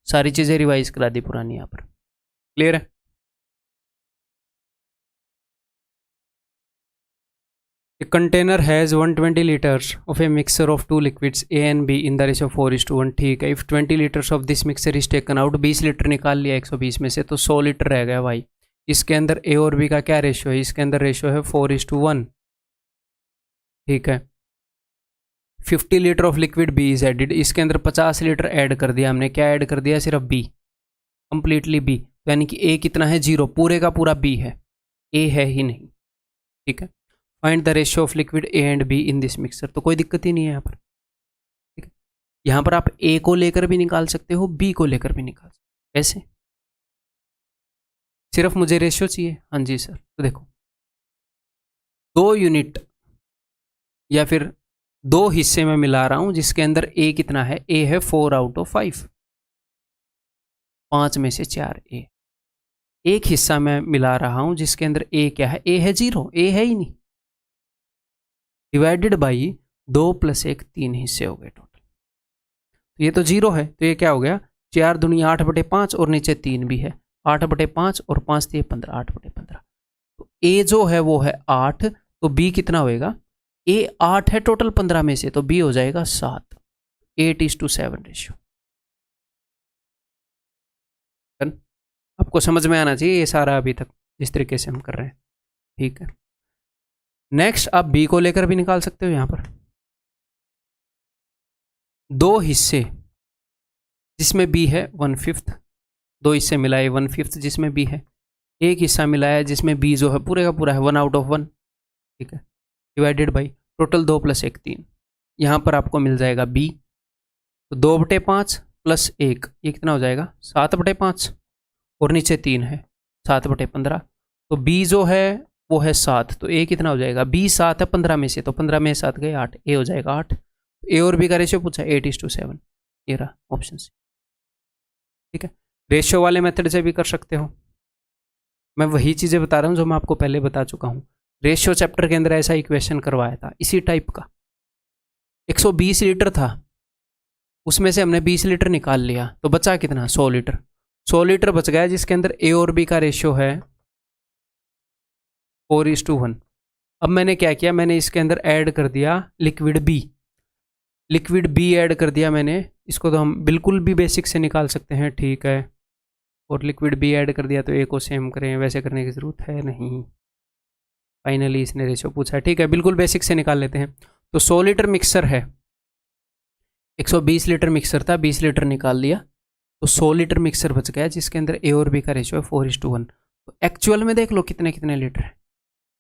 सारी चीज़ें रिवाइज करा दी पुरानी यहाँ पर, क्लियर है। A container has 120 liters of a mixture of two liquids A and B in the ratio 4:1। ठीक है, if 20 liters of this mixture is taken out, 20 litre निकाल लिया 120 में से, तो 100 लीटर रह गया भाई। इसके अंदर A और B का क्या रेशियो है, इसके अंदर रेशियो है 4:1। ठीक है, 50 litre of liquid B is added, इसके अंदर 50 लीटर ऐड कर दिया हमने। क्या ऐड कर दिया, सिर्फ B, कंप्लीटली B, तो यानी कि A कितना है, 0, पूरे का पूरा B है, A है ही नहीं। ठीक है, find the ratio of liquid A and B in this mixer. तो कोई दिक्कत ही नहीं है यहाँ पर। ठीक है, यहाँ पर आप A को लेकर भी निकाल सकते हो, B को लेकर भी निकाल सकते हो। कैसे, सिर्फ मुझे रेशियो चाहिए। हाँ जी सर, तो देखो 2 यूनिट या फिर 2 हिस्से में मिला रहा हूँ जिसके अंदर A कितना है, A है 4/5, 5 में से 4 A। एक हिस्सा में मिला रहा हूँ जिसके अंदर A क्या है, A है 0, A है ही नहीं। डिवाइडेड बाई 2 + 1 3 हिस्से हो गए टोटल। तो ये तो 0 है, तो ये क्या हो गया 4 दूनी 8/5 और नीचे 3 भी है 8/5 और 5 दिए 15 8/15। तो ए जो है वो है 8, तो बी कितना होएगा, ए 8 है टोटल 15 में से, तो बी हो जाएगा 7, 8:7 रेशियो। आपको समझ में आना चाहिए ये सारा अभी तक जिस तरीके से हम कर रहे हैं, ठीक है। नेक्स्ट आप बी को लेकर भी निकाल सकते हो। यहां पर 2 हिस्से जिसमें बी है 1/5, 2 हिस्से मिलाए 1/5 जिसमें बी है, एक हिस्सा मिलाया जिसमें बी जो है पूरे का पूरा है 1/1, ठीक है, डिवाइडेड बाई टोटल 2 + 1 3। यहां पर आपको मिल जाएगा बी, तो 2/5 + 1 ये कितना हो जाएगा 7/5 और नीचे 3 है 7/15। तो बी जो है वो है 7, तो ए कितना हो जाएगा, बी 7 है 15 में से, तो 15 में 7 गए 8, ए हो जाएगा 8। ए और बी का रेशियो पूछा 8:7, ये रहा ऑप्शन सी, ठीक है। रेशियो वाले मेथड से भी कर सकते हो, मैं वही चीज़ें बता रहा हूँ जो मैं आपको पहले बता चुका हूँ। रेशियो चैप्टर के अंदर ऐसा इक्वेशन करवाया था इसी टाइप का, 120 लीटर था, उसमें से हमने 20 लीटर निकाल लिया, तो बचा कितना 100 लीटर, 100 लीटर बच गया जिसके अंदर ए और बी का रेशियो है 4:1। अब मैंने क्या किया, मैंने इसके अंदर ऐड कर दिया लिक्विड बी ऐड कर दिया मैंने, इसको तो हम बिल्कुल भी बेसिक से निकाल सकते हैं, ठीक है। और लिक्विड बी ऐड कर दिया, तो ए को सेम करें, वैसे करने की ज़रूरत है नहीं, फाइनली इसने रेशियो पूछा है, ठीक है, बिल्कुल बेसिक से निकाल लेते हैं। तो 100 लीटर मिक्सर है, 120 लीटर मिक्सर था, 20 लीटर निकाल लिया, तो 100 लीटर मिक्सर बच गया जिसके अंदर ए और बी का रेशियो है 4:1। तो एक्चुअल में देख लो कितने कितने लीटर है,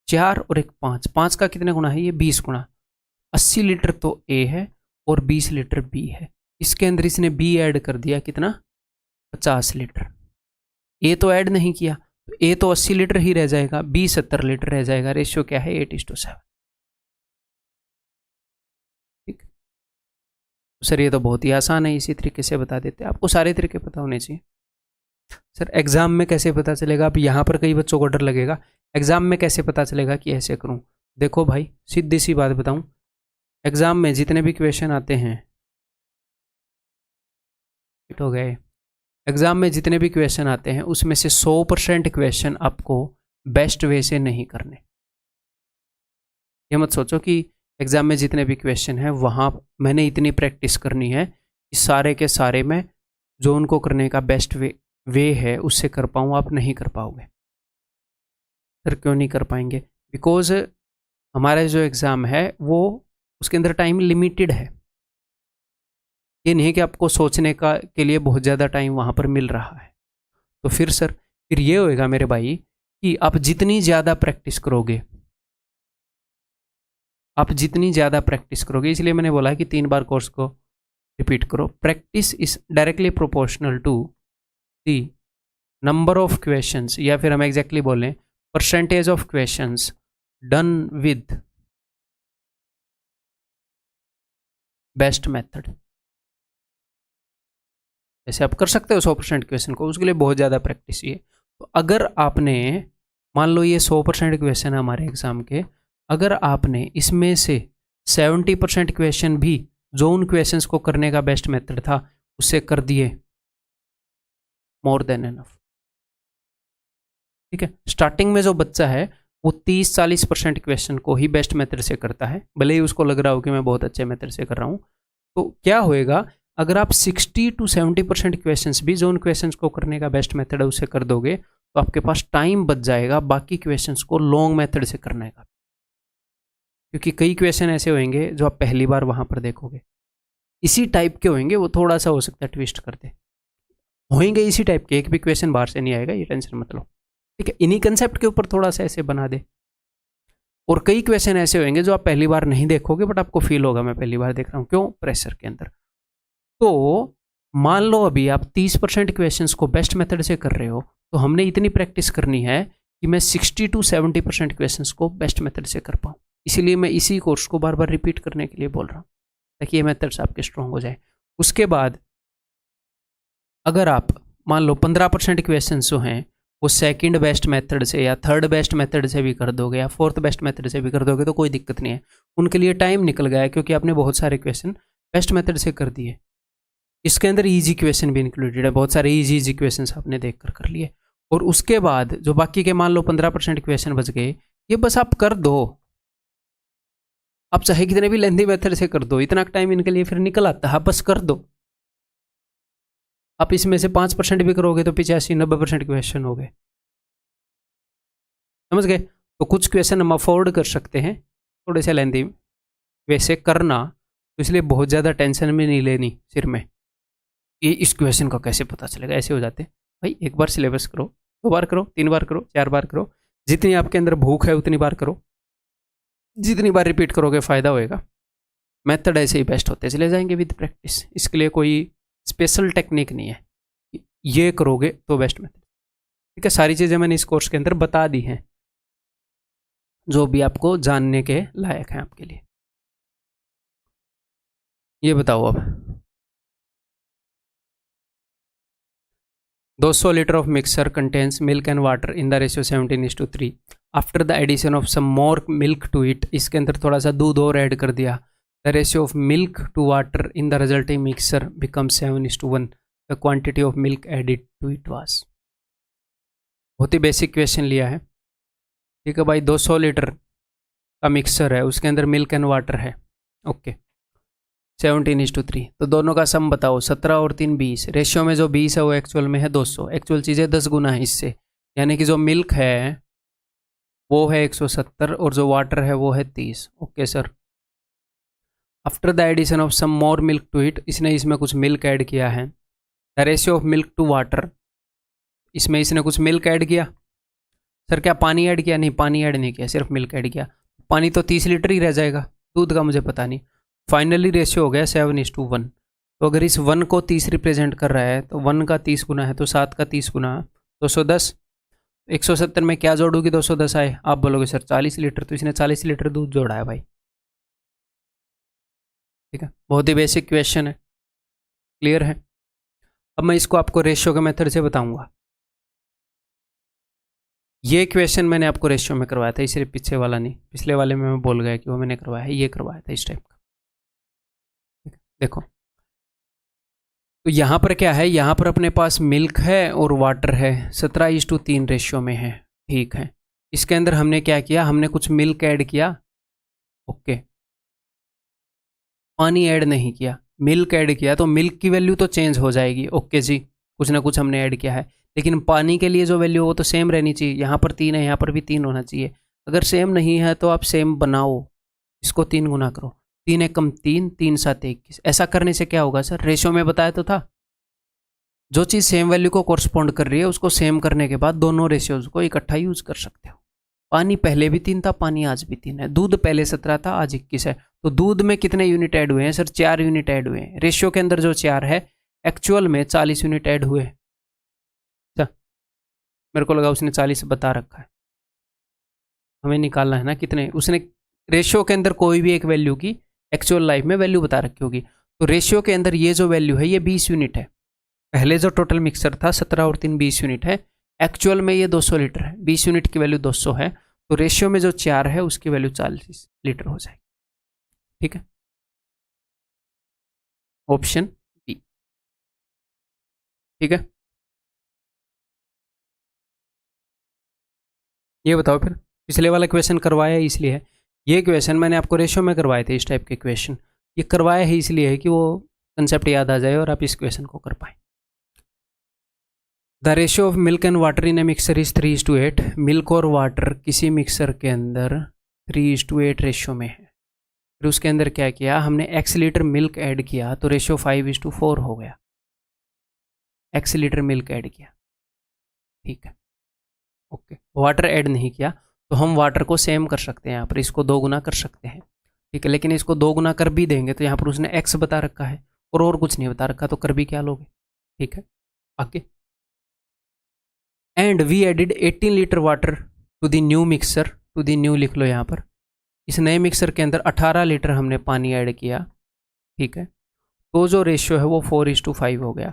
4 और 1 5, 5 का कितने गुना है, ये 20 गुना, 80 लीटर तो ए है और 20 लीटर बी है। इसके अंदर इसने बी ऐड कर दिया कितना 50 लीटर, ए तो ऐड नहीं किया, तो ए तो 80 लीटर ही रह जाएगा, बी 70 लीटर रह जाएगा, रेशियो क्या है 8:7, ठीक। सर ये तो बहुत ही आसान है, इसी तरीके से बता देते हैं, आपको सारे तरीके पता होने चाहिए। सर एग्जाम में कैसे पता चलेगा, अब यहाँ पर कई बच्चों को डर लगेगा, एग्जाम में कैसे पता चलेगा कि ऐसे करूँ। देखो भाई सीधी सी बात बताऊँ, एग्जाम में जितने भी क्वेश्चन आते हैं, फिट हो गए, एग्जाम में जितने भी क्वेश्चन आते हैं उसमें से 100% क्वेश्चन आपको बेस्ट वे से नहीं करने। ये मत सोचो कि एग्जाम में जितने भी क्वेश्चन हैं वहाँ मैंने इतनी प्रैक्टिस करनी है कि सारे के सारे में जो उनको करने का बेस्ट वे है उससे कर पाऊँ, आप नहीं कर पाओगे। सर क्यों नहीं कर पाएंगे, बिकॉज हमारा जो एग्ज़ाम है वो उसके अंदर टाइम लिमिटेड है, ये नहीं कि आपको सोचने का के लिए बहुत ज़्यादा टाइम वहाँ पर मिल रहा है। तो फिर ये होएगा मेरे भाई कि आप जितनी ज़्यादा प्रैक्टिस करोगे, इसलिए मैंने बोला कि 3 बार कोर्स को रिपीट करो। Practice is directly proportional to the number of questions, या फिर हम एग्जैक्टली बोलें percentage of questions done with best method. जैसे आप कर सकते हो 100% क्वेश्चन को, उसके लिए बहुत ज़्यादा प्रैक्टिस चाहिए। तो अगर आपने मान लो ये 100% क्वेश्चन है हमारे एग्जाम के, अगर आपने इसमें से 70% क्वेश्चन भी जो उन क्वेश्चंस को करने का बेस्ट मेथड था उससे कर दिए, मोर देन एनफ, ठीक है। स्टार्टिंग में जो बच्चा है वो 30-40% क्वेश्चन को ही बेस्ट मेथड से करता है, भले ही उसको लग रहा हो कि मैं बहुत अच्छे मेथड से कर रहा हूँ। तो क्या होएगा, अगर आप 60-70% क्वेश्चंस भी जो उन क्वेश्चंस को करने का बेस्ट मेथड है उससे कर दोगे, तो आपके पास टाइम बच जाएगा बाकी क्वेश्चंस को लॉन्ग मेथड से करने का, क्योंकि कई क्वेश्चन ऐसे होंगे जो आप पहली बार वहां पर देखोगे, इसी टाइप के होंगे, वो थोड़ा सा हो सकता है ट्विस्ट करते होंगे, इसी टाइप के, एक भी क्वेश्चन बाहर से नहीं आएगा, ये टेंशन मत लो, ठीक है। इन्हीं कंसेप्ट के ऊपर थोड़ा सा ऐसे बना दे। और कई क्वेश्चन ऐसे होंगे जो आप पहली बार नहीं देखोगे बट आपको फील होगा मैं पहली बार देख रहा हूँ, क्यों, प्रेशर के अंदर। तो मान लो अभी आप 30% क्वेश्चंस को बेस्ट मेथड से कर रहे हो, तो हमने इतनी प्रैक्टिस करनी है कि मैं 60-70% क्वेश्चंस को बेस्ट मेथड से कर पाऊँ। इसीलिए मैं इसी कोर्स को बार बार रिपीट करने के लिए बोल रहा हूँ, ताकि ये मेथड्स आपके स्ट्रॉन्ग हो जाए। उसके बाद अगर आप मान लो 15% क्वेश्चन जो हैं वो सेकंड बेस्ट मेथड से या थर्ड बेस्ट मेथड से भी कर दोगे या फोर्थ बेस्ट मेथड से भी कर दोगे तो कोई दिक्कत नहीं है। उनके लिए टाइम निकल गया है क्योंकि आपने बहुत सारे क्वेश्चन बेस्ट मेथड से कर दिए। इसके अंदर ईजी क्वेश्चन भी इंक्लूडेड है, बहुत सारे ईजी क्वेश्चन आपने देख कर लिए। और उसके बाद जो बाकी के मान लो 15% क्वेश्चन बच गए, ये बस आप कर दो। आप चाहे कितने भी लेंथी मेथड से कर दो, इतना टाइम इनके लिए फिर निकल आता है, बस कर दो। आप इसमें से 5% भी करोगे तो 85-90% क्वेश्चन हो गए। समझ गए? तो कुछ क्वेश्चन हम अफोर्ड कर सकते हैं थोड़े से लेंथी वैसे करना, तो इसलिए बहुत ज़्यादा टेंशन भी नहीं लेनी सिर में कि इस क्वेश्चन का कैसे पता चलेगा। ऐसे हो जाते भाई, एक बार सिलेबस करो, 2 बार करो, 3 बार करो, 4 बार करो, जितनी आपके अंदर भूख है उतनी बार करो। जितनी बार रिपीट करोगे फ़ायदा होएगा। मेथड ऐसे ही बेस्ट होते चले जाएंगे विद प्रैक्टिस। इसके लिए कोई स्पेशल टेक्निक नहीं है, ये करोगे तो बेस्ट मेथड। ठीक है, सारी चीज़ें मैंने इस कोर्स के अंदर बता दी हैं जो भी आपको जानने के लायक हैं आपके लिए। ये बताओ अब, 200 litre of mixer contains milk and water in the ratio 17:3 after the addition of some more milk to it. इसके अंदर थोड़ा सा दूध और ऐड कर दिया। The ratio of milk to water in the resulting mixer become 7:1। The quantity of milk added to it was. बहुत ही बेसिक क्वेश्चन लिया है। ठीक है भाई, 200 लीटर का मिक्सर है, उसके अंदर मिल्क एंड वाटर है। ओके, 17:3। तो दोनों का सम बताओ। 17 और 3 20। रेशियो में जो 20 है वो एक्चुअल में है 200। एक्चुअल चीज़ें 10 गुना है इससे, यानी कि जो मिल्क है वो है 170 और जो वाटर है वो है 30। Okay sir. After the addition of some more milk to it, इसने इसमें कुछ मिल्क ऐड किया है। The ratio of milk to water, इसमें इसने कुछ मिल्क ऐड किया। सर क्या पानी ऐड किया? नहीं, पानी ऐड नहीं किया, सिर्फ मिल्क ऐड किया। पानी तो 30 लीटर ही रह जाएगा, दूध का मुझे पता नहीं। फाइनली रेशियो हो गया 7:1। तो अगर इस 1 को 30 रिप्रेजेंट कर रहा है तो 1 का 30 गुना है तो 7 का 30 गुना 210। 170 में क्या जोड़ूगी 210 आए? आप बोलोगे सर 40 लीटर, तो इसने 40 लीटर दूध जोड़ा है भाई। ठीक है, बहुत ही बेसिक क्वेश्चन है, क्लियर है। अब मैं इसको आपको रेशियो के मेथड से बताऊंगा। ये क्वेश्चन मैंने आपको रेशियो में करवाया था, इस पीछे वाला नहीं। पिछले वाले में मैं बोल गया कि वो मैंने करवाया है, ये करवाया था इस टाइप का। देखो, तो यहाँ पर क्या है, यहाँ पर अपने पास मिल्क है और वाटर है, 17:3 रेशियो में है। ठीक है, इसके अंदर हमने क्या किया, हमने कुछ मिल्क ऐड किया। ओके, पानी ऐड नहीं किया, मिल्क ऐड किया, तो मिल्क की वैल्यू तो चेंज हो जाएगी। ओके जी, कुछ ना कुछ हमने ऐड किया है, लेकिन पानी के लिए जो वैल्यू वो तो सेम रहनी चाहिए। यहाँ पर 3 है, यहाँ पर भी 3 होना चाहिए। अगर सेम नहीं है तो आप सेम बनाओ, इसको 3 गुना करो। 3 एकम 3, 3 7 21। ऐसा करने से क्या होगा सर? रेशियो में बताया तो था, जो चीज़ सेम वैल्यू को कोरस्पॉन्ड कर रही है उसको सेम करने के बाद दोनों रेशियोज को इकट्ठा यूज कर सकते हो। पानी पहले भी 3 था, पानी आज भी 3 है। दूध पहले 17 था, आज 21 है। तो दूध में कितने यूनिट ऐड हुए हैं सर? 4 यूनिट ऐड हुए हैं। रेशियो के अंदर जो 4 है, एक्चुअल में 40 यूनिट ऐड हुए। अच्छा, मेरे को लगा उसने 40 बता रखा है, हमें निकालना है ना कितने। उसने रेशियो के अंदर कोई भी एक वैल्यू की एक्चुअल लाइफ में वैल्यू बता रखी होगी। तो रेशियो के अंदर ये जो वैल्यू है ये 20 यूनिट है। पहले जो टोटल मिक्सर था 17 और 3 20 यूनिट है, एक्चुअल में ये 200 लीटर है। 20 यूनिट की वैल्यू 200 है, तो रेशियो में जो 4 है उसकी वैल्यू 40 लीटर हो जाएगी। ठीक है, ऑप्शन बी। ठीक है, ये बताओ फिर। पिछले वाला क्वेश्चन करवाया इसलिए है, ये क्वेश्चन मैंने आपको रेशियो में करवाए थे। इस टाइप के क्वेश्चन ये करवाया है इसलिए है कि वो कंसेप्ट याद आ जाए और आप इस क्वेश्चन को कर पाए। The ratio of milk and water in a mixer is 3:8। Milk और वाटर किसी मिक्सर के अंदर 3:8 रेशियो में है। फिर उसके अंदर क्या किया हमने, x लीटर मिल्क ऐड किया तो रेशियो 5:4 हो गया। x लीटर मिल्क ऐड किया, ठीक है। ओके, वाटर ऐड नहीं किया तो हम वाटर को सेम कर सकते हैं, यहाँ पर इसको 2 गुना कर सकते हैं। ठीक है, लेकिन इसको 2 गुना कर भी देंगे तो यहाँ पर उसने x बता रखा है और कुछ नहीं बता रखा, तो कर भी क्या लोगे। ठीक है, आगे। And we added 18 litre water to the new mixer. To the new लिख लो यहाँ पर। इस नए मिक्सर के अंदर 18 लीटर हमने पानी ऐड किया। ठीक है, तो जो रेशियो है वो 4:5 हो गया।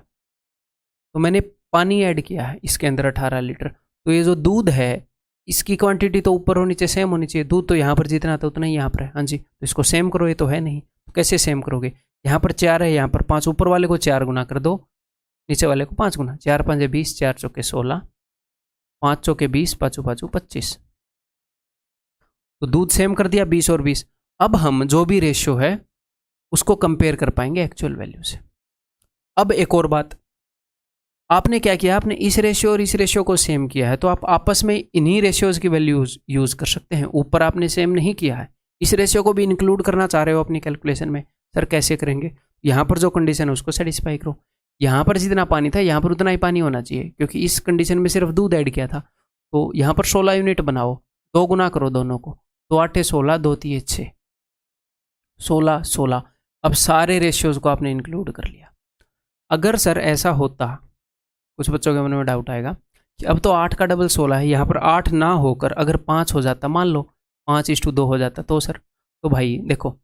तो मैंने पानी ऐड किया है इसके अंदर 18 लीटर, तो ये जो दूध है इसकी क्वांटिटी तो ऊपर और नीचे सेम होनी चाहिए। दूध तो यहाँ पर जितना था उतना ही यहाँ पर है। हाँ जी, तो इसको सेम करो, ये तो है नहीं, तो कैसे सेम करोगे? यहाँ पर 4 है, यहाँ पर 5, ऊपर वाले को 4 गुना कर दो, नीचे वाले को 5 गुना। 4 5 20, 4 चौके 16, 5 चौके 20, पाँचों पाँचों 25। तो दूध सेम कर दिया 20 और 20। अब हम जो भी रेशियो है उसको कंपेयर कर पाएंगे एक्चुअल वैल्यू से। अब एक और बात, आपने क्या किया, आपने इस रेशियो और इस रेशियो को सेम किया है, तो आप आपस में इन्हीं रेशियोज की वैल्यू यूज कर सकते हैं। ऊपर आपने सेम नहीं किया है, इस रेशियो को भी इंक्लूड करना चाह रहे हो अपनी कैलकुलेशन में। सर कैसे करेंगे? यहाँ पर जो कंडीशन है उसको सेटिस्फाई करो। यहाँ पर जितना पानी था यहाँ पर उतना ही पानी होना चाहिए, क्योंकि इस कंडीशन में सिर्फ दूध ऐड किया था। तो यहाँ पर 16 यूनिट बनाओ, 2 गुना करो दोनों को, 2 8 16, 2 3 6, 16 16। अब सारे रेशियोज को आपने इंक्लूड कर लिया। अगर सर ऐसा होता, कुछ बच्चों के मन में डाउट आएगा कि अब तो 8 का डबल 16 है, यहाँ पर 8 ना होकर अगर 5 हो जाता, मान लो 5:2 हो जाता, तो सर, तो भाई देखो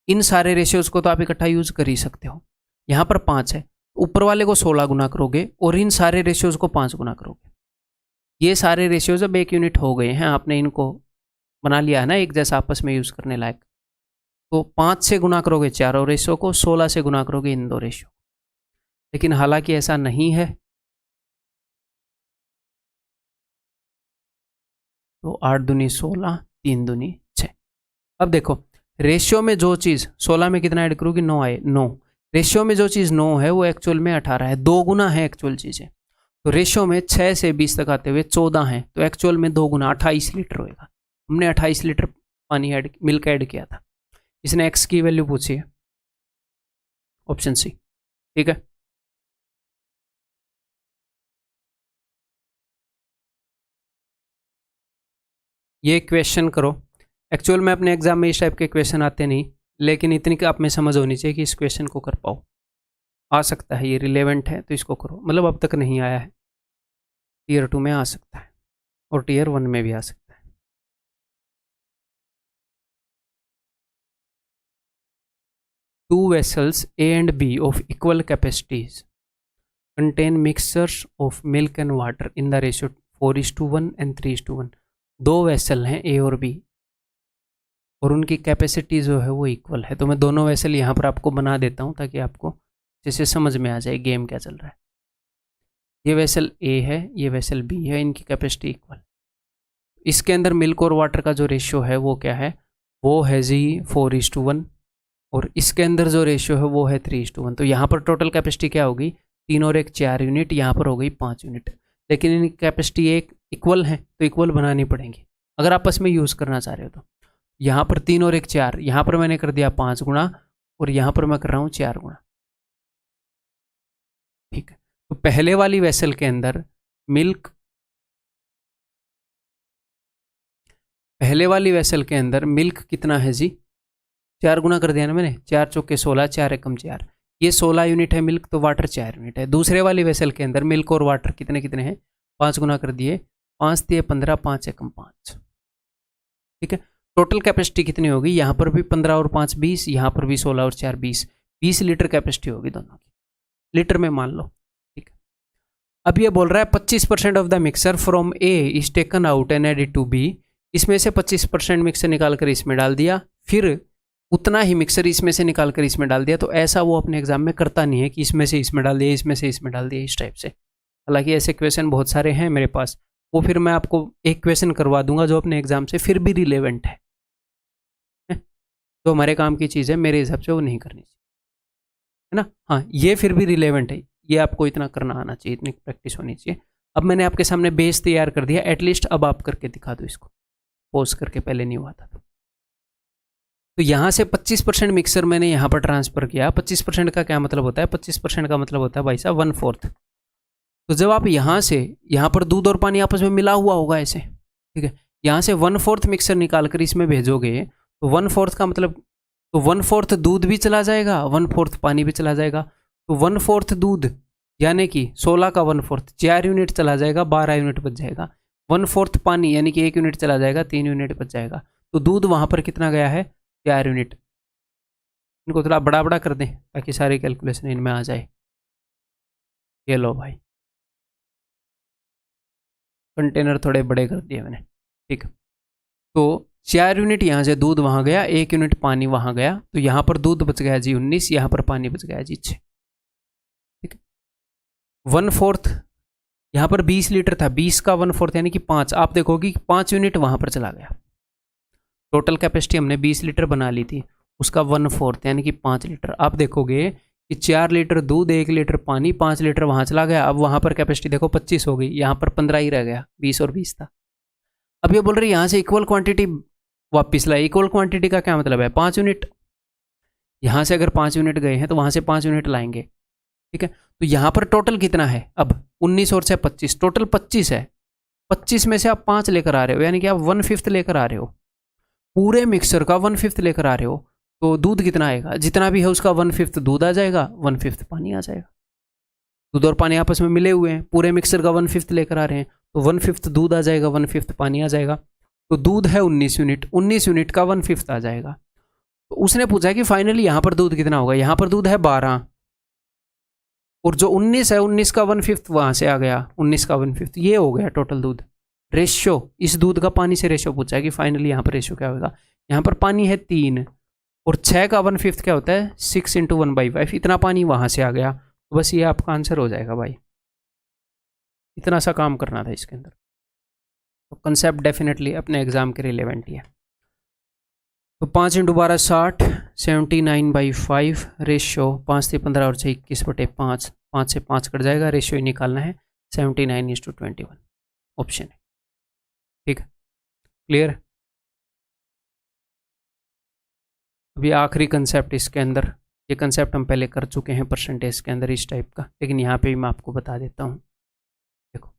इन सारे रेशियोज को तो आप इकट्ठा यूज कर ही सकते हो। यहाँ पर 5 है, ऊपर वाले को 16 गुना करोगे और इन सारे रेशियोज को 5 गुना करोगे। ये सारे रेशियोज अब 1 यूनिट हो गए हैं, आपने इनको बना लिया है ना एक जैसा आपस में यूज करने लायक। तो 5 से गुना करोगे चारों रेशियो को, 16 से गुना करोगे इन 2 रेशियो। लेकिन हालांकि ऐसा नहीं है, तो 8 दूनी 16, 3 दूनी 6। अब देखो रेशियो में जो चीज़ 16 में कितना ऐड करोगे, 9 आए, 9। रेशियो में जो चीज़ 9 है वो एक्चुअल में 18 है, 2 गुना है एक्चुअल चीज़ें। तो रेशियो में 6 से 20 तक आते हुए 14 है, तो एक्चुअल में 2 गुना 28 लीटर होएगा। हमने 28 लीटर पानी ऐड, मिल्क ऐड किया था। इसने एक्स की वैल्यू पूछी है, ऑप्शन सी। ठीक है, ये क्वेश्चन करो। एक्चुअल में अपने एग्जाम में इस टाइप के क्वेश्चन आते नहीं, लेकिन इतनी आप में समझ होनी चाहिए कि इस क्वेश्चन को कर पाओ। आ सकता है, ये रिलेवेंट है तो इसको करो। मतलब अब तक नहीं आया है, टीयर 2 में आ सकता है और टीयर 1 में भी आ सकता है। Two vessels A and B of equal capacities contain mixtures of milk and water in the ratio 4:1 and 3:1। 2 vessel हैं A और B और उनकी कैपेसिटी जो है वो इक्वल है। तो मैं दोनों वेसल यहाँ पर आपको बना देता हूँ ताकि आपको जैसे समझ में आ जाए गेम क्या चल रहा है। ये वेसल A है, ये वेसल B है, इनकी कैपेसिटी इक्वल। इसके अंदर मिल्क और वाटर का जो रेशियो है वो क्या है, वो है जी 4:1 और इसके अंदर जो रेशियो है वो है 3:1। तो यहाँ पर टोटल कैपेसिटी क्या होगी, 3 और 1 4 यूनिट, यहाँ पर हो गई 5 यूनिट। लेकिन इनकी कैपेसिटी एक इक्वल है तो इक्वल बनानी पड़ेंगी अगर आपस में यूज़ करना चाह रहे हो। तो यहाँ पर 3 और 1 4, यहाँ पर मैंने कर दिया 5 गुना और यहाँ पर मैं कर रहा हूँ 4 गुना। ठीक है, तो पहले वाली वेसल के अंदर मिल्क, पहले वाली वेसल के अंदर मिल्क कितना है जी, 4 गुना कर दिया ना मैंने, 4 चौके 16, 4 एकम 4, ये 16 यूनिट है मिल्क, तो वाटर 4 यूनिट है। दूसरे वाली वेसल के अंदर मिल्क और वाटर कितने कितने हैं, 5 गुना कर दिए, 5 दिए 15, 5 एकम 5। ठीक है, टोटल कैपेसिटी कितनी होगी, यहाँ पर भी 15 और 5 20, यहाँ पर भी 16 और 4 20, 20 लीटर कैपेसिटी होगी दोनों की, लीटर में मान लो। ठीक है, अब ये बोल रहा है 25% of the mixer from A is taken out and added to B. इसमें से 25% मिक्सर निकाल कर इसमें डाल दिया, फिर उतना ही मिक्सर इसमें से निकाल कर इसमें डाल दिया। तो ऐसा वो अपने एग्जाम में करता नहीं है कि इसमें से इसमें डाल दिया, इसमें से इसमें डाल दिया, इस टाइप से। हालांकि ऐसे क्वेश्चन बहुत सारे हैं मेरे पास, वो फिर मैं आपको एक क्वेश्चन करवा दूंगा जो अपने एग्जाम से फिर भी रिलेवेंट है। तो हमारे काम की चीज़ है, मेरे हिसाब से वो नहीं करनी चाहिए, है ना। हाँ, ये फिर भी रिलेवेंट है, ये आपको इतना करना आना चाहिए, इतनी प्रैक्टिस होनी चाहिए। अब मैंने आपके सामने बेस तैयार कर दिया, एटलीस्ट अब आप करके दिखा दो इसको, पोज करके, पहले नहीं हुआ था। तो यहाँ से 25% मिक्सर मैंने यहाँ पर ट्रांसफर किया। 25% का क्या मतलब होता है, 25% का मतलब होता है भाई साहब 1/4। तो जब आप यहाँ से, यहाँ पर दूध और पानी आपस में मिला हुआ होगा ऐसे, ठीक है, यहाँ से 1/4 मिक्सर निकाल कर इसमें भेजोगे, तो 1/4 का मतलब, तो 1/4 दूध भी चला जाएगा, 1/4 पानी भी चला जाएगा। तो 1/4 दूध यानी कि 16 का 1/4, 4 यूनिट चला जाएगा, 12 यूनिट बच जाएगा। 1/4 पानी यानी कि 1 यूनिट चला जाएगा, 3 यूनिट बच जाएगा। तो दूध वहाँ पर कितना गया है, 4 यूनिट। इनको थोड़ा बड़ा बड़ा कर दें ताकि सारी कैलकुलेशन इनमें आ जाए। ये लो भाई, कंटेनर थोड़े बड़े कर दिए मैंने, ठीक। तो 4 यूनिट यहाँ से दूध वहाँ गया, 1 यूनिट पानी वहाँ गया, तो यहाँ पर दूध बच गया जी 19, यहाँ पर पानी बच गया जी 6, ठीक है। 1/4 यहाँ पर 20 लीटर था, 20 का 1/4 यानी कि 5, आप देखोगे कि 5 यूनिट वहाँ पर चला गया। टोटल कैपेसिटी हमने 20 लीटर बना ली थी, उसका 1/4 यानी कि 5 लीटर। आप देखोगे कि 4 लीटर दूध, 1 लीटर पानी, 5 लीटर वहाँ चला गया। अब वहाँ पर कैपेसिटी देखो 25 हो गई, यहाँ पर 15 ही रह गया, 20 और 20 था। अब ये बोल रहे यहाँ से इक्वल क्वांटिटी वापस लाए। इक्वल क्वांटिटी का क्या मतलब है? 5 यूनिट। यहाँ से अगर 5 यूनिट गए हैं तो वहाँ से 5 यूनिट लाएंगे, ठीक है। तो यहाँ पर टोटल कितना है? अब 19 और से 25, टोटल 25 है। 25 में से आप 5 लेकर आ रहे हो, यानी कि आप 1/5 लेकर आ रहे हो। पूरे मिक्सर का 1/5 लेकर आ रहे हो, तो दूध कितना आएगा? जितना भी है उसका 1/5 दूध आ जाएगा, 1/5 पानी आ जाएगा। दूध और पानी आपस में मिले हुए हैं, पूरे मिक्सर का 1/5 लेकर आ रहे हैं, तो 1/5 दूध आ जाएगा, 1/5 पानी आ जाएगा। तो दूध है 19 यूनिट, 19 यूनिट का 1/5 आ जाएगा। तो उसने पूछा कि फाइनली यहाँ पर दूध कितना होगा? यहाँ पर दूध है 12, और जो 19 है 19 का 1/5 वहाँ से आ गया, 19 का 1/5, ये हो गया टोटल दूध। रेशियो, इस दूध का पानी से रेशियो पूछा है कि फाइनली यहाँ पर रेशियो क्या होगा। यहाँ पर पानी है 3, और 6 का 1/5 क्या होता है? 6 × 1/5, इतना पानी वहाँ से आ गया। तो बस ये आपका आंसर हो जाएगा भाई। इतना सा काम करना था इसके अंदर। तो कंसेप्ट डेफिनेटली अपने एग्जाम के रिलेवेंट ही है। तो 5 × 12 60, 79/5, रेशियो 5 से 15 और 6 21/5, 5 से 5 कट जाएगा, रेशियो ही निकालना है 79:21, ऑप्शन है, ठीक है। क्लियर? अभी आखिरी कंसेप्ट इसके अंदर, ये कंसेप्ट हम पहले कर चुके हैं परसेंटेज के अंदर इस टाइप का, लेकिन यहाँ पे भी मैं आपको बता देता हूँ। देखो,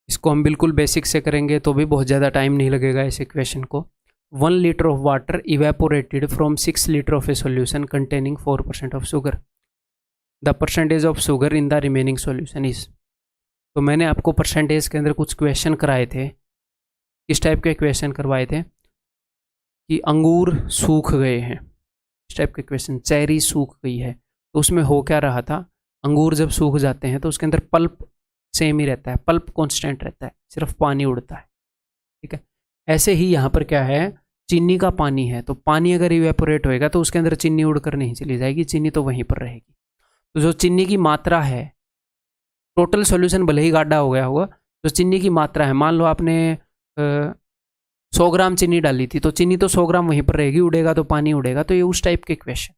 इसको हम बिल्कुल बेसिक से करेंगे तो भी बहुत ज़्यादा टाइम नहीं लगेगा इस इक्वेशन को। 1 litre of water evaporated from 6 litre of a solution containing 4% of sugar, the percentage of sugar in the remaining solution is. तो मैंने आपको परसेंटेज के अंदर कुछ क्वेश्चन कराए थे। किस टाइप के क्वेश्चन करवाए थे? कि अंगूर सूख गए हैं, इस टाइप के क्वेश्चन। चेरी सूख गई है, तो उसमें हो क्या रहा था? अंगूर जब सूख जाते हैं तो उसके अंदर पल्प सेम ही रहता है, पल्प कांस्टेंट रहता है, सिर्फ पानी उड़ता है, ठीक है। ऐसे ही यहाँ पर क्या है? चीनी का पानी है, तो पानी अगर इवेपोरेट होएगा तो उसके अंदर चीनी उड़कर नहीं चली जाएगी, चीनी तो वहीं पर रहेगी। तो जो चीनी की मात्रा है, टोटल सॉल्यूशन भले ही गाढ़ा हो गया होगा, जो चीनी की मात्रा है, मान लो आपने 100 ग्राम चीनी डाली थी, तो चीनी तो 100 ग्राम वहीं पर रहेगी, उड़ेगा तो पानी उड़ेगा। तो ये उस टाइप के क्वेश्चन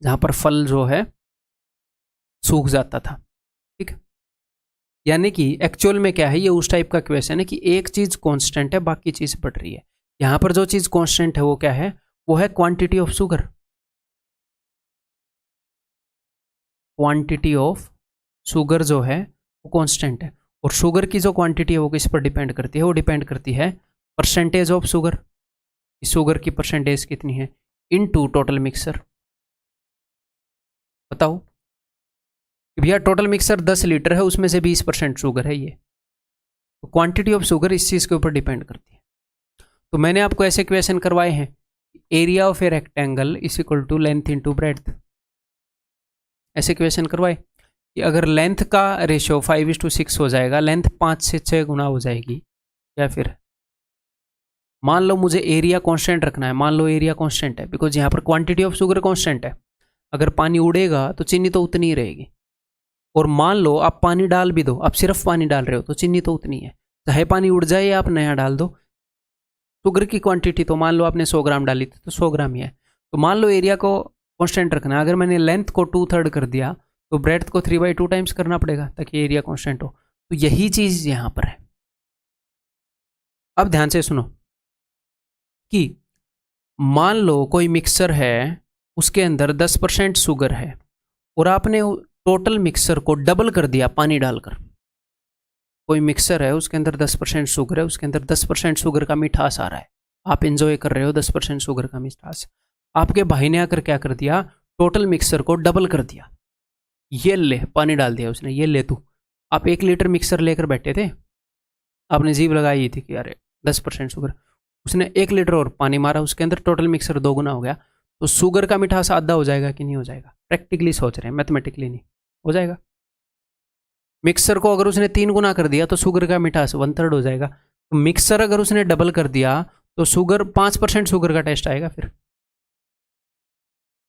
जहां पर फल जो है सूख जाता था, ठीक है। यानी कि एक्चुअल में क्या है, ये उस टाइप का क्वेश्चन है कि एक चीज कांस्टेंट है, बाकी चीज बढ़ रही है। यहां पर जो चीज कांस्टेंट है वो क्या है? वो है quantity of sugar. Quantity of sugar जो है वो कांस्टेंट है, और शुगर की जो क्वांटिटी है वो किस पर डिपेंड करती है? वो डिपेंड करती है परसेंटेज ऑफ शुगर, शुगर की परसेंटेज कितनी है इनटू टोटल मिक्सर। बताओ भैया, टोटल मिक्सर 10 लीटर है, उसमें से 20% शुगर है। ये तो क्वांटिटी ऑफ शुगर इस चीज़ के ऊपर डिपेंड करती है। तो मैंने आपको ऐसे क्वेश्चन करवाए हैं, area of a rectangle is equal to length into breadth. ऐसे क्वेश्चन करवाए कि अगर लेंथ का रेशियो 5:6 हो जाएगा, लेंथ 5 से 6 गुना हो जाएगी, या फिर मान लो मुझे एरिया कांस्टेंट रखना है, मान लो एरिया कांस्टेंट है, बिकॉज यहाँ पर क्वांटिटी ऑफ शुगर कांस्टेंट है। अगर पानी उड़ेगा तो चीनी तो उतनी ही रहेगी, और मान लो आप पानी डाल भी दो, आप सिर्फ पानी डाल रहे हो तो चीनी तो उतनी है, चाहे पानी उड़ जाए या आप नया डाल दो। शुगर की क्वांटिटी तो मान लो आपने 100 ग्राम डाली थी तो 100 ग्राम ही है। तो मान लो एरिया को कांस्टेंट रखना है, अगर मैंने लेंथ को 2/3 कर दिया तो ब्रेड्थ को 3/2 टाइम्स करना पड़ेगा ताकि एरिया कांस्टेंट हो। तो यही चीज यहां पर है। अब ध्यान से सुनो कि मान लो कोई मिक्सर है, उसके अंदर 10% शुगर है, और आपने टोटल मिक्सर को डबल कर दिया पानी डालकर। कोई मिक्सर है, उसके अंदर 10% शुगर है, उसके अंदर 10% शुगर का मिठास आ रहा है, आप एंजॉय कर रहे हो 10% शुगर का मिठास। आपके भाई ने आकर क्या कर दिया? टोटल मिक्सर को डबल कर दिया। ये ले, पानी डाल दिया उसने, ये ले तू। आप 1 लीटर मिक्सर लेकर बैठे थे, आपने जीभ लगाई थी कि अरे 10% शुगर, उसने 1 लीटर और पानी मारा, उसके अंदर टोटल मिक्सर 2 गुना हो गया। तो शुगर का मिठास आधा हो जाएगा कि नहीं हो जाएगा? प्रैक्टिकली सोच रहे हैं, मैथमेटिकली नहीं, हो जाएगा। मिक्सर को अगर उसने 3 गुना कर दिया तो शुगर का मिठास 1/3 हो जाएगा। तो मिक्सर अगर उसने डबल कर दिया तो शुगर 5% शुगर का टेस्ट आएगा, फिर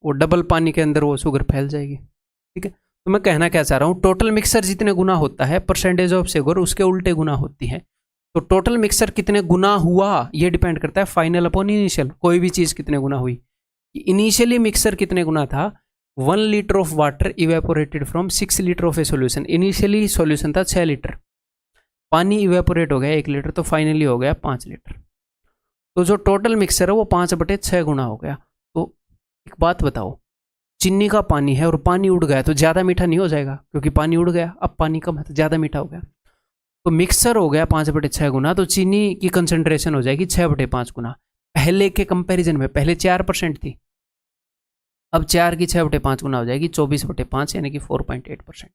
वो डबल पानी के अंदर वो शुगर फैल जाएगी। ठीक है, तो मैं कहना क्या चाह रहा हूँ, टोटल मिक्सर जितने गुना होता है परसेंटेज ऑफ शुगर उसके उल्टे गुना होती है। तो टोटल मिक्सर कितने गुना हुआ ये डिपेंड करता है फाइनल अपॉन इनिशियल। कोई भी चीज़ कितने गुना हुई, इनिशियली मिक्सर कितने गुना था, 1 litre of water evaporated from 6 litre of a solution. Initially solution था 6 लीटर, पानी इवेपोरेट हो गया 1 लीटर, तो फाइनली हो गया 5 लीटर। तो जो टोटल मिक्सर है वो 5/6 गुना हो गया। तो एक बात बताओ, चीनी का पानी है और पानी उड़ गया तो ज़्यादा मीठा नहीं हो जाएगा, क्योंकि पानी उड़ गया, अब पानी कम है तो ज़्यादा मीठा हो गया। तो मिक्सर हो गया 5/6 गुना, तो चीनी की कंसंट्रेशन हो जाएगी 6/5 गुना। पहले के कंपैरिजन में पहले 4% थी, अब 4 की 6/5 गुना हो जाएगी 24/5 यानी कि 4.8%।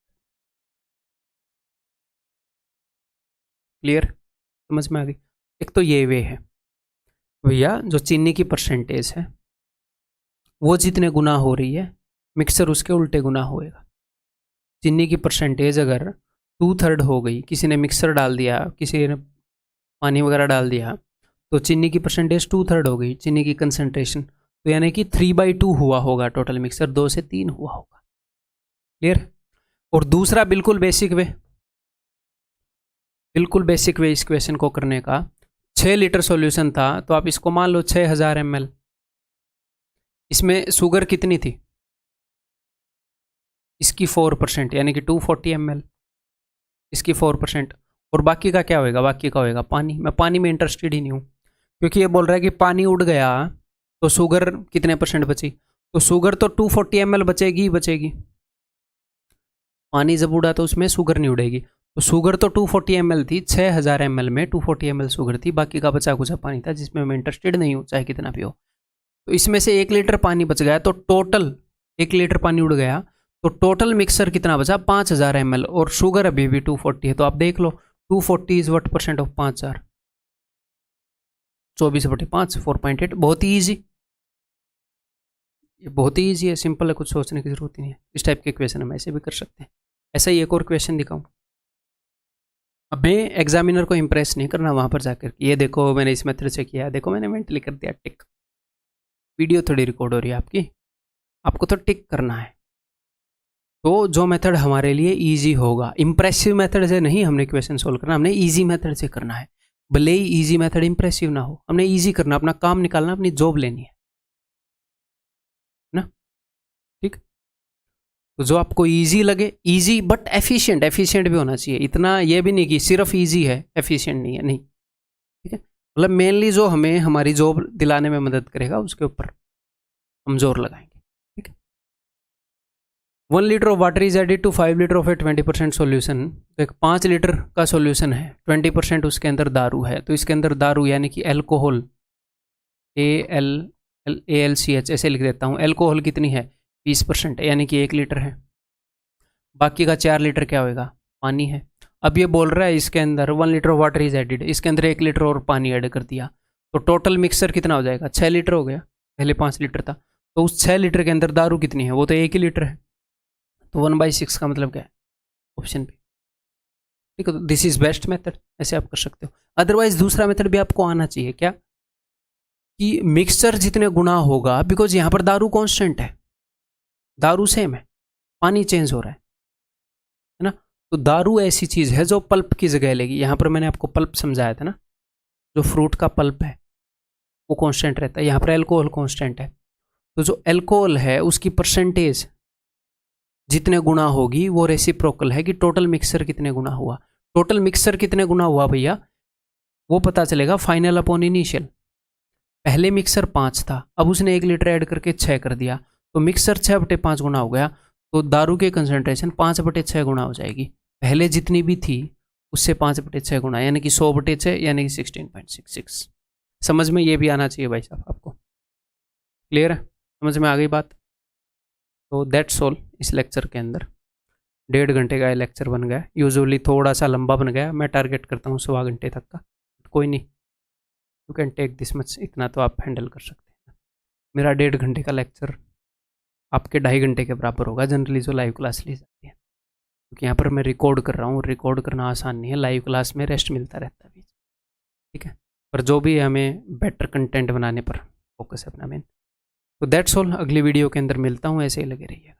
क्लियर, समझ में आ गई। एक तो ये वे है भैया, जो चीनी की परसेंटेज है वो जितने गुना हो रही है मिक्सर उसके उल्टे गुना होएगा। चीनी की परसेंटेज अगर 2/3 हो गई, किसी ने मिक्सर डाल दिया, किसी ने पानी वगैरह डाल दिया, तो चीनी की परसेंटेज 2/3 हो गई, चीनी की कंसंट्रेशन, तो यानी कि 3/2 हुआ होगा टोटल मिक्सर, 2 से 3 हुआ होगा। क्लियर। और दूसरा बिल्कुल बेसिक वे, बिल्कुल बेसिक वे इस क्वेश्चन को करने का, 6 लीटर सॉल्यूशन था तो आप इसको मान लो 6000 ml। इसमें शुगर कितनी थी, इसकी 4% यानी कि 240 ml, इसकी 4%, और बाकी का क्या होएगा, बाकी का होएगा पानी। मैं पानी में इंटरेस्टेड ही नहीं हूँ, क्योंकि ये बोल रहा है कि पानी उड़ गया तो शुगर कितने % बची, तो शुगर तो 240 ml बचेगी ही बचेगी। पानी जब उड़ा तो उसमें शुगर नहीं उड़ेगी, तो शुगर तो 240 ml थी, 6000 ml में 240 ml शुगर थी, बाकी का बचा कुचा पानी था जिसमें मैं इंटरेस्टेड नहीं हूँ चाहे कितना भी हो। तो इसमें से 1 लीटर पानी बच गया, तो टोटल 1 लीटर पानी उड़ गया, तो टोटल मिक्सर कितना बचा 5000 ml, और शुगर अभी भी 240 है। तो आप देख लो 240 इज वट % ऑफ 5000, 24/5, 4.8। बहुत ही ईजी, ये बहुत ही ईजी है, सिंपल है, कुछ सोचने की जरूरत ही नहीं है। इस टाइप के क्वेश्चन हम ऐसे भी कर सकते हैं। ऐसा ही एक और क्वेश्चन दिखाऊं। हमें एग्जामिनर को इंप्रेस नहीं करना वहां पर जाकर, ये देखो मैंने इस मेथड से किया, देखो मैंने मेंटली कर दिया टिक। वीडियो थोड़ी रिकॉर्ड हो रही है आपकी, आपको तो टिक करना है। तो जो मेथड हमारे लिए इजी होगा, इंप्रेसिव मेथड से नहीं हमने क्वेश्चन सोल्व करना, हमने इजी मेथड से करना है। भले ही इजी मेथड इंप्रेसिव ना हो, हमने इजी करना, अपना काम निकालना, अपनी जॉब लेनी है ना। ठीक, तो जो आपको इजी लगे, इजी बट एफिशिएंट, एफिशिएंट भी होना चाहिए, इतना ये भी नहीं कि सिर्फ इजी है एफिशिएंट नहीं है, नहीं। ठीक है, मतलब मेनली जो हमें हमारी जॉब दिलाने में मदद करेगा उसके ऊपर हम जोर लगाएंगे। 1 litre of water is added to 5 litre of a 20% solution. तो एक 5 लीटर का सोल्यूशन है, 20% उसके अंदर दारू है, तो इसके अंदर दारू यानी कि एल्कोहल, ALCH ऐसे लिख देता हूँ। एल्कोहल कितनी है 20% है, यानी कि 1 लीटर है। बाकी का 4 लीटर क्या होएगा, पानी है। अब ये बोल रहा है इसके अंदर 1 litre of water is added, इसके अंदर 1 लीटर और पानी ऐड कर दिया, तो टोटल मिक्सर कितना हो जाएगा, 6 लीटर हो गया, पहले 5 लीटर था। तो उस 6 लीटर के अंदर दारू कितनी है, वो तो 1 ही लीटर है, तो 1/6 का मतलब क्या है, ऑप्शन बी। ठीक है, तो दिस इज बेस्ट मेथड, ऐसे आप कर सकते हो। अदरवाइज दूसरा मेथड भी आपको आना चाहिए, क्या कि मिक्सचर जितने गुना होगा, बिकॉज यहां पर दारू कांस्टेंट है, दारू सेम है, पानी चेंज हो रहा है ना। तो दारू ऐसी चीज है जो पल्प की जगह लेगी। यहां पर मैंने आपको पल्प समझाया था ना, जो फ्रूट का पल्प है वो कांस्टेंट रहता है, यहां पर एल्कोहल कांस्टेंट है। तो जो एल्कोहल है उसकी परसेंटेज जितने गुना होगी वो रेसिप्रोकल है कि टोटल मिक्सर कितने गुना हुआ। टोटल मिक्सर कितने गुना हुआ भैया, वो पता चलेगा फाइनल अपॉन इनिशियल। पहले मिक्सर 5 था, अब उसने 1 लीटर ऐड करके 6 कर दिया, तो मिक्सर 6/5 गुना हो गया, तो दारू की कंसंट्रेशन 5/6 गुना हो जाएगी। पहले जितनी भी थी उससे 5/6 गुना, यानी कि 100/6 यानी कि 16.66। समझ में ये भी आना चाहिए भाई साहब आपको। क्लियर है, समझ में आ गई बात। तो दैट्स ऑल इस लेक्चर के अंदर। 1.5 घंटे का ये लेक्चर बन गया, यूजुअली थोड़ा सा लंबा बन गया, मैं टारगेट करता हूँ 1.25 घंटे तक का, कोई नहीं, you can take this much, इतना तो आप हैंडल कर सकते हैं। मेरा 1.5 घंटे का लेक्चर आपके 2.5 घंटे के बराबर होगा जनरली जो लाइव क्लास ली जाती है। क्योंकि यहाँ पर मैं रिकॉर्ड कर रहा हूँ, रिकॉर्ड करना आसान नहीं है, लाइव क्लास में रेस्ट मिलता रहता है बीच, ठीक है। पर जो भी है हमें बेटर कंटेंट बनाने पर फोकस है अपना मेन। तो दैट्स ऑल, अगली वीडियो के अंदर मिलता हूँ, ऐसे ही लगे रहिएगा।